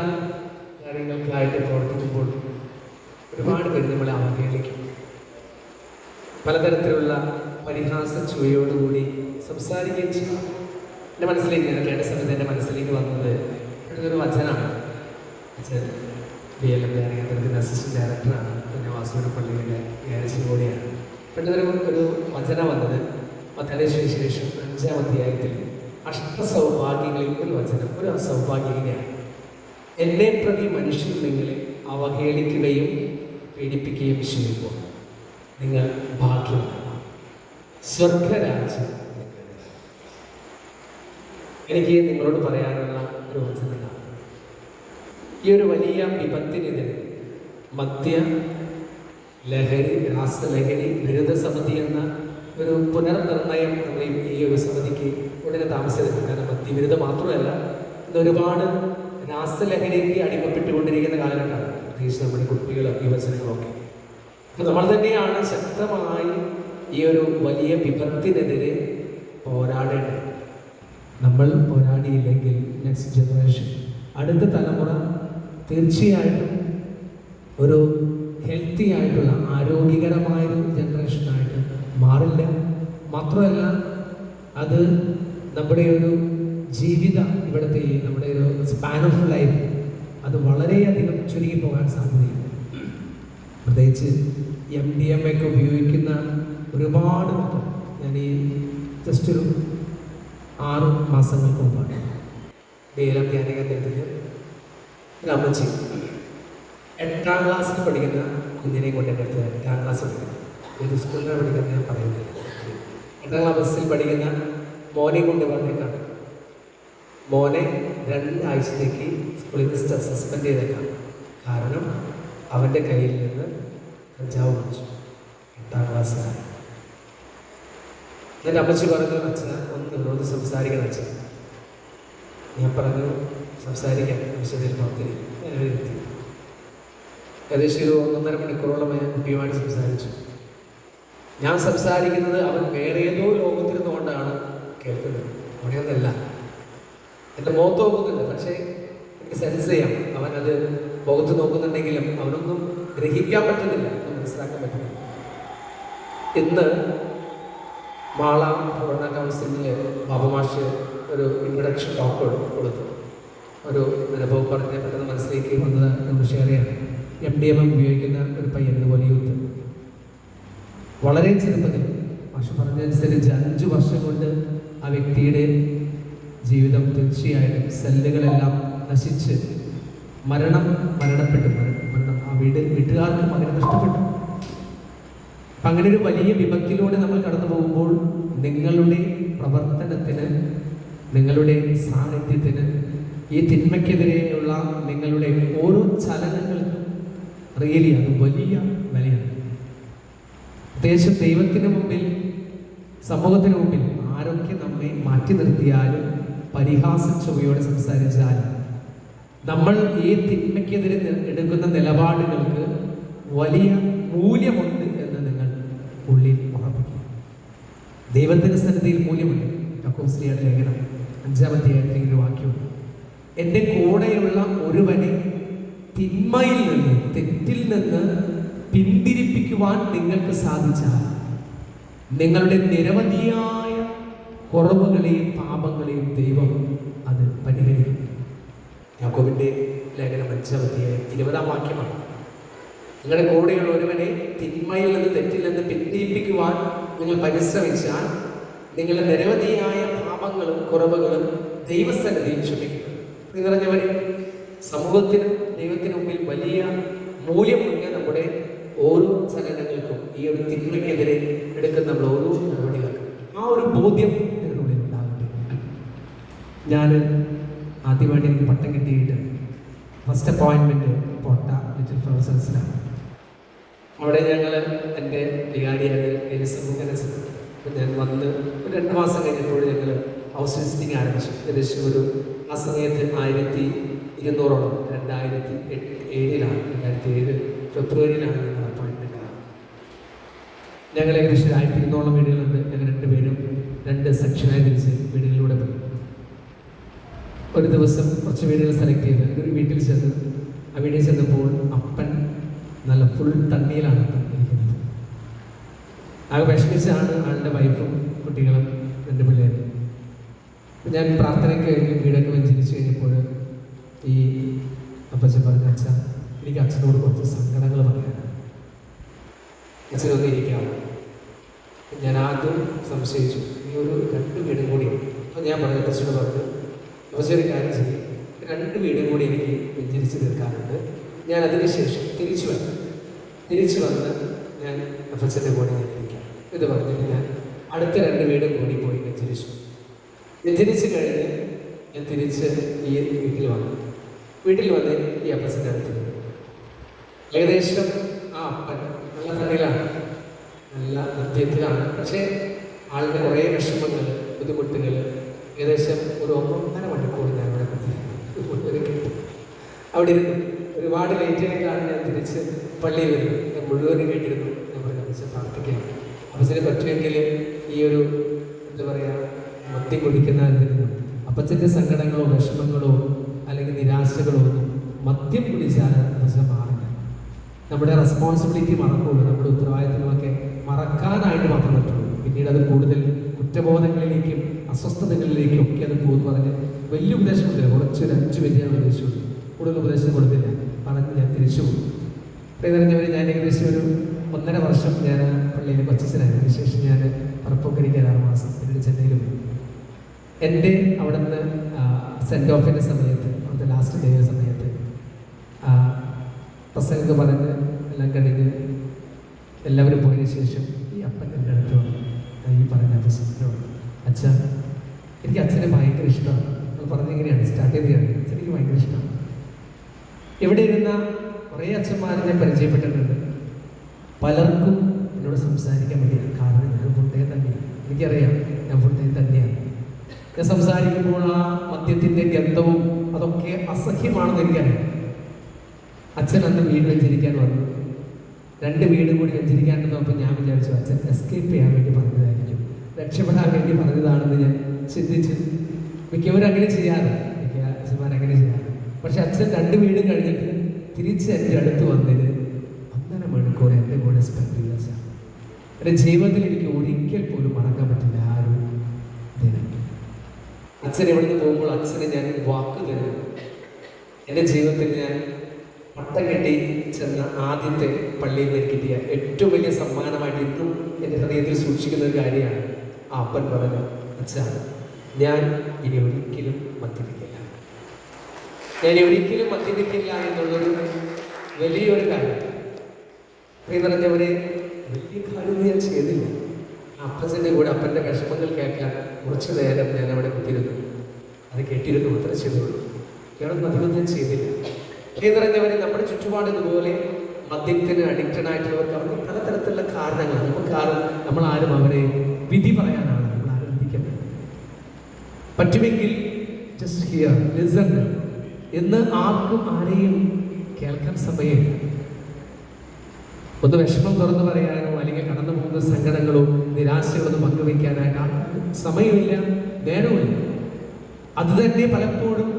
കാര്യങ്ങൾക്കായിട്ട് പ്രവർത്തിക്കുമ്പോൾ ഒരുപാട് പേര് നമ്മളെ അവഹേളിക്കും. പലതരത്തിലുള്ള പരിഹാസ ചുവയോടുകൂടി സംസാരിക്കുകയും ചെയ്യും. എൻ്റെ മനസ്സിലേക്ക് ഞാൻ കേട്ട സമയത്ത് എൻ്റെ മനസ്സിലേക്ക് വന്നത് ഒരു വചനാണ്. BLM കേന്ദ്രത്തിൻ്റെ അസിസ്റ്റന്റ് ഡയറക്ടറാണ്, പിന്നെ വാസുവിന പള്ളിയുടെ ഗാരേജിൽ കൂടിയാണ്. പെട്ടെന്നൊരു വചനം വന്നത് മത്തായി സുവിശേഷം 5-ാം അധ്യായത്തിൽ അഷ്ടസൗഭാഗ്യങ്ങളിൽ ഒരു വചനം, ഒരു സൗഭാഗ്യകനെയാണ്. എന്നെ പ്രതി മനുഷ്യൻ നിങ്ങളെ അവഹേളിക്കുകയും പീഡിപ്പിക്കുകയും ചെയ്യുമ്പോൾ നിങ്ങൾ ഭാഗ്യവാന്മാർ, സ്വർഗരാജ്യം നിങ്ങളുടെ. എനിക്ക് നിങ്ങളോട് പറയാനുള്ള ഒരു വചനമാണ്, ഈ ഒരു വലിയ വിപത്തിനെതിരെ മദ്യ ലഹരി, രാസലഹരി വിരുദ്ധ സമിതി എന്ന ഒരു പുനർനിർണയം നമ്മൾ ഈ ഒരു സമിതിക്ക് ഉടനെ താമസിച്ചിരുന്നു. കാരണം മദ്യവിരുദ്ധ മാത്രമല്ല, ഇന്ന് ഒരുപാട് രാസലഹരിക്ക് അടിമപ്പെട്ടുകൊണ്ടിരിക്കുന്ന കാലഘട്ടമാണ്, പ്രത്യേകിച്ച് നമ്മുടെ കുട്ടികളും യുവജനങ്ങളൊക്കെ. അപ്പോൾ നമ്മൾ തന്നെയാണ് ശക്തമായി ഈ ഒരു വലിയ വിപത്തിനെതിരെ പോരാടേണ്ടത്. നമ്മൾ പോരാടിയില്ലെങ്കിൽ നെക്സ്റ്റ് ജനറേഷൻ, അടുത്ത തലമുറ തീർച്ചയായിട്ടും ഒരു ഹെൽത്തി ആയിട്ടുള്ള ആരോഗ്യകരമായൊരു ജനറേഷനായിട്ട് മാറില്ല. മാത്രമല്ല അത് നമ്മുടെ ഒരു ജീവിത, ഇവിടുത്തെ നമ്മുടെ ഒരു സ്പാൻ ഓഫ് ലൈഫ് അത് വളരെയധികം ചുരുങ്ങി പോകാൻ സാധ്യതയുണ്ട്. പ്രത്യേകിച്ച് MDMA ഒക്കെ ഉപയോഗിക്കുന്ന ഒരുപാട് മക്കൾ, ഞാൻ ഈ ജസ്റ്റ് ഒരു 6 മാസങ്ങൾക്ക് മുമ്പാണ് BLM ധ്യാന കേന്ദ്രത്തിൽ ഒരു അമ്മച്ചി 8ാം ക്ലാസ്സിൽ പഠിക്കുന്ന കുഞ്ഞിനെ കൊണ്ട് എൻ്റെ അടുത്ത്, 8ാം ക്ലാസ് പഠിക്കുന്നത്, ഏത് സ്കൂളിലാണ് പഠിക്കുന്നത് ഞാൻ പറയുന്നില്ല, 8ാം ക്ലാസ്സിൽ പഠിക്കുന്ന മോനെ കൊണ്ട് പറഞ്ഞേക്കാണ്, മോനെ 2 ആഴ്ചത്തേക്ക് സ്കൂളിൽ നിന്ന് സസ്പെൻഡ് ചെയ്തേക്കാം, കാരണം അവൻ്റെ കയ്യിൽ നിന്ന് കഞ്ചാവ് പിടിച്ചു. 8ാം ക്ലാസ്സിലാണ്. എൻ്റെ അമ്മച്ചി പറഞ്ഞു, അച്ഛൻ ഒന്ന് സംസാരിക്കണം അച്ഛൻ. ഞാൻ പറഞ്ഞു സംസാരിക്കാൻ വിശദയിൽ പ്രവർത്തിക്കും. ഞാനൊരു വ്യക്തി ഏകദേശം ഒരു 1.5 മണിക്കൂറോളം ഞാൻ കുട്ടിയുമായിട്ട് സംസാരിച്ചു. ഞാൻ സംസാരിക്കുന്നത് അവൻ വേറെ ഏതോ ലോകത്തിരുന്നുകൊണ്ടാണ് കേൾക്കുന്നത്, അവിടെയൊന്നല്ല. എൻ്റെ മുഖത്ത് നോക്കുന്നുണ്ട്, പക്ഷേ എനിക്ക് സെൻസ് ചെയ്യാം അവനത് മുഖത്ത് നോക്കുന്നുണ്ടെങ്കിലും അവനൊന്നും ഗ്രഹിക്കാൻ പറ്റുന്നില്ല, മനസ്സിലാക്കാൻ പറ്റുന്നില്ല. ഇന്ന് മാള കൊറോണ കൗൺസിലിൽ ബാബുമാഷ് ഒരു ഇൻട്രഡക്ഷൻ ടോക്ക് കൊടുത്തു. ഒരു അനുഭവം പറഞ്ഞ് പെട്ടെന്ന് മനസ്സിലേക്ക് വന്നത് നമ്മൾ ഷെയർ ചെയ്യാം. MDMA ഉപയോഗിക്കുന്ന ഒരു പയ്യൻ, ഇതുപോലെ യൂത്ത്, വളരെ ചെറുപ്പത്തിൽ മാഷ് പറഞ്ഞതനുസരിച്ച് 5 വർഷം കൊണ്ട് ആ വ്യക്തിയുടെ ജീവിതം തീർച്ചയായിട്ടും സെല്ലുകളെല്ലാം നശിച്ച് മരണപ്പെട്ടു. ആ വീട്ടുകാർക്ക് മകനെ നഷ്ടപ്പെട്ടു. അപ്പം അങ്ങനെ ഒരു വലിയ വിപത്തിലൂടെ നമ്മൾ കടന്നു പോകുമ്പോൾ നിങ്ങളുടെ പ്രവർത്തനത്തിന്, നിങ്ങളുടെ സാന്നിധ്യത്തിന്, ഈ തിന്മയ്ക്കെതിരെയുള്ള നിങ്ങളുടെ ഓരോ ചലനങ്ങൾക്കും റിയലി അത് വലിയ വിലയാണ്. പ്രത്യേകിച്ച് ദൈവത്തിന് മുമ്പിൽ, സമൂഹത്തിന് മുമ്പിൽ ആരൊക്കെ നമ്മെ മാറ്റി നിർത്തിയാലും പരിഹാസ ചുവയോടെ സംസാരിച്ചാലും നമ്മൾ ഈ തിന്മയ്ക്കെതിരെ എടുക്കുന്ന നിലപാടുകൾക്ക് വലിയ മൂല്യമുണ്ട് എന്ന് നിങ്ങൾ ഉള്ളിൽ ഉറപ്പിക്കുക. ദൈവത്തിൻ്റെ സന്നിധിയിൽ മൂല്യമുണ്ട്. യാക്കോബിന്റെ ലേഖനം 5-ാം അധ്യായത്തിൽ ഒരു വാക്യമുണ്ട്, എൻ്റെ കൂടെയുള്ള ഒരുവനെ തിന്മയിൽ നിന്ന്, തെറ്റിൽ നിന്ന് പിന്തിരിപ്പിക്കുവാൻ നിങ്ങൾക്ക് സാധിച്ചാൽ നിങ്ങളുടെ നിരവധിയായ കുറവുകളെയും പാപങ്ങളെയും ദൈവം അത് പരിഹരിക്കും. യാക്കോബിന്റെ ലേഖനം 5-ാം അധ്യായം 20-ാം വാക്യമാണ്. നിങ്ങളുടെ കൂടെയുള്ള ഒരുവനെ തിന്മയിൽ നിന്ന്, തെറ്റിൽ നിന്ന് പിന്തിരിപ്പിക്കുവാൻ നിങ്ങൾ പരിശ്രമിച്ചാൽ നിങ്ങളുടെ നിരവധിയായ പാപങ്ങളും കുറവുകളും ദൈവസന്നിധിയിൽ ക്ഷമിക്കും. നിറഞ്ഞവരെ, സമൂഹത്തിനും ദൈവത്തിനു മുമ്പിൽ വലിയ മൂല്യമുണ്ട് നമ്മുടെ ഓരോ ചലനങ്ങൾക്കും, ഈ ഒരു തിന്മയ്ക്കെതിരെ എടുക്കുന്ന നമ്മൾ ഓരോ നടപടികൾക്കും. ആ ഒരു ബോധ്യം നിങ്ങളുടെ ഉള്ളിൽ ഉണ്ടാകട്ടെ. ഞാൻ ആദ്യമായിട്ട് എനിക്ക് പട്ടം കിട്ടിയിട്ട് ഫസ്റ്റ് അപ്പോയിൻമെൻറ്റ് പൊട്ട ലിറ്റിൽ ഫ്ലവർ സെൻസിലാണ്. അവിടെ ഞങ്ങൾ എൻ്റെ വികാരിയായ ഞാൻ വന്ന് ഒരു 2 മാസം കഴിഞ്ഞപ്പോൾ ഞങ്ങൾ ഹൗസ് വിസിറ്റിംഗ് ആരംഭിച്ചു. ഏകദേശം ഒരു ആ സമയത്ത് 1200ഓളം 2007 ഫെബ്രുവരിയിലാണ് ഞങ്ങൾ അപ്പോയിൻമെൻ്റ്. ഞങ്ങൾ ഏകദേശം 1200ഓളം വീടുകളുണ്ട്. ഞങ്ങൾ 2 പേരും 2 സെക്ഷനായി തിരിച്ച് വീടുകളിലൂടെ പോയി. ഒരു ദിവസം കുറച്ച് വീടുകൾ സെലക്ട് ചെയ്ത് ഒരു വീട്ടിൽ ചെന്ന് ആ വീട്ടിൽ ചെന്നപ്പോൾ അപ്പൻ നല്ല ഫുൾ തണ്ണിയിലാണ് അപ്പൻ ഇരിക്കുന്നത്. ആകെ വിഷമിച്ചാണ് ആളുടെ വൈഫും കുട്ടികളും 2 പിള്ളേരും. ഞാൻ പ്രാർത്ഥനയ്ക്ക് കഴിഞ്ഞ് വീടൊക്കെ വെഞ്ചരിച്ച് കഴിഞ്ഞപ്പോൾ ഈ അപ്പച്ചൻ പറഞ്ഞ അച്ഛ എനിക്ക് അച്ഛനോട് കുറച്ച് സങ്കടങ്ങൾ പറയാനാണ്, അച്ഛനൊന്നും ഇരിക്കാമോ? ഞാൻ ആദ്യം സംശയിച്ചു, ഇനി ഒരു 2 വീടും കൂടിയാണ്. അപ്പോൾ ഞാൻ പറഞ്ഞു അപ്പച്ചനോട് പറഞ്ഞു, അപ്പച്ചൻ ഒരു കാര്യം ചെയ്യും, 2 വീടും കൂടി എനിക്ക് വെഞ്ചരിച്ച് തീർക്കാനുണ്ട്, ഞാൻ അതിന് ശേഷം തിരിച്ചു വന്ന് ഞാൻ അപ്പച്ചൻ്റെ കൂടെ ഞാൻ ഇരിക്കാം. ഇത് പറഞ്ഞിട്ട് ഞാൻ അടുത്ത 2 വീടും കൂടി പോയി വെഞ്ചരിച്ച് കഴിഞ്ഞ് ഞാൻ തിരിച്ച് ഈ വീട്ടിൽ വന്ന് ഈ അപ്പച്ചൻ്റെ അടുത്തിരുന്നു. ഏകദേശം ആ അപ്പൻ നല്ല തണ്ണിലാണ്, നല്ല മദ്യത്തിലാണ്. പക്ഷേ ആളുടെ കുറേ വിഷമങ്ങൾ, ബുദ്ധിമുട്ടുകൾ ഏകദേശം ഒരു 1.5 മണിക്കൂർ ഞാൻ അവിടെ കേട്ടു. അവിടെ ഇരുന്നു. ഒരുപാട് ലേറ്റായിട്ടാണ് ഞാൻ തിരിച്ച് പള്ളിയിൽ വരുന്നത്. ഞാൻ മുഴുവനും കേട്ടിരുന്നു. ഞാൻ പറഞ്ഞു അപ്പച്ചൻ പ്രാർത്ഥിക്കാം, അപ്പച്ചന് പറ്റുമെങ്കിൽ ഈ ഒരു എന്താ പറയുക മദ്യം കുടിക്കുന്നതിൽ നിന്നും അപ്പച്ചൻ്റെ സങ്കടങ്ങളോ വിഷമങ്ങളോ അല്ലെങ്കിൽ നിരാശകളോ ഒന്നും മദ്യം കുടിച്ചാൽ അപ്പച്ചൻ മാറില്ല. നമ്മുടെ റെസ്പോൺസിബിലിറ്റി മറക്കുള്ളൂ, നമ്മുടെ ഉത്തരവാദിത്തങ്ങളൊക്കെ മറക്കാനായിട്ട് മാത്രം പറ്റുള്ളൂ. പിന്നീട് അത് കൂടുതൽ കുറ്റബോധങ്ങളിലേക്കും അസ്വസ്ഥതകളിലേക്കും ഒക്കെ അത് പോകുന്നു പറഞ്ഞ് വലിയ ഉപദേശം കൊടുത്തില്ല. കുറച്ചൊരു 5 വലിയ ഉപദേശം, കൂടുതൽ ഉപദേശം കൊടുത്തില്ല. പറഞ്ഞ് ഞാൻ തിരിച്ചു പോകും. പറഞ്ഞവർ ഞാൻ ഏകദേശം ഒരു 1.5 വർഷം ഞാൻ പള്ളിയിൽ കൊച്ചനായിരുന്നു. അതിനുശേഷം ഞാൻ പറപ്പൊക്കരിക്ക് 6 മാസം പിന്നീട് ചെന്നൈയിൽ പോയി. എൻ്റെ അവിടെ നിന്ന് സെൻറ്റ് ഓഫിൻ്റെ സമയത്ത്, അവിടുത്തെ ലാസ്റ്റ് ഡേ സമയത്ത് പ്രസംഗം പറഞ്ഞ് എല്ലാം കഴിഞ്ഞ് എല്ലാവരും പോയതിന് ശേഷം ഈ അപ്പൻ എൻ്റെ അടുത്ത് വന്നു. ഈ പറഞ്ഞ പ്രസംഗം അച്ഛ എനിക്ക് അച്ഛനെ ഭയങ്കര ഇഷ്ടമാണ്. അത് പറഞ്ഞിങ്ങനെയാണ് സ്റ്റാർട്ട് ചെയ്തതാണ്. അച്ഛനെനിക്ക് ഭയങ്കര ഇഷ്ടമാണ്. ഇവിടെ ഇരുന്ന കുറേ അച്ഛന്മാരെ ഞാൻ പരിചയപ്പെട്ടിട്ടുണ്ട്. പലർക്കും എന്നോട് സംസാരിക്കാൻ വേണ്ടിയാണ്. കാരണം ഞാൻ ഫുൾട്ടേ തന്നെയാണ്, എനിക്കറിയാം ഞാൻ ഫുൾട്ടേ തന്നെയാണ്. ഞാൻ സംസാരിക്കുമ്പോൾ ആ മദ്യത്തിൻ്റെ ഗന്ധവും അതൊക്കെ അസഹ്യമാണെന്ന് എനിക്കറിയാം. അച്ഛൻ അന്ന് വീട് വെഞ്ചരിക്കാൻ വന്നു. 2 വീടും കൂടി വെഞ്ചരിക്കാൻ വന്നപ്പോൾ ഞാൻ വിചാരിച്ചു അച്ഛൻ എസ്കേപ്പ് ചെയ്യാൻ വേണ്ടി പറഞ്ഞതായിരിക്കും, രക്ഷപ്പെടാൻ വേണ്ടി പറഞ്ഞതാണെന്ന് ഞാൻ ചിന്തിച്ചു. മിക്കവരും അങ്ങനെ ചെയ്യാറ്, മിക്ക അച്ഛന്മാരങ്ങനെ ചെയ്യാറ്. പക്ഷെ അച്ഛൻ 2 വീടും കഴിഞ്ഞിട്ട് തിരിച്ച് എൻ്റെ അടുത്ത് വന്നതിന് 1.5 മണിക്കൂർ എൻ്റെ കൂടെ സ്പെൻഡ് ചെയ്ത അച്ഛൻ. എൻ്റെ ജീവിതത്തിൽ എനിക്ക് ഒരിക്കൽ പോലും മറക്കാൻ പറ്റില്ല ആ ഒരു ദിനം. അച്ഛൻ എവിടെ നിന്ന് പോകുമ്പോൾ അച്ഛനെ ഞാൻ വാക്ക് തരുന്നു. എൻ്റെ ജീവിതത്തിൽ ഞാൻ പട്ടം കെട്ടി ചെന്ന ആദ്യത്തെ പള്ളിയിൽ നിന്ന് കിട്ടിയ ഏറ്റവും വലിയ സമ്മാനമായിട്ട് ഇന്നും എൻ്റെ ഹൃദയത്തിൽ സൂക്ഷിക്കുന്ന ഒരു കാര്യമാണ് ആ അപ്പൻ പറഞ്ഞു, അച്ഛാ ഞാൻ ഇനി ഒരിക്കലും മദ്യപിക്കില്ല, ഞാൻ ഒരിക്കലും മദ്യപിക്കില്ല എന്നുള്ളൊരു വലിയൊരു കാര്യം. പ്രിയ നിറഞ്ഞവരെ, വലിയ കാര്യമൊന്നും ഞാൻ ചെയ്തില്ല. അപ്പച്ചൻ്റെ കൂടെ അപ്പൻ്റെ വിഷമങ്ങൾ കേൾക്കാൻ കുറച്ച് നേരം ഞാൻ അവിടെ കുത്തിയിരുന്നു. അത് കേട്ടിരുന്നു, അത്ര ചെയ്തുള്ളൂ. കേരളം അധികം ഞാൻ ചെയ്തില്ല. പ്രിയ നിറഞ്ഞവരെ, നമ്മുടെ ചുറ്റുപാട് ഇതുപോലെ മദ്യത്തിന് അഡിക്റ്റഡ് ആയിട്ടുള്ളവർക്ക് അവർക്ക് പലതരത്തിലുള്ള കാരണങ്ങളാണ്. നമ്മളാരും അവരെ വിധി പറയാനാണ്, നമ്മളാരും വിധിക്കുന്നത്. പറ്റുമെങ്കിൽ ജസ്റ്റ് ഹിയർ, ലിസൺ എന്ന് ആർക്കും ആരെയും കേൾക്കാൻ സമയമില്ല. ഒന്ന് വിഷമം തുറന്നു പറയാനോ അല്ലെങ്കിൽ കടന്നു പോകുന്ന സങ്കടങ്ങളോ നിരാശകളൊന്നും പങ്കുവയ്ക്കാനായിട്ട് ആർക്കും സമയമില്ല, നേരമില്ല. അത് തന്നെ പലപ്പോഴും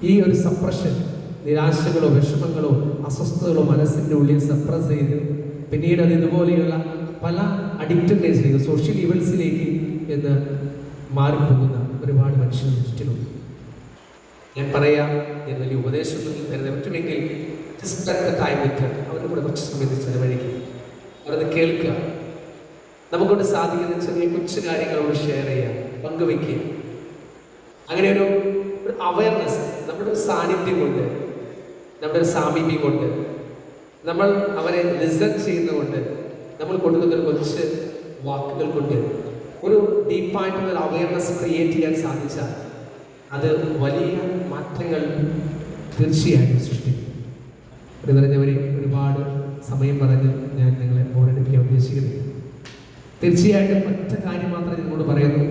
ഈ ഒരു സപ്രഷൻ, നിരാശകളോ വിഷമങ്ങളോ അസ്വസ്ഥതകളോ മനസ്സിൻ്റെ ഉള്ളിൽ സപ്രസ് ചെയ്ത് പിന്നീട് അത് ഇതുപോലെയുള്ള പല അഡിക്റ്റഡ്നെസ്സിലേക്ക്, സോഷ്യൽ ഈവൻസിലേക്ക് എന്ന് മാറിപ്പോകുന്ന ഒരുപാട് മനുഷ്യർ ചുറ്റിനുണ്ട്. ഞാൻ പറയാം, ഞാൻ വലിയ ഉപദേശമൊന്നും തരുന്നത് പറ്റുമെങ്കിൽ അവരുടെ കൂടെ കുറച്ച് സമയത്ത് ചെലവഴിക്കുക, അവരത് കേൾക്കുക, നമുക്കൊണ്ട് സാധിക്കുന്ന ചെറിയ കൊച്ചു കാര്യങ്ങളോട് ഷെയർ ചെയ്യുക, പങ്കുവയ്ക്കുക. അങ്ങനെ ഒരു അവയർനെസ്, നമ്മുടെ ഒരു സാന്നിധ്യം കൊണ്ട്, നമ്മുടെ ഒരു സാമീപ്യം കൊണ്ട്, നമ്മൾ അവരെ ലിസൺ ചെയ്യുന്നതുകൊണ്ട്, നമ്മൾ കൊടുക്കുന്നൊരു കുറച്ച് വാക്കുകൾ കൊണ്ട് ഒരു ഡീപ്പായിട്ടുള്ളൊരു അവയർനെസ് ക്രിയേറ്റ് ചെയ്യാൻ സാധിച്ചാൽ അത് വലിയ മാറ്റങ്ങൾ തീർച്ചയായും സൃഷ്ടിക്കും. ഒരു നിറഞ്ഞവരെ ഒരുപാട് സമയം പറഞ്ഞ് ഞാൻ നിങ്ങളെ ബോറടിപ്പിക്കാൻ ഉദ്ദേശിക്കുന്നില്ല. തീർച്ചയായിട്ടും ഒറ്റ കാര്യം മാത്രമേ നിങ്ങളോട് പറയുന്നു.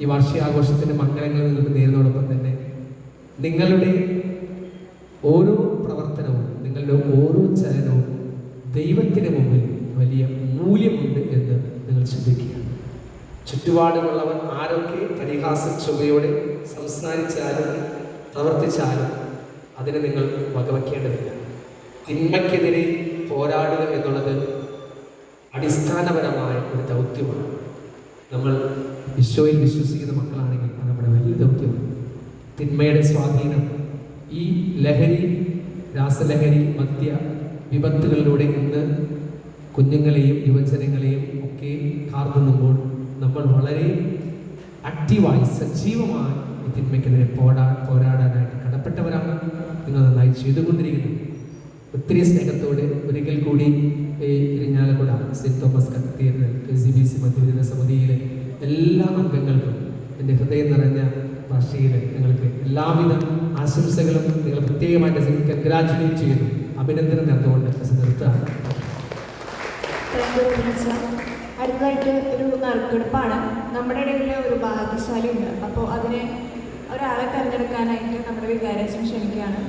ഈ വാർഷികാഘോഷത്തിൻ്റെ മംഗളങ്ങൾ നിങ്ങൾക്ക് നേരുന്നതോടൊപ്പം തന്നെ നിങ്ങളുടെ ഓരോ പ്രവർത്തനവും നിങ്ങളുടെ ഓരോ ചലനവും ദൈവത്തിന് മുമ്പിൽ വലിയ മൂല്യമുണ്ട് എന്ന് നിങ്ങൾ ചിന്തിക്കുക. ചുറ്റുപാടുമുള്ളവർ ആരൊക്കെ പരിഹാസ ചുവയോടെ സംസാരിച്ചാലും പ്രവർത്തിച്ചാലും അതിന് നിങ്ങൾ വകവയ്ക്കേണ്ടതില്ല. തിന്മയ്ക്കെതിരെ പോരാടുക എന്നുള്ളത് അടിസ്ഥാനപരമായ ഒരു ദൗത്യമാണ്. നമ്മൾ ഈശോയിൽ വിശ്വസിക്കുന്ന മക്കളാണെങ്കിൽ അത് നമ്മുടെ വലിയ ദൗത്യമാണ്. തിന്മയുടെ സ്വാധീനം ഈ ലഹരി, രാസലഹരി, മദ്യ വിപത്തുകളിലൂടെ ഇന്ന് കുഞ്ഞുങ്ങളെയും യുവജനങ്ങളെയും ഒക്കെ കാർന്നുമ്പോൾ നമ്മൾ വളരെ ആക്റ്റീവായി സജീവമായി ഈ തിന്മയ്ക്കെതിരെ പോരാടാനായിട്ട് കടപ്പെട്ടവരാണ്. നിങ്ങൾ നന്നായി ചെയ്തുകൊണ്ടിരിക്കുന്നത്. ഒത്തിരി സ്നേഹത്തോടെ ഒരിക്കൽ കൂടി Irinjalakuda saint Thomas cathedral KCBC മധ്യവിദ്യാ സമിതിയിലെ എല്ലാ അംഗങ്ങൾക്കും എൻ്റെ ഹൃദയം നിറഞ്ഞ ഭാഷയിൽ നിങ്ങൾക്ക് എല്ലാവിധ ആശംസകളും നിങ്ങൾ പ്രത്യേകമായിട്ട് കൺഗ്രാറ്റുലേറ്റ് ചെയ്യുന്നു, അഭിനന്ദനം നേർന്നുകൊണ്ട് നിർത്തുകയാണ്. അടുത്തതായിട്ട് ഒരു നറുക്കെടുപ്പാണ്. നമ്മുടെ ഇടയിൽ ഒരു ഭാഗ്യശാലിയുണ്ട്. അപ്പോൾ അതിനെ ഒരാളെ തിരഞ്ഞെടുക്കാനായിട്ട് നമ്മുടെ വികാരേശം ക്ഷണിക്കുകയാണ്.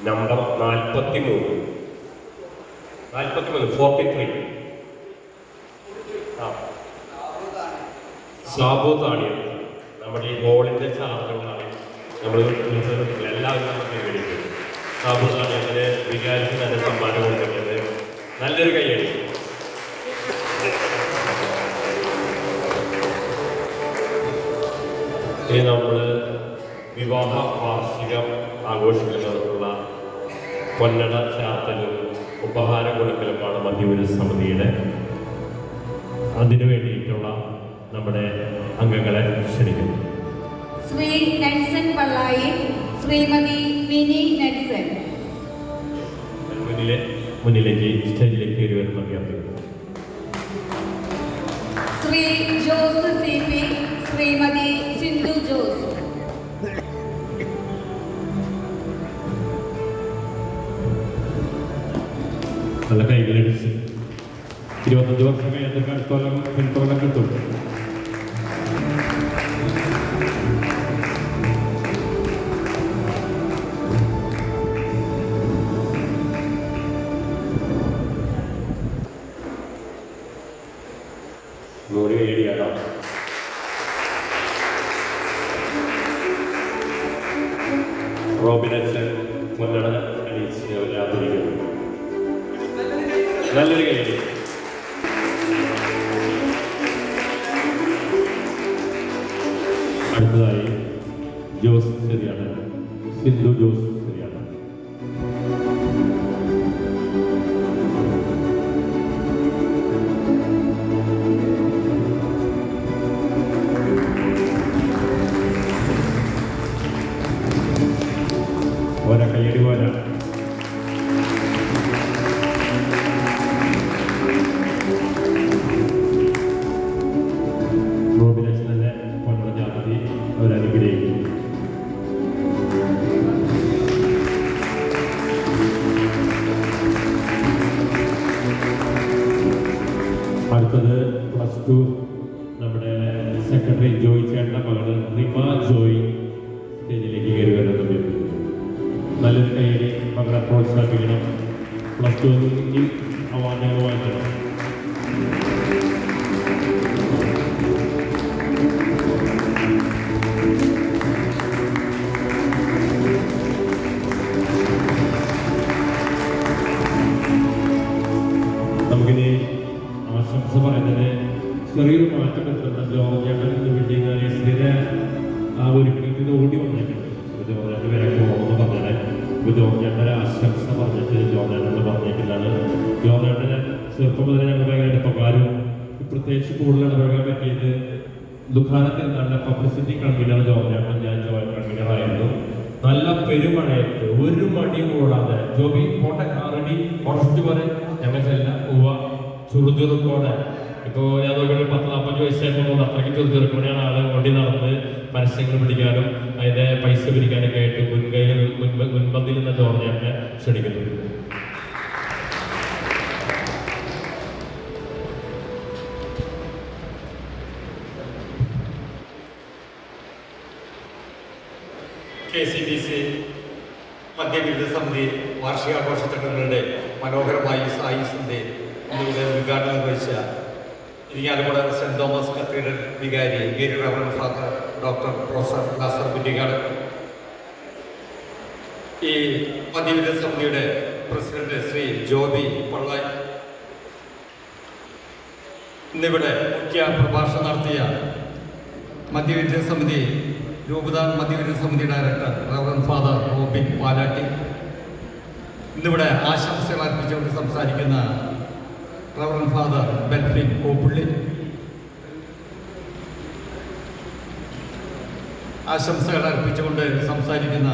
നമ്പർ 43 സാബു താണിയത് നമ്മുടെ ഈ ഹോളിൻ്റെ ചാർജുകളാണ്. നമ്മൾ എല്ലാവരും നമുക്ക് വേണ്ടിയിട്ട് സാബു താണിയതിന് വികാരിച്ച് നല്ല സമ്മാനം കൊടുക്കുന്നത് നല്ലൊരു കൈയടി. ഇനി നമ്മൾ വിവാഹ വാർഷികം ആഘോഷിക്കുന്നവർക്കുള്ള പൊന്നട ചാർത്തലും ഉപഹാരം കൊടുക്കലുമാണ് മധ്യവിദ്യ സമിതിയുടെ. അതിനു വേണ്ടിയിട്ടുള്ള നമ്മുടെ അംഗങ്ങളെ ക്ഷണിക്കുന്നു. ശ്രീ നെൽസൺ പള്ളായി, ശ്രീമതി മിനി നെൽസൺ മുന്നിലേക്ക് സ്റ്റേജിലേക്ക് കയറി വരുന്ന അഭ്യർത്ഥിക്കുന്നു. Shri Jose CP, Shrimati Sindhu Jose. നല്ല കൈകളടിച്ച് 25 വർഷം കഴിഞ്ഞിട്ട് അടുത്തോളം പിൻതുടർന്ന് കിട്ടും. നൂറ് കൈയടിയാണോ? റോബിനച്ചൻ മുന്നട അണിയിച്ച് അവരെ ആദരിക്കുന്നു. നല്ലൊരു കൈയടി. അടുത്തതായി ജോസ് ശരിയാണ്, സിന്ധു ജോസ് ശരിയാണ്. ഓരോ കയ്യടി പോലെ റോബിനച്ചനെ പൊന്നജാതി അവരനുഗ്രഹിക്കും. അടുത്തത് +2 നമ്മുടെ സെക്രട്ടറി ജോയ് ചേട്ടൻ്റെ മകള് റിമ ജോയ് സ്റ്റേജിലേക്ക് കയറി വരുന്നത്. നല്ലൊരു കൈയടി മകളെ പ്രോത്സാഹിപ്പിക്കണം. +2 അവാർഡുകൾ വാങ്ങിക്കണം. നമുക്കിനി ആശംസ പറയുന്നത് ചെറിയൊരു മാറ്റം വരുത്തുന്ന ജോർജേട്ടൻ്റെ വീട്ടിൽ നിന്ന് സ്ഥിര ആ ഒരു വീട്ടിൽ ഓടി വന്നിട്ടുണ്ട്. ജോർജേട്ടൻ വരെ പോകുമെന്ന് പറഞ്ഞത് ജോർജേട്ടൻ്റെ ആശംസ പറഞ്ഞിട്ട് ജോർജേട്ടനോട് പറഞ്ഞിട്ടില്ലാണ്. ജോർജേട്ടനെ ചെറുപ്പം മുതലേ ഞങ്ങൾ ഭയങ്കര അടുപ്പക്കാരും പ്രത്യേകിച്ച് കൂടുതൽ ഇടപെടാൻ പറ്റിയത് ദുഃഖാനത്തിൽ നല്ല പബ്ലിസിറ്റി കൺവീനർ ജോർജേട്ടൻ, ഞാൻ ജോയിന്റ് കൺവീനറായിരുന്നു. നല്ല പെരുമഴയത്ത് ഒരു മടിയും കൂടാതെ ജോബി പോട്ടെ റെഡി കുറച്ച് പോലെ ഞങ്ങൾക്കല്ല ഉവ്വ ചുറുചുറുക്കോടെ ഇപ്പോൾ ഞാൻ നോക്കിയിട്ട് 10-40 വയസ്സായപ്പോൾ അത്രയ്ക്ക് ചുറുചുറുക്കോടെയാണ് ആള് ഓടി നടന്ന് പരസ്യങ്ങൾ പിടിക്കാനും അതിൻ്റെ പൈസ പിടിക്കാനൊക്കെ ആയിട്ട് മുൻപന്തിയിൽ നിന്ന് ജോർജ് ക്ഷണിക്കുന്നു. KCDC മദ്യവിരുദ്ധ സമിതി വാർഷികാഘോഷ ചടങ്ങുകളുടെ മനോഹരമായി സായിസിൻ്റെ ഇന്നിവിടെ ഉദ്ഘാടനം നിർവഹിച്ച ഇരിങ്ങാലക്കുട സെൻറ് തോമസ് കത്തീഡ്രൽ വികാരി ഗേരി reverend father doctor professor Lazar Kuttikad, ഈ മദ്യവിരുദ്ധ സമിതിയുടെ പ്രസിഡന്റ് ശ്രീ ജ്യോതി പള്ളായി, ഇന്നിവിടെ മുഖ്യ പ്രഭാഷണം നടത്തിയ മദ്യവിരുദ്ധ സമിതി രൂപത മദ്യവിരുദ്ധ സമിതി director reverend father Robin Palatty, ഇന്നിവിടെ ആശംസകൾ അർപ്പിച്ചുകൊണ്ട് സംസാരിക്കുന്ന റവറൻ ഫാദർ ബെൽഫിൻ കോപ്പുള്ളി, ആശംസകൾ അർപ്പിച്ചുകൊണ്ട് സംസാരിക്കുന്ന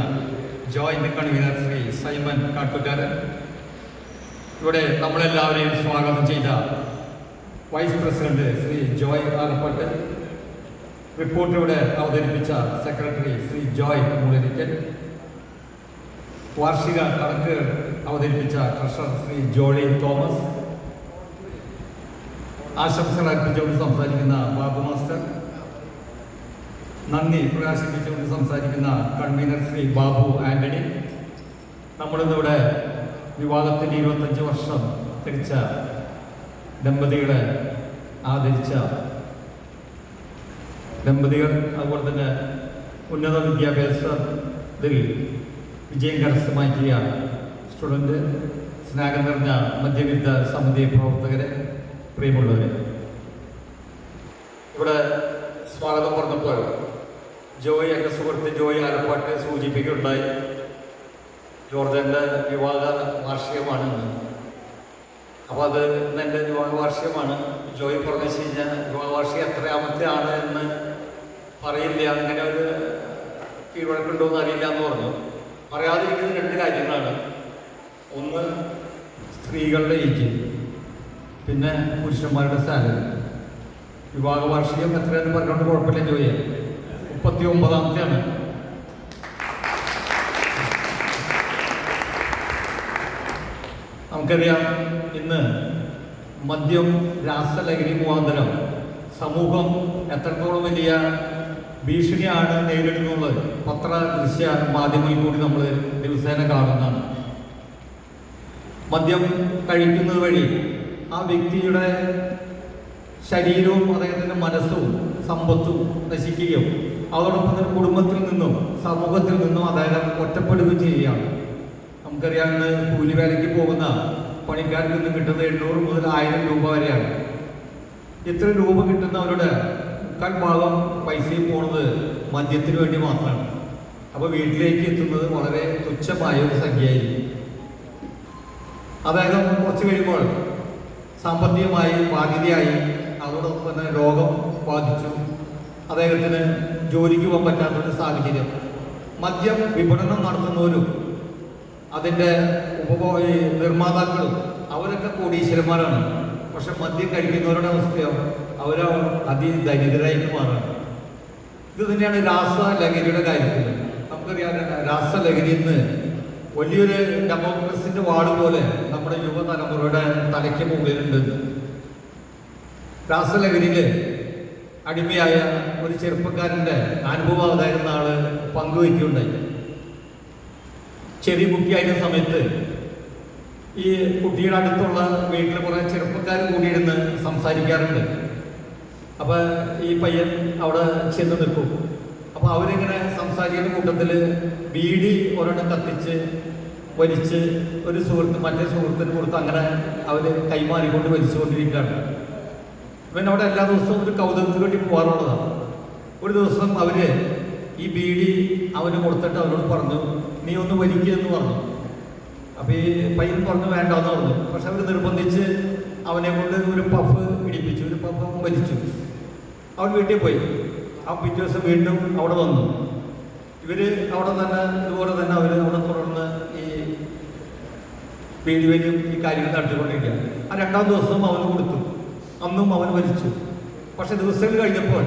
joint convener Shri Simon Kattukaran, ഇവിടെ നമ്മളെല്ലാവരെയും സ്വാഗതം ചെയ്ത vice president Shri Joy Arppatt, report ഇവിടെ അവതരിപ്പിച്ച സെക്രട്ടറി ശ്രീ ജോയ് മൂലരിക്കൽ, വാർഷിക കണക്കുകൾ അവതരിപ്പിച്ച ട്രഷറർ ശ്രീ ജോളി തോമസ്, ആശംസകൾ അർപ്പിച്ചുകൊണ്ട് സംസാരിക്കുന്ന ബാബു മാസ്റ്റർ, നന്ദി പ്രകാശിപ്പിച്ചുകൊണ്ട് സംസാരിക്കുന്ന കൺവീനർ ശ്രീ ബാബു ആന്റണി, നമ്മളിന്നിവിടെ വിവാഹത്തിന് 25 വർഷം തിരിച്ച ദമ്പതികളെ ആദരിച്ച ദമ്പതികൾ, അതുപോലെ തന്നെ ഉന്നത വിദ്യാഭ്യാസത്തിൽ വിജയം കരസ്ഥമാക്കിയ സ്റ്റുഡൻറ്റ്, സ്നേഹം നിറഞ്ഞ മദ്യവിരുദ്ധ സമിതി പ്രവർത്തകരെ, പ്രിയമുള്ളവരെ, ഇവിടെ സ്വാഗതം പറഞ്ഞപ്പോൾ ജോയ് എൻ്റെ സുഹൃത്ത് ജോയ് ആലപ്പാട്ട് സൂചിപ്പിക്കുകയുണ്ടായി ജോർജൻ്റെ വിവാഹ വാർഷികമാണെന്ന്. അപ്പോൾ അത് ഇന്ന് എൻ്റെ വിവാഹ വാർഷികമാണ്. ജോയ് പറഞ്ഞു വെച്ച് കഴിഞ്ഞാൽ വിവാഹ വാർഷികം എത്രയാമത്തെ ആണ് എന്ന് പറയില്ല, അങ്ങനെ ഒരു കീഴ്വഴക്കുണ്ടോ എന്ന് അറിയില്ല എന്ന് പറഞ്ഞു. പറയാതിരിക്കുന്ന 2 കാര്യങ്ങളാണ്. ഒന്ന് സ്ത്രീകളുടെ ഏജ്, പിന്നെ പുരുഷന്മാരുടെ സാലറി. വിവാഹ വാർഷികം എത്രയെന്ന് പറഞ്ഞുകൊണ്ട് കുഴപ്പമില്ല. ജോയി 39ാമത്തെയാണ്. നമുക്കറിയാം ഇന്ന് മദ്യം രാസലഹരി മുഖാന്തരം സമൂഹം എത്രത്തോളം വലിയ ഭീഷണിയാണ് നേരിടുന്നത് പത്ര ദൃശ്യ മാധ്യമങ്ങളിൽ കൂടി നമ്മൾ ദിവസേന കാണുന്നതാണ്. മദ്യം കഴിക്കുന്നത് വഴി ആ വ്യക്തിയുടെ ശരീരവും അദ്ദേഹത്തിൻ്റെ മനസ്സും സമ്പത്തും നശിക്കുകയും അതോടൊപ്പം തന്നെ കുടുംബത്തിൽ നിന്നും സമൂഹത്തിൽ നിന്നും അദ്ദേഹം ഒറ്റപ്പെടുകയും ചെയ്യുകയാണ്. നമുക്കറിയാം ഇന്ന് കൂലിവേലയ്ക്ക് പോകുന്ന പണിക്കാർക്ക് നിന്ന് കിട്ടുന്നത് 800 മുതൽ 1000 രൂപ വരെയാണ്. ഇത്ര രൂപ കിട്ടുന്നവരുടെ 3/4 ഭാഗം പൈസയും പോകുന്നത് മദ്യത്തിന് വേണ്ടി മാത്രമാണ്. അപ്പോൾ വീട്ടിലേക്ക് എത്തുന്നത് വളരെ തുച്ഛമായ ഒരു സംഖ്യയായിരിക്കും. അദ്ദേഹം കുറച്ച് കഴിയുമ്പോൾ സാമ്പത്തികമായി ബാധ്യതയായി, അതോടൊപ്പം തന്നെ രോഗം ബാധിച്ചു, അദ്ദേഹത്തിന് ജോലിക്ക് പോകാൻ പറ്റാത്തൊരു സാഹചര്യം. മദ്യം വിപണനം നടത്തുന്നവരും അതിൻ്റെ നിർമ്മാതാക്കളും അവരൊക്കെ കോടീശ്വരന്മാരാണ്. പക്ഷെ മദ്യം കഴിക്കുന്നവരുടെ അവസ്ഥയോ അവർ അതിദരിദ്രരായിട്ട് മാറാണ്. ഇത് തന്നെയാണ് രാസലഹരിയുടെ കാര്യത്തിൽ. നമുക്കറിയാം രാസലഹരി ഇന്ന് വലിയൊരു ഡെമോക്രസിൻ്റെ വാർഡ് പോലെ നമ്മുടെ യുവതലമുറയുടെ തലയ്ക്ക് മുകളിലുണ്ട്. രാസലഹരിയിൽ അടിമയായ ഒരു ചെറുപ്പക്കാരൻ്റെ അനുഭവം അതായിരുന്ന ആള് പങ്കുവയ്ക്കുകയുണ്ടായി. ചെറിയ കുട്ടിയായിരുന്ന സമയത്ത് ഈ കുട്ടിയുടെ അടുത്തുള്ള വീട്ടിൽ കുറേ ചെറുപ്പക്കാർ കൂടിയിരുന്ന് സംസാരിക്കാറുണ്ട്. അപ്പോൾ ഈ പയ്യൻ അവിടെ ചെന്ന് നിൽക്കും. അപ്പോൾ അവരിങ്ങനെ സംസാരിക്കുന്ന കൂട്ടത്തിൽ ബീഡി ഒരെണ്ണം കത്തിച്ച് വലിച്ച് ഒരു സുഹൃത്ത് മറ്റേ സുഹൃത്തിന് കൊടുത്ത് അങ്ങനെ അവർ കൈമാറിക്കൊണ്ട് വലിച്ചുകൊണ്ടിരിക്കുകയാണ്. ഇവൻ അവിടെ എല്ലാ ദിവസവും ഒരു കൗതുകത്തിന് വേണ്ടി പോകാറുള്ളതാണ്. ഒരു ദിവസം അവർ ഈ ബീഡി അവന് കൊടുത്തിട്ട് അവനോട് പറഞ്ഞു, നീ ഒന്ന് വലിക്കുക എന്ന് പറഞ്ഞു. അപ്പോൾ ഈ പയ്യൻ പറഞ്ഞു വേണ്ടെന്ന് പറഞ്ഞു. പക്ഷെ അവർ നിർബന്ധിച്ച് അവനെ കൊണ്ട് ഒരു പഫ് ഇടിപ്പിച്ചു, ഒരു പഫ് വലിച്ചു. അവൻ വീട്ടിൽ പോയി. ആ പിറ്റേ ദിവസം വീണ്ടും അവിടെ വന്നു. ഇവർ അവിടെ തന്നെ ഇതുപോലെ തന്നെ അവർ അവിടെ തുടർന്ന് ഈ വീഡിയോയിലും ഈ കാര്യങ്ങൾ നടത്തിക്കൊണ്ടിരിക്കുക. ആ 2ാം ദിവസവും അവന് കൊടുത്തു, അന്നും അവൻ വലിച്ചു. പക്ഷെ ദിവസങ്ങൾ കഴിഞ്ഞപ്പോൾ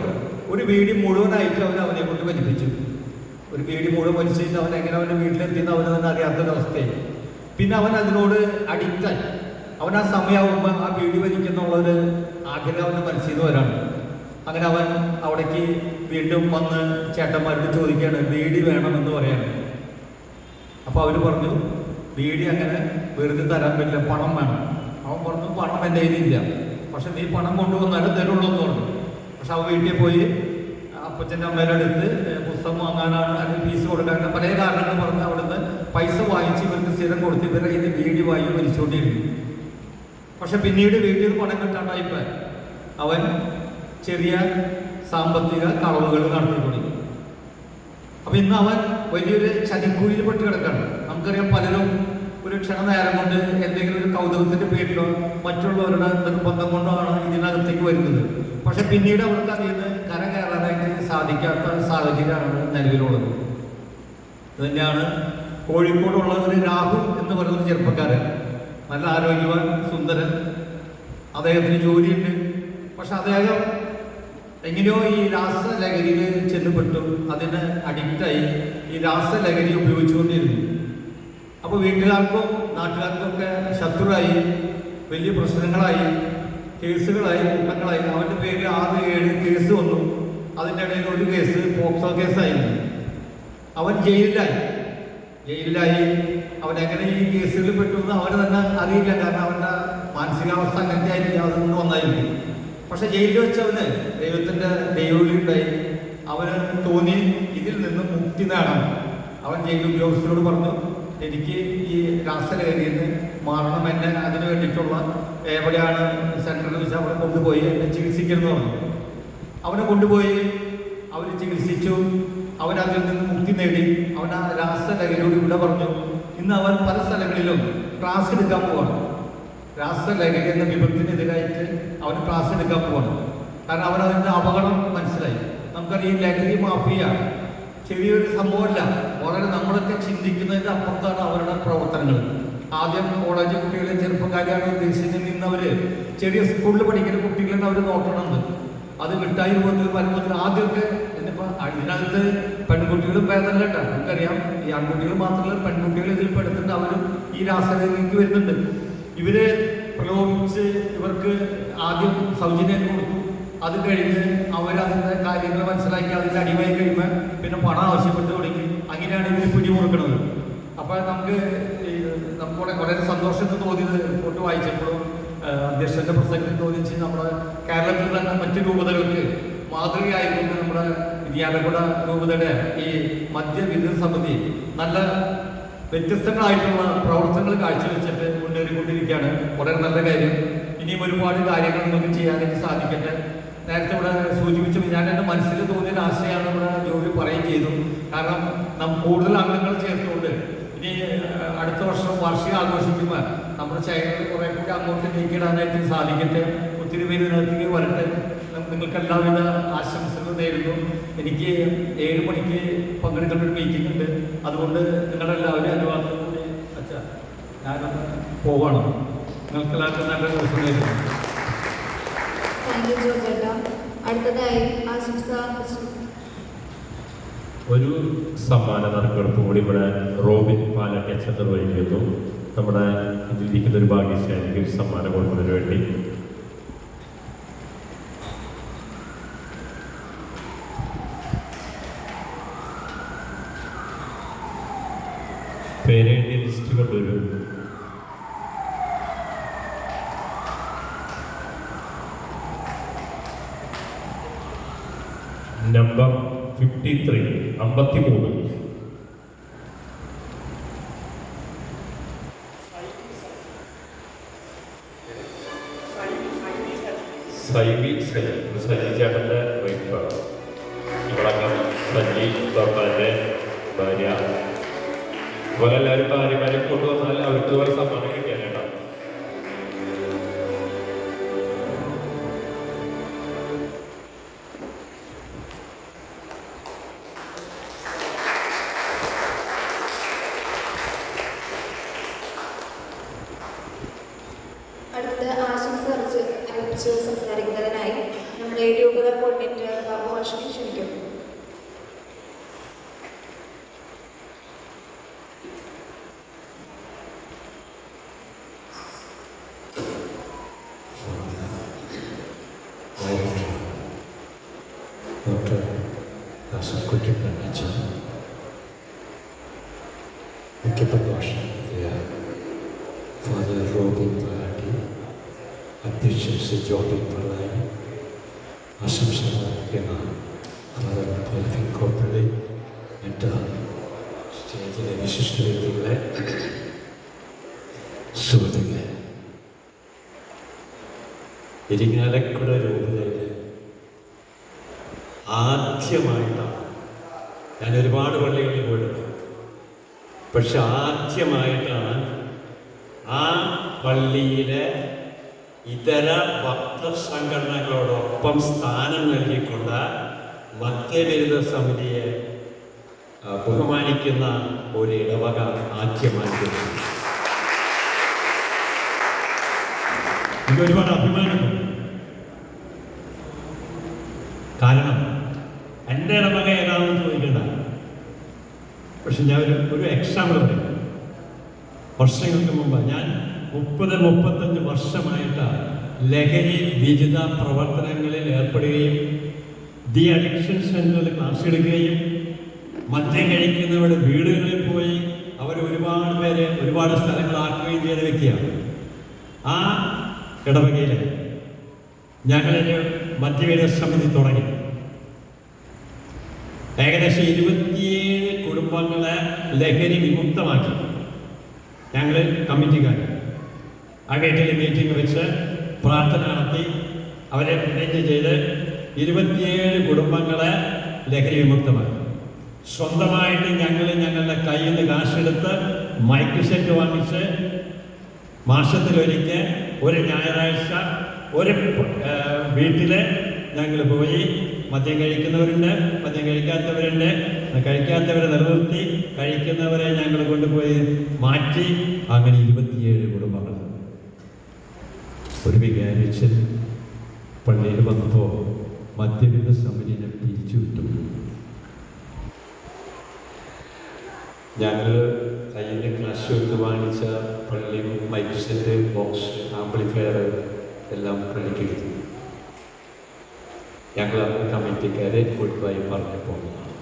ഒരു വീഡിയോ മുഴുവനായിട്ട് അവനെ കൊണ്ട് വലിപ്പിച്ചു. ഒരു വീഡിയോ മുഴുവൻ വലിച്ചിട്ട് അവൻ എങ്ങനെ അവൻ്റെ വീട്ടിലെത്തിയെന്ന് അവന് തന്നെ അറിയാത്തൊരവസ്ഥയായി. പിന്നെ അവൻ അതിനോട് അഡിക്റ്റായി. അവൻ ആ സമയമാകുമ്പോൾ ആ വീഡിയോ വലിക്കുന്നുള്ളൊരു ആഗ്രഹം അവൻ്റെ മനസ്സിൽ നിന്ന് വരാണ്. അങ്ങനെ അവൻ അവിടേക്ക് വീണ്ടും വന്ന് ചേട്ടന്മാരോട് ചോദിക്കുകയാണ്, ബീഡി വേണമെന്ന് പറയാണ്. അപ്പോൾ അവർ പറഞ്ഞു, ബീഡി അങ്ങനെ വെറുതെ തരാൻ പറ്റില്ല, പണം വേണം. അവൻ പറഞ്ഞു, പണം എൻ്റെ കയ്യിലില്ല, പക്ഷെ നീ പണം കൊണ്ടുവന്നാലും തരുള്ളൂ എന്ന് പറഞ്ഞു. പക്ഷെ അവൻ വീട്ടിൽ പോയി അപ്പച്ചൻ്റെ അമ്മയുടെ അടുത്ത് പുസ്തകം വാങ്ങാനാണ് അല്ലെങ്കിൽ ഫീസ് കൊടുക്കാനാണ് പല കാരണങ്ങൾ പറഞ്ഞ് അവിടുന്ന് പൈസ വാങ്ങിച്ച് ഇവർക്ക് സ്ഥിരം കൊടുത്ത് ഇവരെ ഇത് ബീഡി വാങ്ങി വലിച്ചുകൊണ്ടിരുന്നു. പക്ഷെ പിന്നീട് വീട്ടിൽ നിന്ന് പണം കിട്ടാണ്ടായിപ്പോൾ അവൻ ചെറിയ സാമ്പത്തിക കളവുകൾ നടത്തി തുടങ്ങി. അപ്പം ഇന്ന് അവൻ വലിയൊരു ചതിക്കുഴിയിൽ പെട്ട് കിടക്കാണ്. നമുക്കറിയാം, പലരും ഒരു ക്ഷണനേരം കൊണ്ട് എന്തെങ്കിലും ഒരു കൗതുകത്തിൻ്റെ പേരിലോ മറ്റുള്ളവരുടെ നിർബന്ധം കൊണ്ടോ ആണ് ഇതിനകത്തേക്ക് വരുന്നത്. പക്ഷെ പിന്നീട് അവർക്ക് അതിൽ നിന്ന് കരകയറാനായിട്ട് സാധിക്കാത്ത സാഹചര്യമാണ് നിലവിലുള്ളത്. ഇതുതന്നെയാണ് കോഴിക്കോടുള്ള ഒരു രാഹുൽ എന്ന് പറയുന്ന ചെറുപ്പക്കാരൻ. നല്ല ആരോഗ്യവാൻ, സുന്ദരൻ, അദ്ദേഹത്തിന് ജോലിയുണ്ട്. പക്ഷെ അദ്ദേഹം എങ്ങനെയോ ഈ രാസലഹരിയിൽ ചെന്നപ്പെട്ടു, അതിന് അഡിക്റ്റായി ഈ രാസലഹരി ഉപയോഗിച്ചുകൊണ്ടിരുന്നു. അപ്പോൾ വീട്ടുകാർക്കും നാട്ടുകാർക്കൊക്കെ ശത്രുവായി, വലിയ പ്രശ്നങ്ങളായി, കേസുകളായി, കൂട്ടങ്ങളായി. അവൻ്റെ പേരിൽ 6-7 കേസ് വന്നു. അതിൻ്റെ ഇടയിൽ ഒരു കേസ് പോക്സോ കേസായിരുന്നു. അവൻ ജയിലിലായി. അവൻ എങ്ങനെ ഈ കേസുകളിൽ പെട്ടു എന്ന് അവന് തന്നെ അറിയില്ല. കാരണം അവൻ്റെ മാനസികാവസ്ഥ അങ്ങനത്തെ ആയിരിക്കും, അതൊന്നും വന്നായിരിക്കും. പക്ഷെ ജയിലിൽ വെച്ചവന് ദൈവത്തിൻ്റെ ദൈവവിളി ഉണ്ടായി. അവന് തോന്നി ഇതിൽ നിന്ന് മുക്തി നേടണം. അവൻ ജയിൽ ഉദ്യോഗസ്ഥരോട് പറഞ്ഞു, എനിക്ക് ഈ രാസലഹരിയിൽ നിന്ന് മാറണം, എന്നെ അതിന് വേണ്ടിയിട്ടുള്ള എവിടെയാണ് സെൻറ്ററിൽ വെച്ചാൽ അവിടെ കൊണ്ടുപോയി എന്നെ ചികിത്സിക്കണമെന്ന് പറഞ്ഞു. അവനെ കൊണ്ടുപോയി അവർ ചികിത്സിച്ചു. അവനതിൽ നിന്ന് മുക്തി നേടി. അവൻ ആ രാസലഹരിയോട് ഇവിടെ പറഞ്ഞു. ഇന്ന് അവൻ പല സ്ഥലങ്ങളിലും ക്ലാസ് എടുക്കാൻ പോവാണ്. രാസലഹരി എന്ന വിപത്തിനെതിരായിട്ട് അവൻ ക്ലാസ് എടുക്കാൻ പോവാണ്. കാരണം അവനതിൻ്റെ അപകടം മനസ്സിലായി. നമുക്കറിയാം, ലഹരി മാഫിയ ചെറിയൊരു സംഭവമല്ല, വളരെ നമ്മളൊക്കെ ചിന്തിക്കുന്നതിൻ്റെ അപ്പുറത്താണ് അവരുടെ പ്രവർത്തനങ്ങൾ. ആദ്യം കോളേജ് കുട്ടികളെ ചെറുപ്പക്കാരെയാണ് ഉദ്ദേശിച്ച് നിന്നവർ ചെറിയ സ്കൂളിൽ പഠിക്കുന്ന കുട്ടികളെ അവർ നോക്കണമെന്ന്. അത് മിഠായി രൂപത്തിൽ വരുമ്പോൾ ആദ്യമൊക്കെ എന്നിപ്പോൾ ഇതിനകത്ത് പെൺകുട്ടികളും ഭേദമല്ല കേട്ടോ. നമുക്കറിയാം, ഈ ആൺകുട്ടികൾ മാത്രമല്ല, പെൺകുട്ടികൾ ഇതിൽ പെടുത്തിട്ട് അവരും ഈ രാസലഹരിക്ക് വരുന്നുണ്ട്. ഇവരെ പ്രലോഭിച്ച് ഇവർക്ക് ആദ്യം സൗജന്യം കൊടുത്തു. അത് കഴിഞ്ഞ് അവരതിൻ്റെ കാര്യങ്ങൾ മനസ്സിലാക്കി അതിൻ്റെ അടിമായി കഴിയുമ്പോൾ പിന്നെ പണം ആവശ്യപ്പെട്ട് തുടങ്ങി. അങ്ങനെയാണ് ഇവർ പിടിമുറുക്കുന്നത്. അപ്പോൾ നമുക്ക് വളരെ സന്തോഷം തോന്നിയത് റിപ്പോർട്ട് വായിച്ചപ്പോഴും അധ്യക്ഷൻ്റെ പ്രസംഗത്തിൽ തോന്നിച്ച് നമ്മുടെ കേരളത്തിൽ തന്നെ മറ്റ് രൂപതകൾക്ക് മാതൃകയായിക്കൊണ്ട് നമ്മുടെ വിദ്യാലയകുട രൂപതയുടെ ഈ മദ്യവിരുദ്ധ സമിതി നല്ല വ്യത്യസ്തങ്ങളായിട്ടുള്ള പ്രവർത്തനങ്ങൾ കാഴ്ചവെച്ചിട്ട് മുന്നേറിക്കൊണ്ടിരിക്കുകയാണ്. വളരെ നല്ല കാര്യം. ഇനിയും ഒരുപാട് കാര്യങ്ങൾ നമുക്ക് ചെയ്യാനായിട്ട് സാധിക്കട്ടെ. നേരത്തെ ഇവിടെ സൂചിപ്പിച്ചു, ഞാൻ എൻ്റെ മനസ്സിൽ തോന്നിയൊരു ആശയമാണ് ഇവിടെ ജോലി പറയുകയും ചെയ്തു. കാരണം കൂടുതൽ അംഗങ്ങൾ ചേർത്തുകൊണ്ട് ഇനി അടുത്ത വർഷം വാർഷികം ആഘോഷിക്കുമ്പോൾ നമ്മുടെ ചൈനയിൽ കുറേ കൂടി അങ്ങോട്ട് നീക്കിയിടാനായിട്ട് സാധിക്കട്ടെ. ഒത്തിരി പേര് ഇതിനകത്തേക്ക് വരട്ടെ. നിങ്ങൾക്ക് എല്ലാവിധ ആശംസകൾ നേരുന്നു. എനിക്ക് 7 മണിക്ക് പങ്കെടുക്കേണ്ട ഒരു മീറ്റിംഗ് ഉണ്ട്. അതുകൊണ്ട് നിങ്ങളെല്ലാവരും അനുവാദം കൂടി അച്ഛാ ഞാൻ പോവാണ്. നിങ്ങൾക്കെല്ലാവർക്കും നല്ല ദിവസം നേരുന്നു. അടുത്തതായി ആശംസ ഒരു സമ്മാന നറുക്കെടുപ്പ് കൂടി ഇവിടെ റോബിൻ പാലക്കച്ച നിർവഹിക്കുന്നു. നമ്മുടെ ഇതിലിരിക്കുന്ന ഒരു ഭാഗ്യശാലിക്ക് ഒരു സമ്മാനം കൊടുക്കുന്നതിന് വേണ്ടി പേരെഴുതിയ ലിസ്റ്റ് കൊണ്ടുവരും. നമ്പർ 53 53 സജി ചേട്ടൻ്റെ വൈഫാണ്. ഇവളൊക്കെ സജി ബാബാൻ്റെ ഭാര്യ. ഇതുപോലെ എല്ലാവരും ഭാര്യമാരെ കൊണ്ടുവന്നാൽ അവർക്ക് ഇതുപോലെ സമ്മാനം കിട്ടിയാലേട്ടാ. അടുത്ത ആശംസ അറിയിച്ച് സംസാരിക്കുന്നതിനായി നമ്മുടെ രൂപത കോർഡിനേറ്റർ ബാബു മാഷിനെ ക്ഷണിക്കുന്നു. ഡോക്ടർ ലാസർ കുറ്റിക്കാടൻ മുഖ്യപ്രഭാഷണം ഫാദർ റോബിൻ പാലാട്ടി, അധ്യക്ഷൻ ശ്രീ ജോബിൻ പള്ളായി, ആശംസകൾ നൽകുന്ന ഫാദർ പൽവിൻ കോപ്പള്ളി, മറ്റ് സ്റ്റേജിലെ വിശിഷ്ട വ്യക്തികളെ, സുഹൃത്തുക്കളെ, ഇരിങ്ങാലക്കുട രൂപതയിൽ ആദ്യമായിട്ടാണ് ഞാൻ ഒരുപാട് പള്ളികളിൽ പോയിട്ടുണ്ട്. പക്ഷെ ആദ്യമായിട്ടാണ് ആ പള്ളിയിലെ ഇതര ഭക്തസംഘടനകളോടൊപ്പം സ്ഥാനം നൽകിക്കൊണ്ട് മധ്യബിരുദ സമിതിയെ ബഹുമാനിക്കുന്ന ഒരു ഇടവക ആദ്യമായിട്ട്. എനിക്ക് ഒരുപാട് അഭിമാനമുണ്ട്. കാരണം എൻ്റെ ഇടവക ഏതാണെന്ന് ചോദിക്കേണ്ട. പക്ഷെ ഞാൻ ഒരു എക്സാമ്പിൾ പറയും. വർഷങ്ങൾക്ക് മുമ്പ് ഞാൻ 30-35 വർഷമായിട്ട് ലഹരി വിരുദ്ധ പ്രവർത്തനങ്ങളിൽ ഏർപ്പെടുകയും ദി അഡിക്ഷൻ സെൻ്ററിൽ ക്ലാസ് എടുക്കുകയും മദ്യം കഴിക്കുന്നവരുടെ വീടുകളിൽ പോയി അവർ ഒരുപാട് പേരെ ഒരുപാട് സ്ഥലങ്ങളാക്കുകയും ചെയ്ത വ്യക്തിയാണ്. ആ ഇടവകയിൽ ഞങ്ങളൊരു മധ്യവിരുദ്ധ സമിതി തുടങ്ങി. ഏകദേശം 27 കുടുംബങ്ങളെ ലഹരി വിമുക്തമാക്കി. ഞങ്ങൾ കമ്മിറ്റിക്കാർ ആ വീട്ടിൽ മീറ്റിംഗ് വെച്ച് പ്രാർത്ഥന നടത്തി അവരെ അറേഞ്ച് ചെയ്ത് 27 കുടുംബങ്ങളെ ലഹരി വിമുക്തമാക്കി. സ്വന്തമായിട്ട് ഞങ്ങളുടെ കയ്യിൽ നിന്ന് കാശെടുത്ത് മൈക്ക് സെറ്റ് വാങ്ങിച്ച് മാസത്തിലൊരിക്കൽ ഒരു ഞായറാഴ്ച ഒരു വീട്ടിൽ ഞങ്ങൾ പോയി മദ്യം കഴിക്കുന്നവരുണ്ട്, മദ്യം കഴിക്കാത്തവരുണ്ട്, കഴിക്കാത്തവരെ നിലനിർത്തി കഴിക്കുന്നവരെ ഞങ്ങൾ കൊണ്ടുപോയി മാറ്റി. അങ്ങനെ 27 കുടുംബങ്ങൾ. ഒരു വികാരിച്ചൻ പള്ളിയിൽ വന്നപ്പോൾ മധ്യവിരുദ്ധ സമിതിനെ പിരിച്ചുവിട്ടു. ഞങ്ങൾ കയ്യിൽ ക്ലാസ് എടുത്ത് വാങ്ങിച്ച പള്ളി മൈക്ക് സെറ്റ്, ബോക്സ്, ആംപ്ലിഫയർ എല്ലാം പള്ളിക്ക് എടുത്തു. ഞങ്ങൾ കമ്മിറ്റിക്കാരെ ഗുഡ് ബൈ പറഞ്ഞു പോകുന്നതാണ്.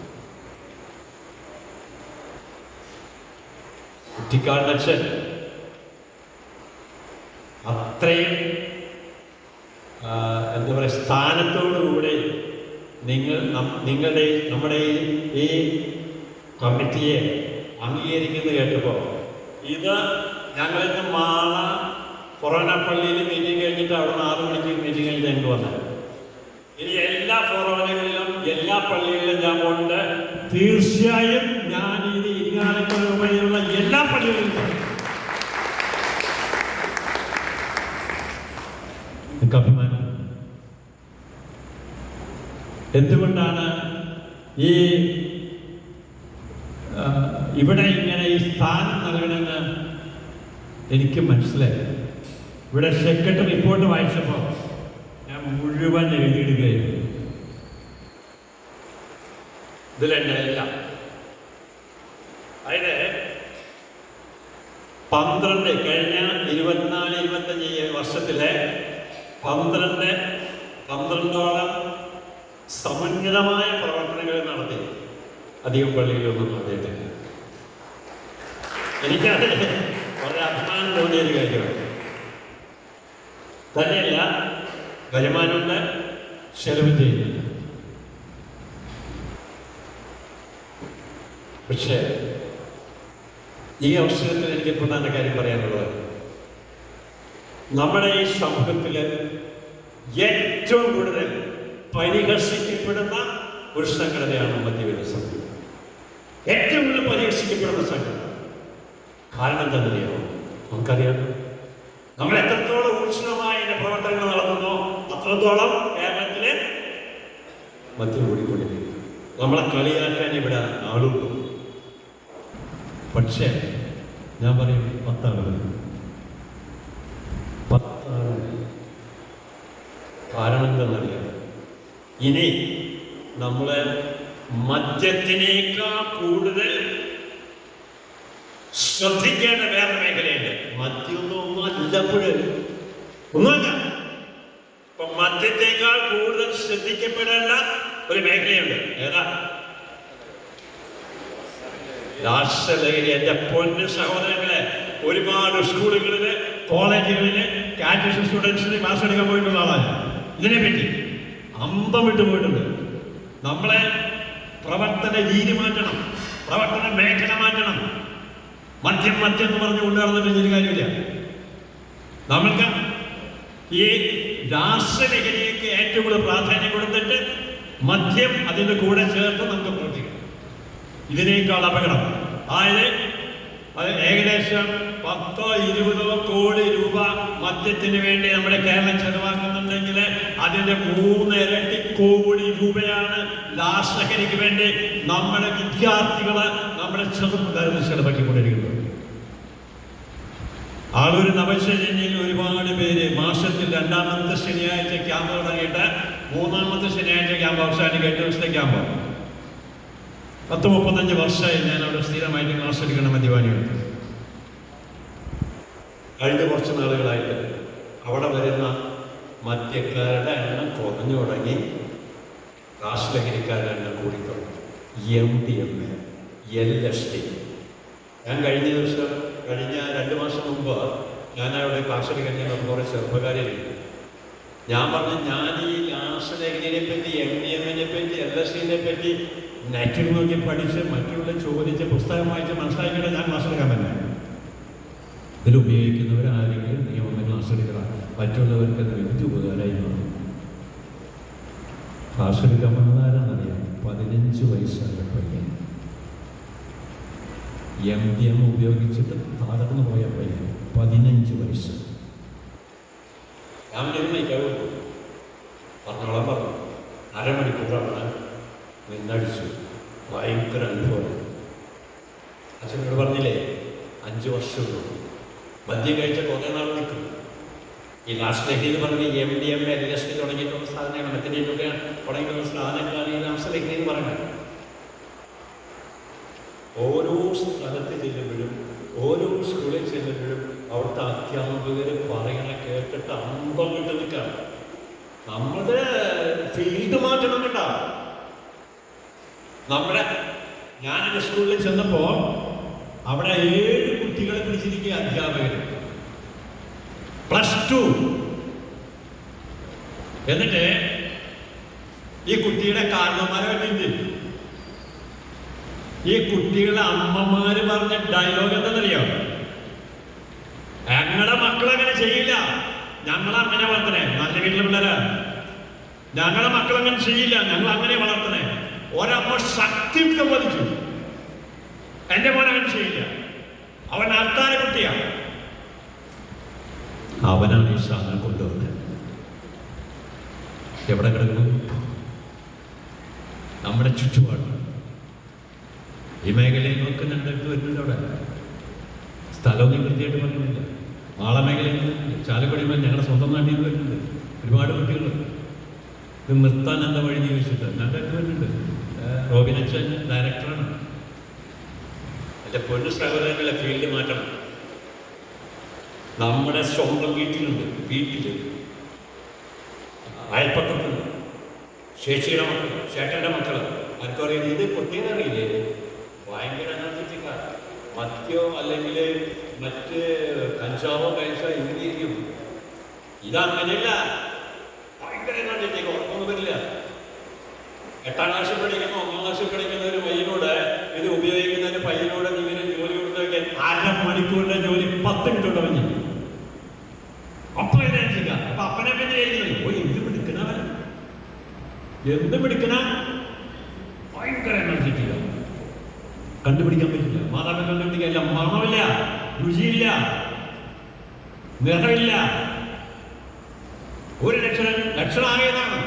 കുറ്റിക്കാടനച്ഛൻ അത്രയും എന്താ പറയുക സ്ഥാനത്തോടുകൂടി നമ്മുടെ ഈ കമ്മിറ്റിയെ അംഗീകരിക്കുന്നത് കേട്ടപ്പോൾ ഇത് ഞങ്ങളിന്ന് മാള കൊറോണ പള്ളിയിൽ മീറ്റിംഗ് കഴിഞ്ഞിട്ട് അവിടെ നിന്ന് 6 മണിക്ക് മീറ്റിംഗ് കഴിഞ്ഞിട്ട് ഞങ്ങൾ വന്നത്. ഇനി എല്ലാ ഫോറോനകളിലും എല്ലാ പള്ളികളിലും ഞാൻ പോകുന്നുണ്ട്. തീർച്ചയായും ഞാൻ ഇത് ഇരിങ്ങാലക്കുട വഴിയുള്ള എല്ലാ പള്ളികളിലും എനിക്ക് അഭിമാനം. എന്തുകൊണ്ടാണ് ഇവിടെ ഇങ്ങനെ ഈ സ്ഥാനം നൽകണമെന്ന് എനിക്ക് മനസ്സിലായി. ഇവിടെ സെക്രട്ടറി റിപ്പോർട്ട് വായിച്ചപ്പോൾ ഞാൻ മുഴുവൻ എഴുതിയിടുകയായിരുന്നു. ഇതിലുണ്ടായില്ല. അതായത് 12 കഴിഞ്ഞ 24-25 വർഷത്തിലെ 12ഓളം സമന്വിതമായ പ്രവർത്തനങ്ങൾ നടത്തി. അധികം പള്ളികളൊന്നും നടത്തിയിട്ടില്ല. എനിക്കത് വളരെ അഭിമാനം തോന്നിയൊരു കാര്യമാണ്. തന്നെയല്ല വരുമാനമുണ്ട്, ചെലവ് ചെയ്യുന്നില്ല. പക്ഷേ ഈ അവസരത്തിൽ എനിക്ക് പ്രധാന കാര്യം പറയാനുള്ളത്, നമ്മുടെ ഈ സമൂഹത്തിൽ ഏറ്റവും കൂടുതൽ പരിഹസിക്കപ്പെടുന്ന ഒരു സംഘടനയാണ് മധ്യവിരുദ്ധ സമിതി. ഏറ്റവും കൂടുതൽ പരിഹസിക്കപ്പെടുന്ന സംഘടന. കാരണം എന്താണെന്നറിയാമോ? നമുക്കറിയാം, നമ്മൾ എത്രത്തോളം ഊഷ്മമായ പ്രവർത്തനങ്ങൾ നടത്തുന്നോ അത്രത്തോളം കേരളത്തിലെ മദ്യം കൂടിക്കൊണ്ടിരിക്കും. നമ്മളെ കളിയാക്കാൻ ഇവിടെ ആളുള്ളൂ. പക്ഷേ ഞാൻ പറയും 10 ആളുകൾ കാരണം എന്തെന്നറിയാം, ഇനി നമ്മൾ മദ്യത്തിനേക്കാൾ കൂടുതൽ ശ്രദ്ധിക്കേണ്ട വേറെ മേഖലയുണ്ട്. മദ്യമൊന്നും ഒന്നുമല്ല. ഇപ്പൊ മദ്യത്തേക്കാൾ കൂടുതൽ ശ്രദ്ധിക്കപ്പെടേണ്ട ഒരു മേഖലയുണ്ട്. ഏതാ? രാഷ്ട്രലഹരി. എൻ്റെ പൊന്നു സഹോദരങ്ങളെ, ഒരുപാട് സ്കൂളുകളില്, കോളേജുകളില് കാറ്റഗറി സ്റ്റുഡൻസിന് ക്ലാസ് എടുക്കാൻ പോയിട്ടുള്ള ആളാണ്. ഇതിനെപ്പറ്റി അമ്പം വിട്ടു പോയിട്ടുണ്ട്. നമ്മളെ പ്രവർത്തന രീതി മാറ്റണം, പ്രവർത്തന മേഖല മാറ്റണം. മദ്യം എന്ന് പറഞ്ഞു കൊണ്ടുവന്നിട്ട് ഒരു കാര്യമില്ല. നമ്മൾക്ക് ഈ രാഷ്ട്രലഹരിക്ക് ഏറ്റവും കൂടുതൽ പ്രാധാന്യം കൊടുത്തിട്ട് മദ്യം അതിൻ്റെ കൂടെ ചേർത്ത് നമുക്ക് പ്രവർത്തിക്കണം. ഇതിനേക്കാൾ അപകടം. അതായത് അത് ഏകദേശം 10-20 കോടി രൂപ മദ്യത്തിന് വേണ്ടി നമ്മുടെ കേരളം ചെലവാക്കുന്നുണ്ടെങ്കിൽ അതിൻ്റെ 3 ഇരട്ടി കോടി രൂപയാണ് രാഷ്ട്രലഹരിക്ക് വേണ്ടി നമ്മുടെ വിദ്യാർത്ഥികള്, നമ്മുടെ ചെറുപ്പക്കാരിൽ ചെലവാക്കിക്കൊണ്ടിരിക്കുന്നത്. ആളൂർ നവശനിയിൽ ഒരുപാട് പേര് മാസത്തിൽ 2ാമത്തെ ശനിയാഴ്ച ക്യാമ്പ് തുടങ്ങിയിട്ട് 3ാമത്തെ ശനിയാഴ്ച ക്യാമ്പ് അവസാനിക്കും. 8 ദിവസത്തെ ക്യാമ്പ്. 10-35 വർഷമായി ഞാൻ അവിടെ സ്ഥിരമായിട്ട് ക്ലാസ് എടുക്കണം മദ്യപാനികൾക്ക്. കഴിഞ്ഞ കുറച്ച് നാളുകളായിട്ട് അവിടെ വരുന്ന മദ്യക്കാരുടെ എണ്ണം കുറഞ്ഞു തുടങ്ങി, രാഷ്ട്രലഹരിക്കാരുടെ എണ്ണം കൂടിത്തുടങ്ങി. MDMA, LSD. ഞാൻ കഴിഞ്ഞ 2 മാസം മുമ്പ് ഞാനവിടെ ക്ലാസ് എടുക്കാൻ കുറേ ചെറുപ്പക്കാരില്ല. ഞാൻ പറഞ്ഞു, ഞാൻ ഈ രാഷ്ട്രലഹരിയെ പറ്റി, MDMA പറ്റി, LSD പറ്റി നെറ്റിൽ നോക്കി പഠിച്ച് മറ്റുള്ള ചോദിച്ച് പുസ്തകം വായിച്ച് മനസ്സിലാക്കിയിട്ട് ഞാൻ ക്ലാസ് എടുക്കാൻ തന്നെ. ഇതിലുപയോഗിക്കുന്നവരാരെങ്കിലും നീ ഒന്ന് ക്ലാസ് എടുക്കണം, മറ്റുള്ളവർക്ക് അത് വലിയ ഉപകാരമായി മാറും. ക്ലാസ് എടുക്കാൻ വന്നത് ആരാണെന്നറിയാം? 15 വയസ്സുള്ള പയ്യൻ. MDMA ഉപയോഗിച്ചിട്ട് തകർന്നു പോയ പയ്യൻ, 15 വയസ്സ്. ഞാൻ പറഞ്ഞോളാൻ പറഞ്ഞു. അരമണിക്കൂറാണ് നിന്നടിച്ചു. ഭയങ്കര അനുഭവം. അച്ഛനോട് പറഞ്ഞില്ലേ, 5 വർഷമുള്ളൂ. മദ്യം കഴിച്ച കുറേ നാൾ നിൽക്കും. ഈ രാഷ്ട്രലഹരി എന്ന് പറഞ്ഞാൽ MDMA, LSD തുടങ്ങിയിട്ടുള്ള സാധനമാണ്. മദ്യത്തിനൊക്കെ തുടങ്ങിയിട്ടുള്ള സാധനങ്ങളാണ് ഈ രാഷ്ട്രലഹരി എന്ന് പറയുന്നത്. ഓരോ സ്ഥലത്ത് ചെല്ലുമ്പോഴും, ഓരോ സ്കൂളിൽ ചെല്ലുമ്പോഴും അവിടുത്തെ അധ്യാപകർ പറയണ കേട്ടിട്ട് അന്തം വിട്ട് നിൽക്കാം. നമ്മുടെ ഫീൽഡ് മാറ്റണം കേട്ടോ. ഞാനൊരു സ്കൂളിൽ ചെന്നപ്പോൾ അവിടെ 7 കുട്ടികളെ പിടിച്ചിരിക്കുക അധ്യാപകർ, +2. എന്നിട്ട് ഈ കുട്ടിയുടെ കാരണന്മാരെ പറ്റിയിട്ട് ഈ കുട്ടികളുടെ അമ്മമാര് പറഞ്ഞ ഡയലോഗ് എന്താണെന്നറിയോ? ഞങ്ങളുടെ മക്കളങ്ങനെ ചെയ്യില്ല, ഞങ്ങളങ്ങനെ വളർത്തണേ. നല്ല വീട്ടിലെ പിള്ളേരാ. ഞങ്ങളുടെ മക്കളങ്ങനെ ചെയ്യില്ല, ഞങ്ങൾ അങ്ങനെ വളർത്തണേ. ഒരമ്മ ശക്തിയുക്തം വധിച്ചു, എൻ്റെ മോൻ അങ്ങനെ ചെയ്യില്ല, അവൻ അർത്താന കുട്ടിയാണ്. അവനാണ് ഈ സാധനം കൊണ്ടുവന്നത്. എവിടെ കിടക്കുന്നു? നമ്മുടെ ചുറ്റുപാട്. ഈ മേഖലയിൽ നോക്കുന്നുണ്ട്, വരുന്നുണ്ട്. അവിടെ സ്ഥലമൊന്നും കൃത്യമായിട്ട് പറയുന്നില്ല. മാള മേഖലയിൽ ചാലക്കുടി ഞങ്ങളുടെ സ്വന്തം നാട്ടിൽ നിന്ന് വരുന്നുണ്ട് ഒരുപാട് കുട്ടികൾ. ഇത് നിർത്താൻ എന്താ വഴി ചോദിച്ചിട്ട് ഞങ്ങളുടെ അടുത്ത് വരുന്നുണ്ട്. റോബിനച്ചൻ ഡയറക്ടറാണ്. എൻ്റെ പൊന്നു സഹോദരങ്ങളെ, ഫീൽഡ് മാറ്റണം. നമ്മുടെ സ്വന്തം വീട്ടിലുണ്ട്, അയൽപ്പക്കത്തുണ്ട്, ചേച്ചിയുടെ മക്കൾ, ചേട്ടൻ്റെ മക്കൾ. ആർക്കും അറിയില്ല. ഇത് പ്രത്യേകം അറിയില്ലേ? ഭയങ്കര എനർജറ്റിക്കാ. മദ്യോ അല്ലെങ്കിൽ മറ്റ് കഞ്ചാവോ കഴിച്ചാൽ ഇങ്ങനെയിരിക്കും. ഇതങ്ങനെയല്ല, ഭയങ്കര എനർജറ്റിക്. ഉറക്കൊന്നും വരില്ല. 8ാം ക്ലാസ്സിൽ പഠിക്കുന്ന 1ാം ക്ലാസ്സിൽ പഠിക്കുന്ന ഒരു പയ്യനോട് ഇത് ഉപയോഗിക്കുന്നതിന് പയ്യനോട് ഇങ്ങനെ ജോലി കൊടുത്തൊക്കെ 1/2 മണിക്കൂറിൻ്റെ ജോലി 10 മിനിറ്റ് കൊണ്ട് പറഞ്ഞു. അപ്പൊ എനർജിക്ക. അപ്പൊ അപ്പനെ പിന്നെ ഓ എന്ത് മിടുക്കണവൻ, എന്ത് മിടുക്കണ, ഭയങ്കര എനർജറ്റിക്ക. കണ്ടുപിടിക്കാൻ പറ്റില്ല. മാതാപിതാക്കൾ കണ്ടുപിടിക്കാനില്ല. മണമില്ല, രുചിയില്ല, നിറമില്ല. ഒരു ലക്ഷണമായതാണ്.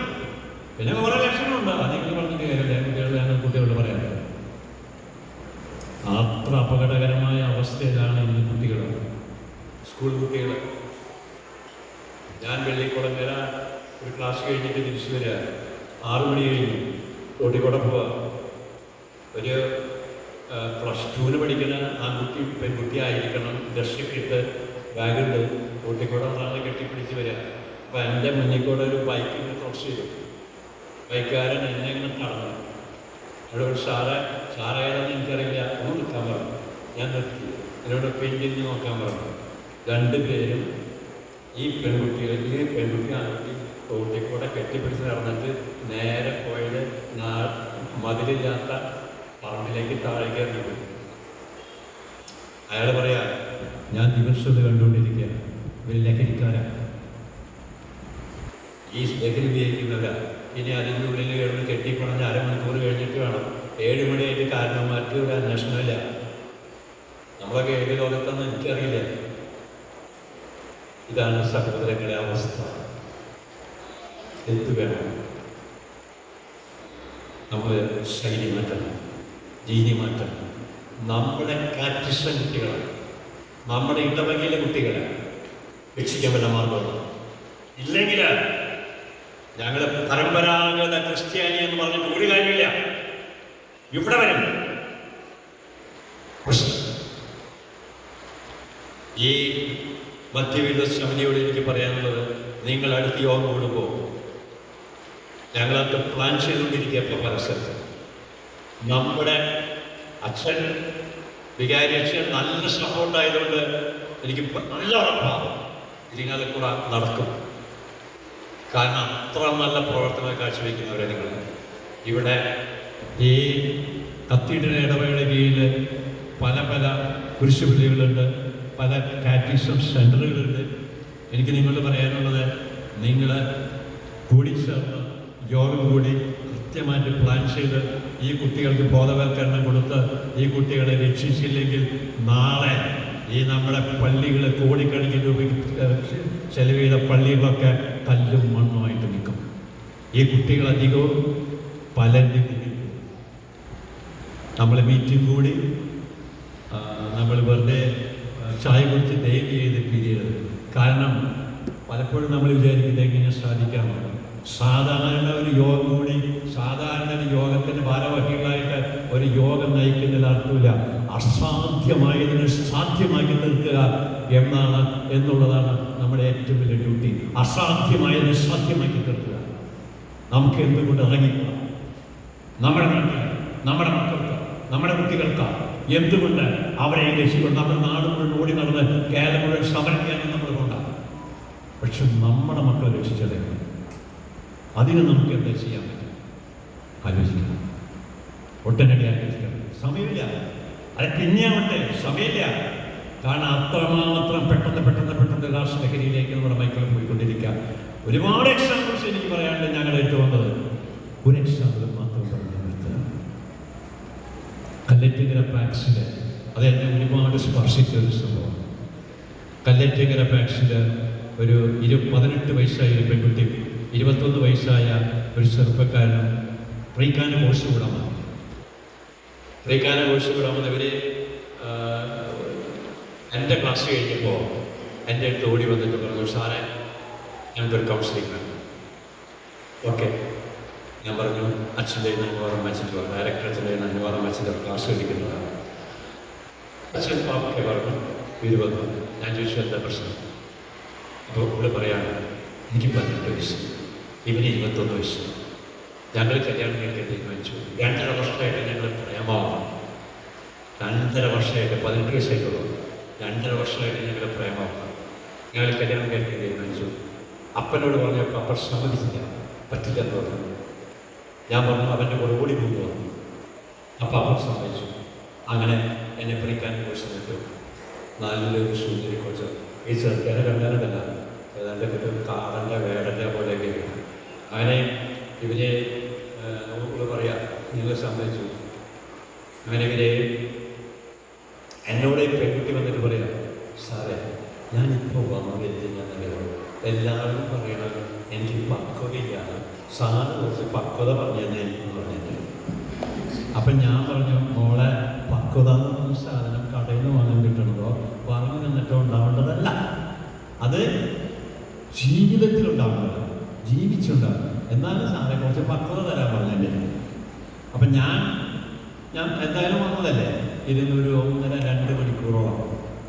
പിന്നെ കുറെ ലക്ഷണമുണ്ട്. അതെങ്കിലും പറഞ്ഞിട്ട് കാര്യമില്ല. കുട്ടികളോട് പറയാം. അത്ര അപകടകരമായ അവസ്ഥയിലാണ് ഇന്ന് കുട്ടികൾ, സ്കൂൾ കുട്ടികൾ. ഞാൻ വെള്ളിക്കുളങ്ങര ഒരു ക്ലാസ് കഴിഞ്ഞിട്ട് തിരിച്ചു വരിക, 6 മണി കഴിഞ്ഞു, റോട്ടിൽ കൂടെ പോവുക. ഒരു +2 പഠിക്കുന്ന ആൺകുട്ടി പെൺകുട്ടി ആയിരിക്കണം, ഡ്രസ്സൊക്കെ ഇട്ട് ബാഗുണ്ട്, റോട്ടിൽ കൂടെ നല്ല കെട്ടിപ്പിടിച്ച് വരിക. അപ്പം എൻ്റെ മുന്നിൽ കൂടെ ഒരു ബൈക്ക് ഇങ്ങനെ ക്രോസ് ചെയ്തു. ബൈക്കുകാരൻ എന്നെ ഇങ്ങനെ തടഞ്ഞു. അവിടെ ഒരു സാറേതാണെന്ന് എനിക്കറിയില്ല, ഒന്ന് നിൽക്കാൻ പറഞ്ഞു. ഞാൻ നിർത്തി. എന്നോട് പെയിൻറ്റിങ് നോക്കാൻ പറഞ്ഞു. 2 പേരും ഈ പെൺകുട്ടി ആൺകുട്ടി റോട്ടിൽ കൂടെ കെട്ടിപ്പിടിച്ച് നടന്നിട്ട് നേരെ പോയത് മതിലില്ലാത്ത പറമ്പിലേക്ക് താഴേക്ക് ഇറങ്ങിപ്പോയി. അയാൾ പറയാ, ഞാൻ ദിവസം കണ്ടുകൊണ്ടിരിക്കുക, ഇവർ ലഹരിക്കാരാണ്, ഈ ലഹരി ഉപയോഗിക്കുന്നവരാ. ഇനി അതിൻ്റെ ഉള്ളിൽ കിടന്ന് കെട്ടിപ്പണഞ്ഞ് 1/2 മണിക്കൂർ കഴിഞ്ഞിട്ട് വേണം. 7 മണിയായിട്ട് കാരണവന്മാർക്ക് ഒരു അന്വേഷണമില്ല. നമ്മളൊക്കെ ഏത് ലോകത്താണെന്ന് എനിക്കറിയില്ല. ഇതാണ് സഹോദരങ്ങളുടെ അവസ്ഥ. എന്ത് വേണം? നമ്മൾ ശൈലി മാറ്റണം, രീതി മാറ്റണം. നമ്മുടെ കാറ്റിസം കുട്ടികളെ, നമ്മുടെ ഇടവകയിലെ കുട്ടികളെ രക്ഷിക്കാൻ വല്ല മാർഗമാണ്. ഇല്ലെങ്കിൽ ഞങ്ങൾ പരമ്പരാഗത ക്രിസ്ത്യാനി എന്ന് പറഞ്ഞിട്ട് ഒരു കാര്യമില്ല. ഇവിടെ വരും പ്രശ്നം. ഈ മധ്യവിധ സമിതിയോട് എനിക്ക് പറയാനുള്ളത്, നിങ്ങൾ അടുത്ത യോഗം കൂടുമ്പോൾ ഞങ്ങളൊക്കെ പ്ലാൻ ചെയ്തുകൊണ്ടിരിക്കുക. ഇപ്പോൾ പല സ്ഥലത്ത് നമ്മുടെ അച്ഛൻ വികാരി അച്ഛൻ നല്ല സപ്പോർട്ടായതുകൊണ്ട് എനിക്ക് നല്ല ഉറപ്പാണ് ഇതിനകത്ത് കൂടെ നടക്കും. കാരണം അത്ര നല്ല പ്രവർത്തനം കാഴ്ചവെക്കുന്നവരെ നിങ്ങൾ ഇവിടെ ഈ കത്തീഡ്രൽ ഇടവകയുടെ കീഴിൽ പല കുരിശുപള്ളികളുണ്ട്, പല കാറ്റിസം സെൻ്ററുകളുണ്ട്. എനിക്ക് നിങ്ങളോട് പറയാനുള്ളത്, നിങ്ങൾ കൂടിച്ചേർന്ന് യോഗം കൂടി കൃത്യമായിട്ട് പ്ലാൻ ചെയ്ത് ഈ കുട്ടികൾക്ക് ബോധവൽക്കരണം കൊടുത്ത് ഈ കുട്ടികളെ രക്ഷിച്ചില്ലെങ്കിൽ നാളെ ഈ നമ്മുടെ പള്ളികൾ കോടിക്കണക്കിന് രൂപയ്ക്ക് ചെലവ് ചെയ്ത പള്ളികളൊക്കെ കല്ലും മണ്ണുമായിട്ട് നിൽക്കും. ഈ കുട്ടികളധികവും പലരും നമ്മൾ മീറ്റിംഗ് കൂടി നമ്മൾ വെറുതെ ചായ കുടിച്ച് ദയവ് ചെയ്ത് പിരിയരുത്. കാരണം പലപ്പോഴും നമ്മൾ വിചാരിക്കുന്നത് എങ്ങനെ സാധിക്കാമോ? സാധാരണ ഒരു യോഗം കൂടി, സാധാരണ ഒരു യോഗത്തിൻ്റെ ഭാരവാഹികളായിട്ട് ഒരു യോഗം നയിക്കുന്നതിൽ അർത്ഥമില്ല. അസാധ്യമായതിനെ സാധ്യമാക്കി തീർക്കുക എന്നുള്ളതാണ് നമ്മുടെ ഏറ്റവും വലിയ ഡ്യൂട്ടി. അസാധ്യമായതിനെ സാധ്യമാക്കി തീർക്കുക. നമുക്ക് എന്തുകൊണ്ട് ഇറങ്ങിക്കൂടാ? നമ്മുടെ നാട്ടിൽ, നമ്മുടെ മക്കൾക്ക്, നമ്മുടെ കുട്ടികൾക്ക് എന്തുകൊണ്ട് അവരെ രക്ഷിക്കണം? നമ്മുടെ നാട് മുഴുവൻ ഓടി നടന്ന് കേരളം മുഴുവൻ സമരം ചെയ്യാനും നമ്മൾ കൊണ്ടാണ്. പക്ഷെ നമ്മുടെ മക്കളെ രക്ഷിച്ചതേ, അതിന് നമുക്ക് എന്താ ചെയ്യാൻ പറ്റും? ആലോചിക്കണം, ഒട്ടനടി ആലോചിക്കണം. സമയമില്ല, അത് പിന്നെയാവട്ടെ, സമയമില്ല. കാരണം അത്രമാത്രം പെട്ടെന്ന് രാഷ്ട്രലഹരിയിലേക്ക് നമ്മുടെ മൈക്കൾ പോയിക്കൊണ്ടിരിക്കുക. ഒരുപാട് എക്സാമ്പിൾസ് എനിക്ക് പറയാണ്ട് ഞങ്ങളുടെ ഏറ്റവും വന്നത്. ഒരു എക്സാമ്പിൾ മാത്രം പറഞ്ഞു നിർത്തുക. കല്ലറ്റിങ്കര പാക്സിൽ അത് എന്നെ ഒരുപാട് സ്പർശിച്ച ഒരു സംഭവം. കല്ലറ്റിങ്കര പാക്സിൽ ഒരു 18 വയസ്സായ ഒരു പെൺകുട്ടി, 21 വയസ്സായ ഒരു ചെറുപ്പക്കാരനും പ്രീക്കാന കോഴ്സ് വിടാൻ വന്നു. പ്രീക്കാന കോഴ്സ് വിടാൻ വന്നവർ എൻ്റെ ക്ലാസ് കഴിഞ്ഞപ്പോൾ എൻ്റെ അടുത്ത് ഓടി വന്നിട്ട് പറഞ്ഞു, സാറേ ഞങ്ങൾക്കൊരു കൗൺസിലിംഗ് വേണം. ഓക്കെ, ഞാൻ പറഞ്ഞു അച്ഛൻ്റെ അനുവാദം വെച്ചിട്ട് ഡയറക്ടർ അച്ഛൻ്റെ അനുവാദം വെച്ചിട്ട് ക്ലാസ് എടുക്കുന്നതാണ്. അച്ഛൻ ഓക്കെ പറഞ്ഞു, ഇത് വന്നു. ഞാൻ ചോദിച്ചു എന്താ പ്രശ്നം? അപ്പോൾ ഇവിടെ പറയാണ്, എനിക്ക് 18 വയസ്സ്, ഇവന് 21 വയസ്സ്. ഞങ്ങൾ കല്യാണം കഴിക്കാൻ തീരുമാനിച്ചു. 2.5 വർഷമായിട്ട് ഞങ്ങൾ പ്രേമമാണ്. 2.5 വർഷമായിട്ട്, 18 വയസ്സായിട്ടുള്ളൂ, 2.5 വർഷമായിട്ട് ഞങ്ങൾ പ്രേമമാണ്. ഞങ്ങൾ കല്യാണം കഴിക്കാൻ തീരുമാനിച്ചു. അപ്പനോട് പറഞ്ഞപ്പോൾ അപ്പൻ സമ്മതിച്ചില്ല, പറ്റില്ല എന്ന് പറഞ്ഞു. ഞാൻ പറഞ്ഞു അവൻ്റെ കൂടെ ഓടി പോകുന്നു. അപ്പോൾ അവൻ സമ്മതിച്ചു. അങ്ങനെ എന്നെ പഠിക്കാൻ കോഴ്സ് കിട്ടും. നല്ലൊരു സുന്ദരി കോച്ച്. ഈ ചെറുക്കാനെ കണ്ടാലല്ല, ഏതാണ്ട് കിട്ടും കാറിൻ്റെ വേടൻ്റെ പോലെയൊക്കെയാണ്. അങ്ങനെ ഇവരെ നമുക്ക് പറയാം, നിങ്ങൾ സമ്മതിച്ചു. അങ്ങനെ ഇവരെ എന്നോട് പെൺകുട്ടി വന്നിട്ട് പറയാം, സാറേ ഞാനിപ്പോൾ വന്നത് എന്തിനാണെന്നറിയാമോ? എല്ലാവരും പറയണം എനിക്ക് പക്വതയില്ല, സാറ് കുറച്ച് പക്വത പറഞ്ഞു തന്നെ എന്ന് പറഞ്ഞത്. അപ്പം ഞാൻ പറഞ്ഞു, മോളെ പക്വത എന്ന് പറഞ്ഞ സാധനം കടയിൽ നിന്ന് വാങ്ങാൻ കിട്ടണതോ പറഞ്ഞു തന്നിട്ടോ ഉണ്ടാവേണ്ടതല്ല, അത് ജീവിതത്തിലുണ്ടാവേണ്ടത്. ജീവിച്ചുണ്ടാകും. എന്നാലും സാറേ കുറച്ച് പക്വത തരാൻ പറഞ്ഞതിൻ്റെ. അപ്പം ഞാൻ എന്തായാലും വന്നതല്ലേ, ഇരുന്നൊരു 1.5-2 മണിക്കൂറോളം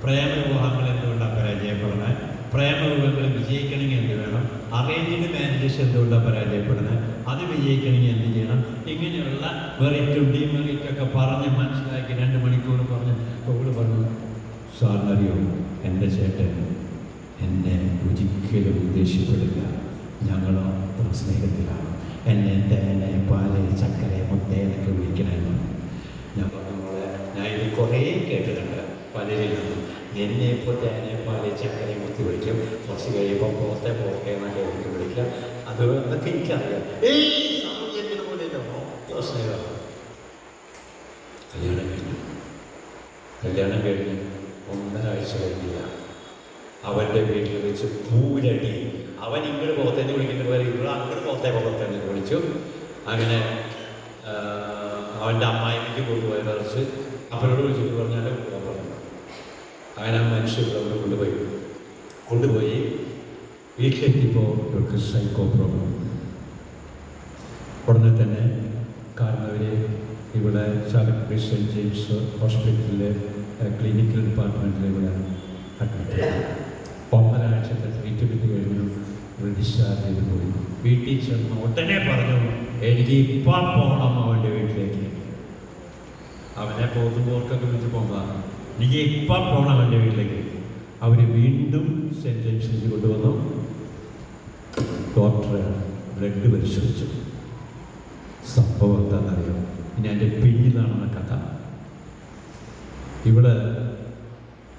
പ്രേമവിവാഹങ്ങൾ എന്തുകൊണ്ടാണ് പരാജയപ്പെടുന്നത്, പ്രേമവിവാഹങ്ങൾ വിജയിക്കണമെങ്കിൽ എന്ത് വേണം, അറേഞ്ച്ഡ് മാരേജസ് എന്തുകൊണ്ടാണ് പരാജയപ്പെടുന്നത്, അത് വിജയിക്കണമെങ്കിൽ എന്ത് ചെയ്യണം, ഇങ്ങനെയുള്ള മെറിറ്റും ഡിമെറിറ്റൊക്കെ പറഞ്ഞ് മനസ്സിലാക്കി 2 മണിക്കൂർ പറഞ്ഞ് അവൾ പറഞ്ഞു, സാറിനറിയോ എൻ്റെ ചേട്ടൻ എന്നെ ഒരിക്കലും ദേഷ്യപ്പെടില്ല, ഞങ്ങൾ അത്ര സ്നേഹത്തിലാണ്, എന്നെ തേനെ പാല് ചക്കര മുത്തേനൊക്കെ വിളിക്കണമെന്ന്. ഞാൻ പറഞ്ഞ പോലെ ഞാൻ ഇത് കുറേ കേട്ടിട്ടുണ്ട് പലരിൽ നിന്നും. എന്നെ ഇപ്പോൾ തേനെ പാല് ചക്കര മുത്തി വിളിക്കും, കുറച്ച് കഴിയുമ്പോൾ പോത്തെ എന്നൊക്കെ എനിക്ക് വിളിക്കാം. അതൊക്കെ എനിക്കറിയാം. സ്നേഹം. കല്യാണം കഴിഞ്ഞ് 1.5 ആഴ്ച കഴിഞ്ഞില്ല, അവൻ്റെ വീട്ടിൽ വെച്ച് പൂരടി. അവൻ ഇങ്ങോട്ട് പോകത്തേന്ന് വിളിക്കുന്ന പോലെ ഇവിടെ അങ്ങോട്ട് പോകത്തേന്ന് വിളിച്ചു. അങ്ങനെ അവൻ്റെ അമ്മായിക്ക് കൊണ്ടുപോയി കുറച്ച് അവരോട് വിളിച്ചിട്ട് പറഞ്ഞാൽ പറഞ്ഞു. അങ്ങനെ ആ മനുഷ്യർ കൊണ്ടുപോയി വീട്ടിലെത്തിയപ്പോൾ ഇവർക്ക് സൈക്കോ പ്രോബ്ലം. ഉടനെ തന്നെ കാരണവർ ഇവിടെ ചാലക്കുടി സെൻറ്റ് ജെയിംസ് ഹോസ്പിറ്റലിലെ ക്ലിനിക്കൽ ഡിപ്പാർട്ട്മെൻറ്റിൽ ഇവിടെ അഡ്മിറ്റ് ചെയ്തു. 1.5 ആഴ്ചത്തെ ട്രീറ്റ്മെൻറ്റ് കഴിഞ്ഞു ഇവിടെ ഡിസ്ചാർജ് ചെയ്ത് പോയി. വീട്ടിൽ ചെന്ന് ഉടനെ പറഞ്ഞു, എനിക്ക് ഇപ്പം പോകണം അവൻ്റെ വീട്ടിലേക്ക്. അവനെ പോകുമ്പോർക്കൊക്കെ വിളിച്ച് പോകുന്നതാണ്, എനിക്ക് ഇപ്പം പോകണം അവൻ്റെ വീട്ടിലേക്ക്. അവർ വീണ്ടും സെൻറ്റ് ജെയിംസിലേക്ക് കൊണ്ടുവന്നു. ഡോക്ടർ ബ്ലഡ് പരിശോധിച്ചു. സംഭവം എന്താണെന്നറിയാം, ഇനി എൻ്റെ പിന്നിലാണെന്ന കഥ. ഇവിടെ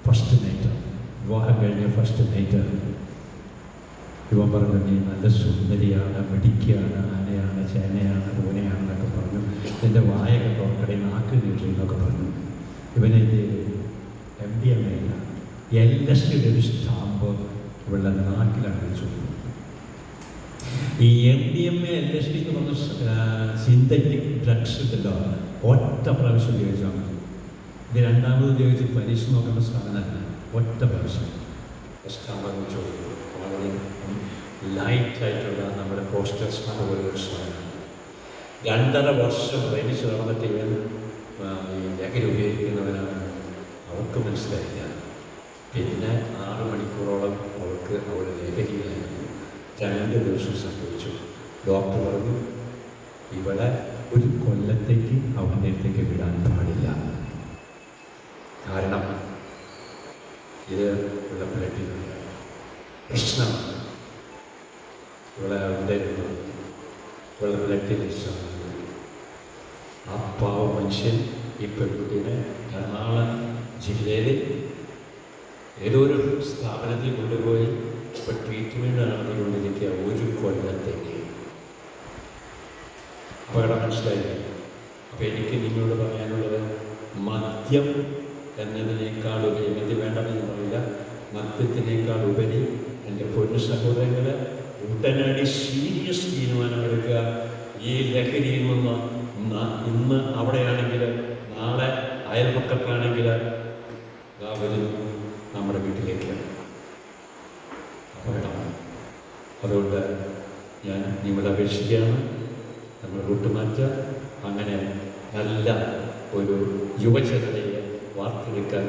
ഫസ്റ്റ് നൈറ്റ്, വിവാഹം കഴിഞ്ഞ ഫസ്റ്റ് നൈറ്റ് ഇവൻ പറഞ്ഞു, നീ നല്ല സുന്ദരിയാണ്, മിടിക്കുകയാണ്, ആനയാണ്, ചേനയാണ്, പൂനയാണെന്നൊക്കെ പറഞ്ഞു. എൻ്റെ വായൊക്കെ തുറക്കടെ, നാക്ക് നീട്ടി എന്നൊക്കെ പറഞ്ഞു. ഇവനെ MDMA ഇല്ല, LSDയുടെ ഒരു സ്റ്റാമ്പ് ഇവളുടെ നാക്കിലാണ് വെച്ചു. ഈ MDMA LSD എന്ന് പറഞ്ഞ സിന്തറ്റിക് ഡ്രഗ്സ് ഉണ്ടല്ലോ, ഒറ്റ പ്രാവശ്യം ഉപയോഗിച്ചാൽ മതി. ഇത് രണ്ടാമത് ഉപയോഗിച്ച് പരീക്ഷ നോക്കേണ്ട സാധനമല്ല, ഒറ്റ പ്രാവശ്യം സ്റ്റാമ്പ് വെച്ചു. വളരെ ലൈറ്റായിട്ടുള്ള നമ്മുടെ പോസ്റ്റർ സ്റ്റാമ്പ് പോലൊരു സാധനം. 2.5 വർഷം പ്രേമിച്ച് നടന്നിട്ട് ഇവൻ ഈ ലഹരി ഉപയോഗിക്കുന്നവനാണ്. അവർക്ക് മനസ്സിലായില്ല. പിന്നെ 6 മണിക്കൂറോളം അവൾക്ക് അവളുടെ ലഹരിയിലായിരുന്നു. 2 ദിവസം സംഭവിച്ചു. ഡോക്ടർ പറഞ്ഞു, ഇവിടെ 1 കൊല്ലത്തേക്ക് അവൻ്റെ അടുത്തേക്ക് വിടാൻ പാടില്ല. കാരണം ഇത് ഉള്ള ബ്ലഡിലുള്ള പ്രശ്നമാണ്. ഇവിടെ ഉണ്ടായിരുന്നു ഇവളുടെ ബ്ലഡിൽ ഇഷ്ടമാണ്. ആ പാവ മനുഷ്യൻ ഈ പെൺകുട്ടീനെ എറണാകുളം ജില്ലയിൽ ഏതോ ഒരു സ്ഥാപനത്തിൽ കൊണ്ടുപോയി ഇപ്പോൾ ട്രീറ്റ്മെൻറ്റ് നടത്തിക്കൊണ്ടിരിക്കുക 1 കൊല്ലത്തേക്ക്. അപകടം മനസ്സിലായില്ല. അപ്പോൾ എനിക്ക് നിങ്ങളോട് പറയാനുള്ളത്, മദ്യം എന്നതിനേക്കാൾ ഉപരി, മദ്യം വേണ്ടെന്ന് ഞാൻ പറയില്ല, മദ്യത്തിനേക്കാൾ ഉപരി എൻ്റെ പൊന്നു സഹോദരങ്ങൾ ഉടനടി സീരിയസ് തീരുമാനമെടുക്കുക. ഈ ലഹരിയിൽ നിന്ന് ഇന്ന് അവിടെയാണെങ്കിൽ നാളെ അയൽപക്കത്താണെങ്കിൽ വരും നമ്മുടെ വീട്ടിലേക്ക് അപകടമാണ്. അതുകൊണ്ട് ഞാൻ നിങ്ങളെ അപേക്ഷിക്കുകയാണ്, നമ്മൾ വിട്ടുമാറ്റുക. അങ്ങനെ നല്ല ഒരു യുവജനതയെ വാർത്തെടുക്കാൻ